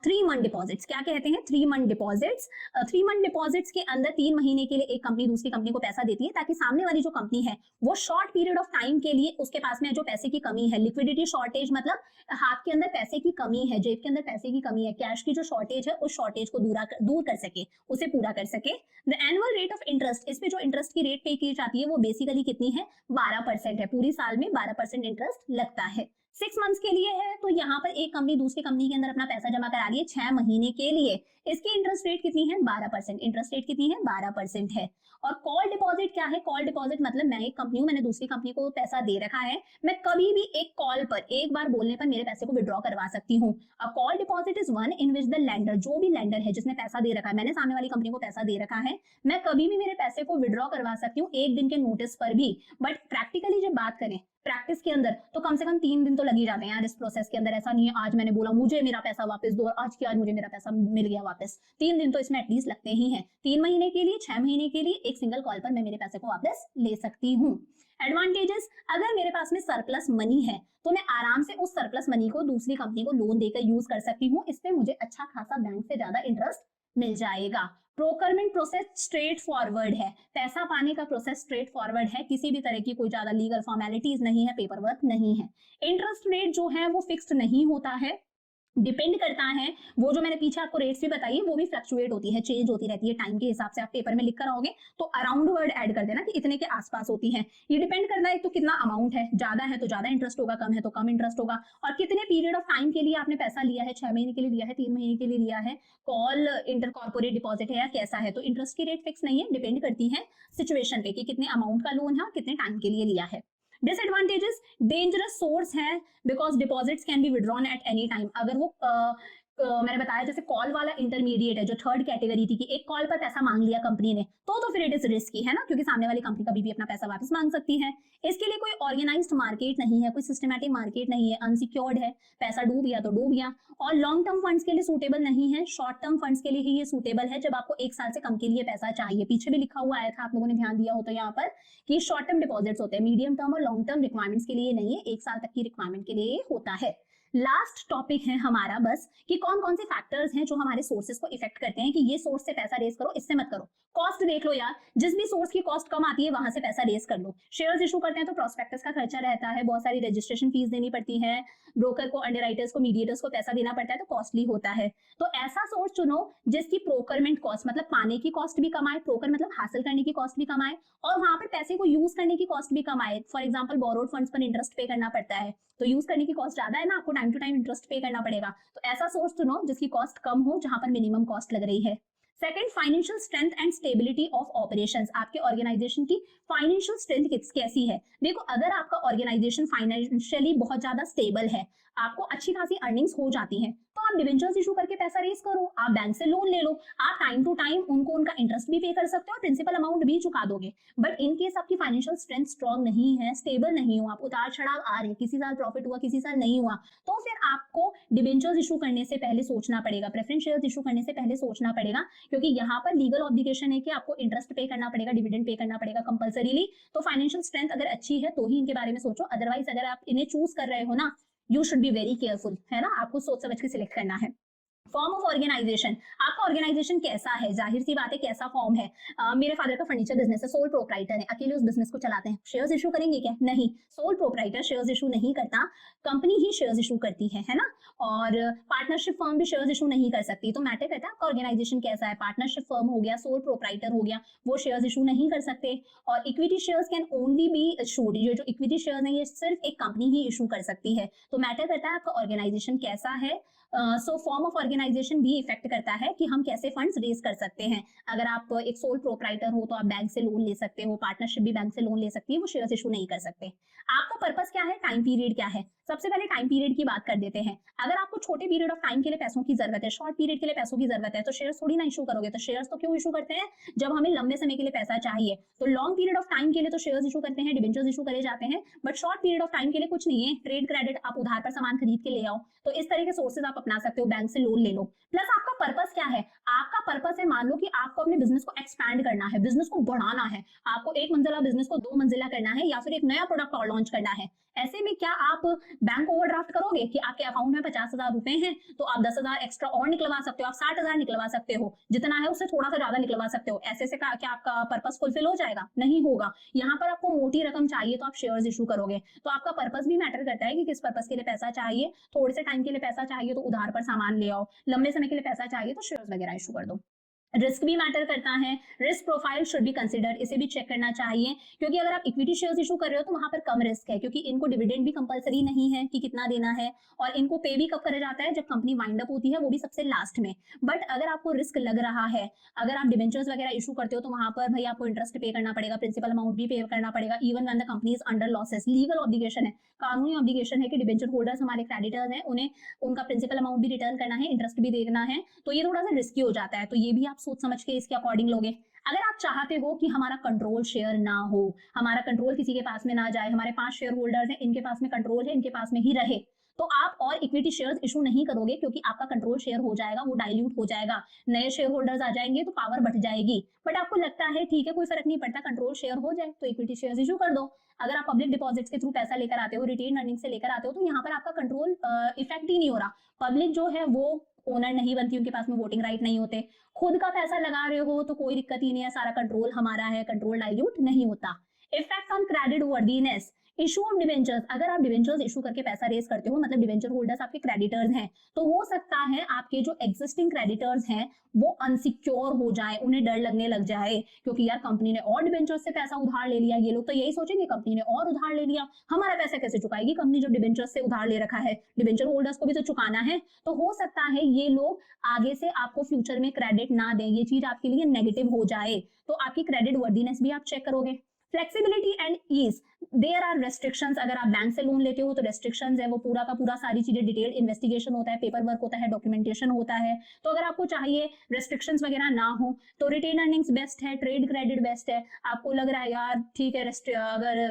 3 मंथ डिपॉजिट्स। क्या कहते हैं, 3 मंथ डिपॉजिट्स। 3 मंथ डिपॉजिट्स के अंदर 3 महीने के लिए एक कंपनी दूसरी कंपनी को पैसा देती है, ताकि सामने वाली जो कंपनी है वो शॉर्ट पीरियड ऑफ टाइम के लिए उसके पास में जो पैसे की कमी है, लिक्विडिटी शॉर्टेज मतलब हाथ के अंदर पैसे की कमी है, जेब के अंदर पैसे की कमी है, कैश की जो शॉर्टेज है, उस शॉर्टेज को दूर कर सके, उसे पूरा कर सके। The annual rate of interest, इस पे जो इंटरेस्ट की रेट पे की जाती है वो बेसिकली कितनी है, 12% है। पूरी साल में 12% इंटरेस्ट लगता है। 6 मंथ्स के लिए है, तो यहाँ पर एक कंपनी दूसरी कंपनी के अंदर अपना पैसा जमा करा रही है 6 महीने के लिए। इसकी इंटरेस्ट रेट कितनी है, 12%। इंटरेस्ट रेट कितनी है, 12% है। और कॉल डिपॉजिट क्या है, कॉल डिपॉजिट मतलब मैं एक कंपनी हूँ, मैंने दूसरी कंपनी को पैसा दे रखा है, मैं कभी भी एक कॉल पर, एक बार बोलने पर मेरे पैसे को विड्रॉ करवा सकती हूँ। A call deposit is one in which the lander, जो भी लैंडर है जिसने पैसा दे रखा है, मैंने सामने वाली कंपनी को पैसा दे रखा है, मैं कभी भी मेरे पैसे को विड्रॉ करवा सकती हूँ, एक दिन के नोटिस पर भी। बट प्रैक्टिकली जब बात करें प्रैक्टिस के अंदर, तो कम से कम 3 दिन तो लग ही जाते हैं यार इस प्रोसेस के अंदर। ऐसा नहीं है आज मैंने बोला मुझे मेरा पैसा वापस दो, आज की आज मुझे मेरा पैसा मिल गया वापस। 3 दिन तो इसमें एटलीस्ट लगते ही हैं। 3 महीने के लिए, 6 महीने के लिए एक सिंगल कॉल पर मैं मेरे पैसे को वापस ले सकती हूँ। एडवांटेजेस, अगर मेरे पास में सरप्लस मनी है तो मैं आराम से उस सरप्लस मनी को दूसरी कंपनी को लोन देकर यूज कर सकती हूँ, इसमें मुझे अच्छा खासा बैंक से ज्यादा इंटरेस्ट मिल जाएगा। प्रोक्योरमेंट प्रोसेस स्ट्रेट फॉरवर्ड है, पैसा पाने का प्रोसेस स्ट्रेट फॉरवर्ड है, किसी भी तरह की कोई ज्यादा लीगल फॉर्मेलिटीज नहीं है, पेपर वर्क नहीं है। इंटरेस्ट रेट जो है वो फिक्स्ड नहीं होता है, डिपेंड करता है। वो जो मैंने पीछे आपको रेट्स भी बताई वो भी फ्लक्चुएट होती है, चेंज होती रहती है टाइम के हिसाब से। आप पेपर में लिख कर आओगे तो अराउंड वर्ड ऐड कर देना कि इतने के आसपास होती है। ये डिपेंड करता है तो कितना अमाउंट है, ज्यादा है तो ज्यादा इंटरेस्ट होगा, कम है तो कम इंटरेस्ट होगा, और कितने पीरियड ऑफ टाइम के लिए आपने पैसा लिया है, 6 महीने के लिए लिया है, 3 महीने के लिए लिया है, कॉल इंटर कॉर्पोरेट डिपॉजिट है या कैसा है। तो इंटरेस्ट की रेट फिक्स नहीं है, डिपेंड करती है सिचुएशन पे कि कितने अमाउंट का लोन है और कितने टाइम के लिए लिया है। डिसएडवांटेजेस, डेंजरस सोर्स है, because deposits can be withdrawn at any time. अगर वो मैंने बताया जैसे कॉल वाला इंटरमीडिएट है, जो थर्ड कैटेगरी थी कि एक कॉल पर पैसा मांग लिया कंपनी ने, तो फिर इट इज रिस्की है ना, क्योंकि सामने वाली कंपनी कभी भी अपना पैसा वापस मांग सकती है। इसके लिए कोई ऑर्गेनाइज्ड मार्केट नहीं है, कोई सिस्टमैटिक मार्केट नहीं है, अनसिक्योर्ड है, पैसा डूब गया तो डूब गया, और लॉन्ग टर्म फंड्स के लिए सूटेबल नहीं है, शॉर्ट टर्म फंड्स के लिए ही ये सूटेबल है, जब आपको 1 साल से कम के लिए पैसा चाहिए। पीछे भी लिखा हुआ आया था, आप लोगों ने ध्यान दिया हो तो यहाँ पर कि शॉर्ट टर्म डिपॉजिट्स होते हैं, मीडियम टर्म और लॉन्ग टर्म रिक्वायरमेंट्स के लिए नहीं है, 1 साल तक की रिक्वायरमेंट के लिए होता है। लास्ट टॉपिक है हमारा बस कि कौन कौन से फैक्टर्स हैं जो हमारे सोर्सेज को इफेक्ट करते हैं कि ये सोर्स से पैसा रेज करो, इससे मत करो। कॉस्ट देख लो यार, जिस भी सोर्स की कॉस्ट कम आती है वहां से पैसा रेज कर लो। शेयर्स इशू करते हैं तो प्रोस्पेक्टस का खर्चा रहता है, बहुत सारी रजिस्ट्रेशन फीस देनी पड़ती है, ब्रोकर को, अंडरराइटर्स को, मीडिएटर्स को पैसा देना पड़ता है, तो कॉस्टली होता है। तो ऐसा सोर्स चुनो जिसकी प्रोकरमेंट कॉस्ट मतलब पाने की कॉस्ट भी कम आए, प्रोकर मतलब हासिल करने की कॉस्ट भी कम आए, और वहां पर पैसे को यूज करने की कॉस्ट भी कम आए। फॉर एग्जाम्पल बोरोड फंड्स पर इंटरेस्ट पे करना पड़ता है, तो यूज करने की कॉस्ट ज्यादा है ना, आपको टाइम टू टाइम इंटरेस्ट पे करना पड़ेगा। तो ऐसा सोर्स चुनो जिसकी कॉस्ट कम हो, जहां पर मिनिमम कॉस्ट लग रही है। Second, financial strength and stability of operations. आपके ऑर्गेनाइजेशन की फाइनेंशियल स्ट्रेंथ कैसी है। देखो, अगर आपका ऑर्गेनाइजेशन फाइनेंशियली बहुत ज्यादा स्टेबल है, आपको अच्छी खासी अर्निंग्स हो जाती है, तो आप डिबेंचर्स इशू करके पैसा रेज करो, आप बैंक से लोन ले लो, आप टाइम टू टाइम उनको उनका इंटरेस्ट भी पे कर सकते हो और प्रिंसिपल अमाउंट भी चुका दोगे। बट इन केस आपकी फाइनेंशियल स्ट्रेंथ स्ट्रॉन्ग नहीं है, स्टेबल नहीं हो, आप उतार चढ़ाव आ रहे हैं, किसी साल प्रॉफिट हुआ, किसी साल नहीं हुआ, तो फिर आपको डिबेंचर्स इशू करने से पहले सोचना पड़ेगा, प्रेफरेंस शेयर्स इशू करने से पहले सोचना पड़ेगा, क्योंकि यहाँ पर लीगल ऑब्लिगेशन है कि आपको इंटरेस्ट पे करना पड़ेगा, डिविडेंड पे करना पड़ेगा कंपलसरीली। तो फाइनेंशियल स्ट्रेंथ अगर अच्छी है तो ही इनके बारे में सोचो, अदरवाइज अगर आप इन्हें चूज कर रहे हो ना, you should be very careful, है ना, आपको सोच समझ के सिलेक्ट करना है। फॉर्म ऑफ ऑर्गेनाइजेशन, आपका ऑर्गेनाइजेशन कैसा है, जाहिर सी बात है कैसा फॉर्म है। मेरे फादर का फर्नीचर बिजनेस है, सोल प्रोप्राइटर है, अकेले उस बिजनेस को चलाते हैं, शेयर्स इशू करेंगे क्या? नहीं, सोल प्रोप्राइटर शेयर्स इशू नहीं करता, कंपनी ही शेयर्स इशू करती है ना। और पार्टनरशिप फर्म भी शेयर्स इशू नहीं कर सकती। तो मैटर करता है आपका ऑर्गेनाइजेशन कैसा है। पार्टनरशिप फर्म हो गया, सोल प्रोप्राइटर हो गया, वो शेयर्स इशू नहीं कर सकते। और equity shares can only be issued, ये जो इक्विटी शेयर्स है ये सिर्फ एक कंपनी ही इशू कर सकती है। तो मैटर करता है आपका ऑर्गेनाइजेशन कैसा है। सो फॉर्म ऑफ ऑर्गेनाइजेशन भी इफेक्ट करता है कि हम कैसे फंड्स रेज कर सकते हैं। अगर आप एक सोल प्रोप्राइटर हो तो आप बैंक से लोन ले सकते हो, पार्टनरशिप भी बैंक से लोन ले सकती है, वो शेयर्स इशू नहीं कर सकते। आपका पर्पस क्या है, टाइम पीरियड क्या है। सबसे पहले टाइम पीरियड की बात कर देते हैं। अगर आपको छोटे पीरियड ऑफ टाइम के लिए पैसों की जरूरत है, शॉर्ट पीरियड के लिए पैसों की जरूरत है, तो शेयर्स थोड़ी ना इशू करोगे। तो शेयर्स तो क्यों इशू करते हैं, जब हमें लंबे समय के लिए पैसा चाहिए। तो लॉन्ग पीरियड ऑफ टाइम के लिए तो शेयर्स इशू करते हैं, डिबेंचर्स इशू करे जाते हैं। But short period of time के लिए कुछ नहीं है, ट्रेड क्रेडिट, आप उधार पर सामान खरीद के ले आओ। तो इस तरह के सोर्सेज आप अपना सकते हो, बैंक से लोन ले लो। प्लस आपका पर्पस क्या है, आपका पर्पस है, मान लो कि आपको अपने बिजनेस को एक्सपैंड करना है, बिजनेस को बढ़ाना है, आपको एक मंजिला बिजनेस को 2 मंजिला करना है, या फिर एक नया प्रोडक्ट और लॉन्च करना है। ऐसे में क्या आप बैंक ओवरड्राफ्ट करोगे कि आपके अकाउंट में 50,000 रुपए हैं तो आप 10,000 एक्स्ट्रा और निकलवा सकते हो, आप 60,000 निकलवा सकते हो, जितना है उससे थोड़ा सा ज्यादा निकलवा सकते हो। ऐसे से क्या आपका पर्पस फुलफिल हो जाएगा? नहीं होगा। यहाँ पर आपको मोटी रकम चाहिए तो आप शेयर्स इशू करोगे। तो आपका पर्पस भी मैटर करता है कि किस पर्पस के लिए पैसा चाहिए। थोड़े से टाइम के लिए पैसा चाहिए तो उधार पर सामान ले आओ, लंबे समय के लिए पैसा चाहिए तो शेयर्स वगैरह इशू कर दो। रिस्क भी मैटर करता है, risk profile should be consider, इसे भी चेक करना चाहिए, क्योंकि अगर आप इक्विटी शेयर्स इशू कर रहे हो तो वहां पर कम रिस्क है, क्योंकि इनको डिविडेंड भी कंपलसरी नहीं है कि कितना देना है, और इनको पे भी कब करा जाता है, जब कंपनी वाइंड अप होती है, वो भी सबसे लास्ट में। बट अगर आपको रिस्क लग रहा है, अगर आप डिबेंचर्स वगैरह इशू करते हो तो वहां पर भाई आपको इंटरेस्ट पे करना पड़ेगा, प्रिंसिपल अमाउंट भी पे करना पड़ेगा, even when the company is under losses. Legal obligation है, कानूनी ऑब्लिगेशन है कि डिबेंचर होल्डर्स हमारे क्रेडिटर्स हैं, उन्हें उनका प्रिंसिपल अमाउंट भी रिटर्न करना है, इंटरेस्ट भी देना है। तो ये थोड़ा सा रिस्की हो जाता है, तो ये भी आप सोच समझ के इसके अकॉर्डिंग लोगे। अगर आप चाहते हो कि हमारा कंट्रोल शेयर ना हो, हमारा कंट्रोल किसी के पास में ना जाए, हमारे 5 शेयर होल्डर्स हैं, इनके पास में कंट्रोल है, इनके पास में ही रहे, तो आप और इक्विटी शेयर्स इशू नहीं करोगे, क्योंकि आपका कंट्रोल शेयर हो जाएगा, वो डाइल्यूट हो जाएगा, नए शेयर होल्डर्स आ जाएंगे तो पावर बढ़ जाएगी। बट आपको लगता है ठीक है कोई फर्क नहीं पड़ता, कंट्रोल शेयर हो जाए तो इक्विटी शेयर्स इशू कर दो। अगर आप पब्लिक डिपॉजिट्स के थ्रू पैसा लेकर आते हो, रिटेन अर्निंग से लेकर आते हो, तो यहाँ पर आपका कंट्रोल इफेक्ट ही नहीं हो रहा। पब्लिक जो है वो ओनर नहीं बनती, उनके पास में वोटिंग राइट नहीं होते। खुद का पैसा लगा रहे हो तो कोई दिक्कत ही नहीं है, सारा कंट्रोल हमारा है, कंट्रोल डाइल्यूट नहीं होता। Effect on credit worthiness, issue of debentures, अगर आप डिबेंचर्स इशू करके पैसा रेज करते हो, मतलब डिबेंचर होल्डर्स आपके क्रेडिटर्स हैं, तो हो सकता है आपके जो एग्जिस्टिंग क्रेडिटर्स हैं वो अनसिक्योर हो जाए, उन्हें डर लगने लग जाए, क्योंकि यार कंपनी ने और डिबेंचर्स से पैसा उधार ले लिया। ये लोग तो यही सोचेंगे कंपनी ने और उधार ले लिया, हमारा पैसा कैसे चुकाएगी कंपनी जो डिबेंचर्स से उधार ले रखा है, डिबेंचर होल्डर्स को भी तो चुकाना है। तो हो सकता है ये लोग आगे से आपको फ्यूचर में क्रेडिट ना दें, ये चीज आपके लिए नेगेटिव हो जाए, तो आपकी क्रेडिट वर्दीनेस भी आप चेक करोगे। Flexibility and ease, there are restrictions, अगर आप बैंक से लोन लेते हो तो रेस्ट्रिक्शंस है, वो पूरा का पूरा सारी चीजें डिटेल इन्वेस्टिगेशन होता है, पेपर वर्क होता है, डॉक्यूमेंटेशन होता है। तो अगर आपको चाहिए रेस्ट्रिक्शंस वगैरह ना हो तो रिटेन अर्निंग्स बेस्ट है, ट्रेड क्रेडिट बेस्ट है। आपको लग रहा है यार ठीक है अगर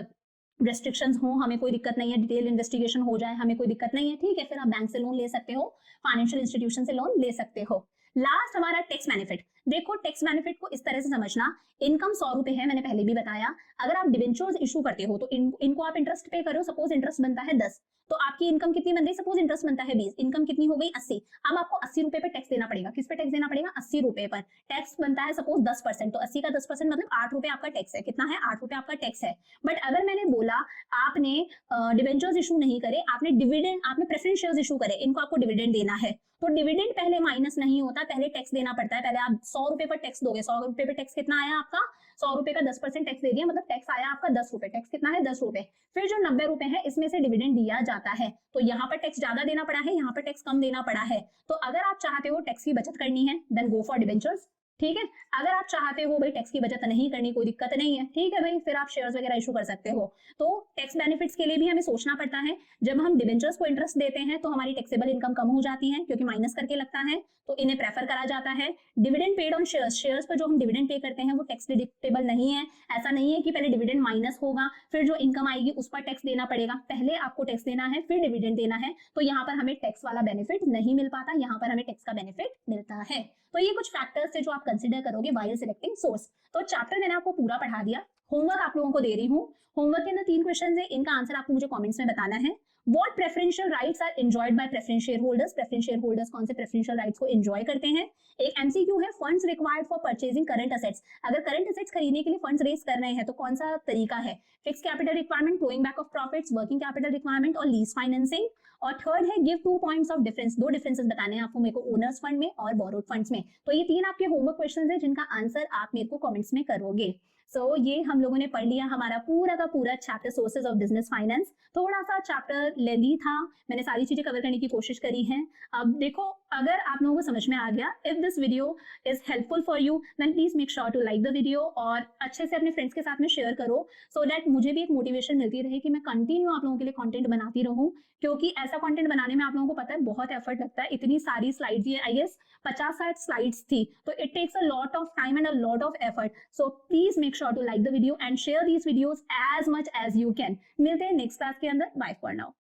रेस्ट्रिक्शंस हो, हमें कोई दिक्कत नहीं है, डिटेल इन्वेस्टिगेशन हो जाए, हमें कोई दिक्कत नहीं है, ठीक है, फिर आप बैंक से लोन ले सकते हो, फाइनेंशियल इंस्टीट्यूशन से लोन ले सकते हो। लास्ट हमारा टैक्स बेनिफिट। देखो टैक्स बेनिफिट को इस तरह से समझना, इनकम 100 रुपए है, मैंने पहले भी बताया। अगर आप डिबेंचर्स इशू करते हो तो इनको आप इंटरेस्ट पे करो, सपोज इंटरेस्ट बनता है 10, तो आपकी इनकम कितनी बन गई, सपोज इंटरेस्ट बनता है 20, इनकम कितनी हो गई 80। अब आपको 80 रुपए पे टैक्स देना पड़ेगा। किस पे टैक्स देना पड़ेगा, 80 रुपए पर। टैक्स बनता है सपोज 10%, तो 80 का 10% मतलब 8 रुपए आपका टैक्स है। कितना है, 8 रुपए आपका टैक्स है। बट अगर मैंने बोला आपने डिवेंचर्स इशू नहीं करे, आपने डिविडेंड, आपने प्रेफरेंस शेयर्स इशू करे, इनको आपको डिविडेंड देना है, तो डिविडेंड पहले माइनस नहीं होता, पहले टैक्स देना पड़ता है। पहले आप 100 रुपए पर टैक्स दोगे। 100 रुपए पे टैक्स कितना आया आपका, 100 रुपए का 10% टैक्स दे दिया, मतलब टैक्स आया आपका 10 रुपए। टैक्स कितना है, 10 रुपए। फिर जो 90 रुपए है इसमें से डिविडेंड दिया जाता है, तो यहाँ पर टैक्स ज्यादा देना पड़ा है, यहाँ पर टैक्स कम देना पड़ा है। तो अगर आप चाहते हो टैक्स की बचत करनी है, देन गो फॉर डिवेंचर्स। ठीक है, अगर आप चाहते हो भाई टैक्स की बचत नहीं करनी, कोई दिक्कत नहीं है, ठीक है भाई, फिर आप शेयर्स वगैरह इशू कर सकते हो। तो टैक्स बेनिफिट्स के लिए भी हमें सोचना पड़ता है। जब हम डिवेंचर्स को इंटरेस्ट देते हैं तो हमारी टैक्सेबल इनकम कम हो जाती है, क्योंकि माइनस करके लगता है, तो इन्हें प्रेफर करा जाता है। Dividend paid on shares, shares पर जो हम डिविडेंड पे करते हैं वो टैक्स डिडक्टेबल नहीं है। ऐसा नहीं है कि पहले डिविडेंड माइनस होगा फिर जो इनकम आएगी उस पर टैक्स देना पड़ेगा, पहले आपको टैक्स देना है फिर डिविडेंड देना है। तो यहाँ पर हमें टैक्स वाला बेनिफिट नहीं मिल पाता, यहाँ पर हमें टैक्स का बेनिफिट मिलता है। तो ये कुछ फैक्टर्स थे जो आप कंसिडर करोगे व्हाइल सिलेक्टिंग सोर्स। तो चैप्टर मैंने आपको पूरा पढ़ा दिया। होमवर्क आप लोगों को दे रही हूँ। होमवर्क के अंदर 3 क्वेश्चन है, इनका आंसर आपको मुझे कमेंट्स में बताना है। What preferential rights are enjoyed by preference shareholders? preference shareholders कौन से preferential rights को enjoy करते हैं? एक MCQ है, funds required for purchasing current assets। अगर current assets खरीदने के लिए funds raise कर रहे हैं तो कौन सा तरीका है? Fixed capital requirement, flowing back of profits, working capital requirement और lease financing। और थर्ड है give 2 points of difference। 2 differences बताने हैं आपको मेरे को, ओनर्स फंड में और बोरोड फंड्स में। तो ये 3 आपके होमवर्क क्वेश्चंस हैं जिनका आंसर आप मेरे को कमेंट्स में करोगे। ये हम लोगों ने पढ़ लिया हमारा पूरा का पूरा chapter sources of business finance. थोड़ा सा चैप्टर लेंथी था, मैंने सारी चीजें कवर करने की कोशिश करी है। अब देखो, अगर आप लोगों को समझ में आ गया, if this video is helpful for you then please make sure to like the video और अच्छे से अपने फ्रेंड्स के साथ में शेयर करो, सो दैट मुझे भी एक मोटिवेशन मिलती रहे कि मैं कंटिन्यू आप लोगों के लिए कंटेंट बनाती रहूं। क्योंकि ऐसा कंटेंट बनाने में आप लोगों को पता है बहुत एफर्ट लगता है। इतनी सारी स्लाइड्स, ये आई गेस 50-60 स्लाइड्स थी, तो it takes a lot of time and a lot of effort. So please make sure to like the video and share these videos as much as you can. मिलते हैं next class के अंदर। Bye for now.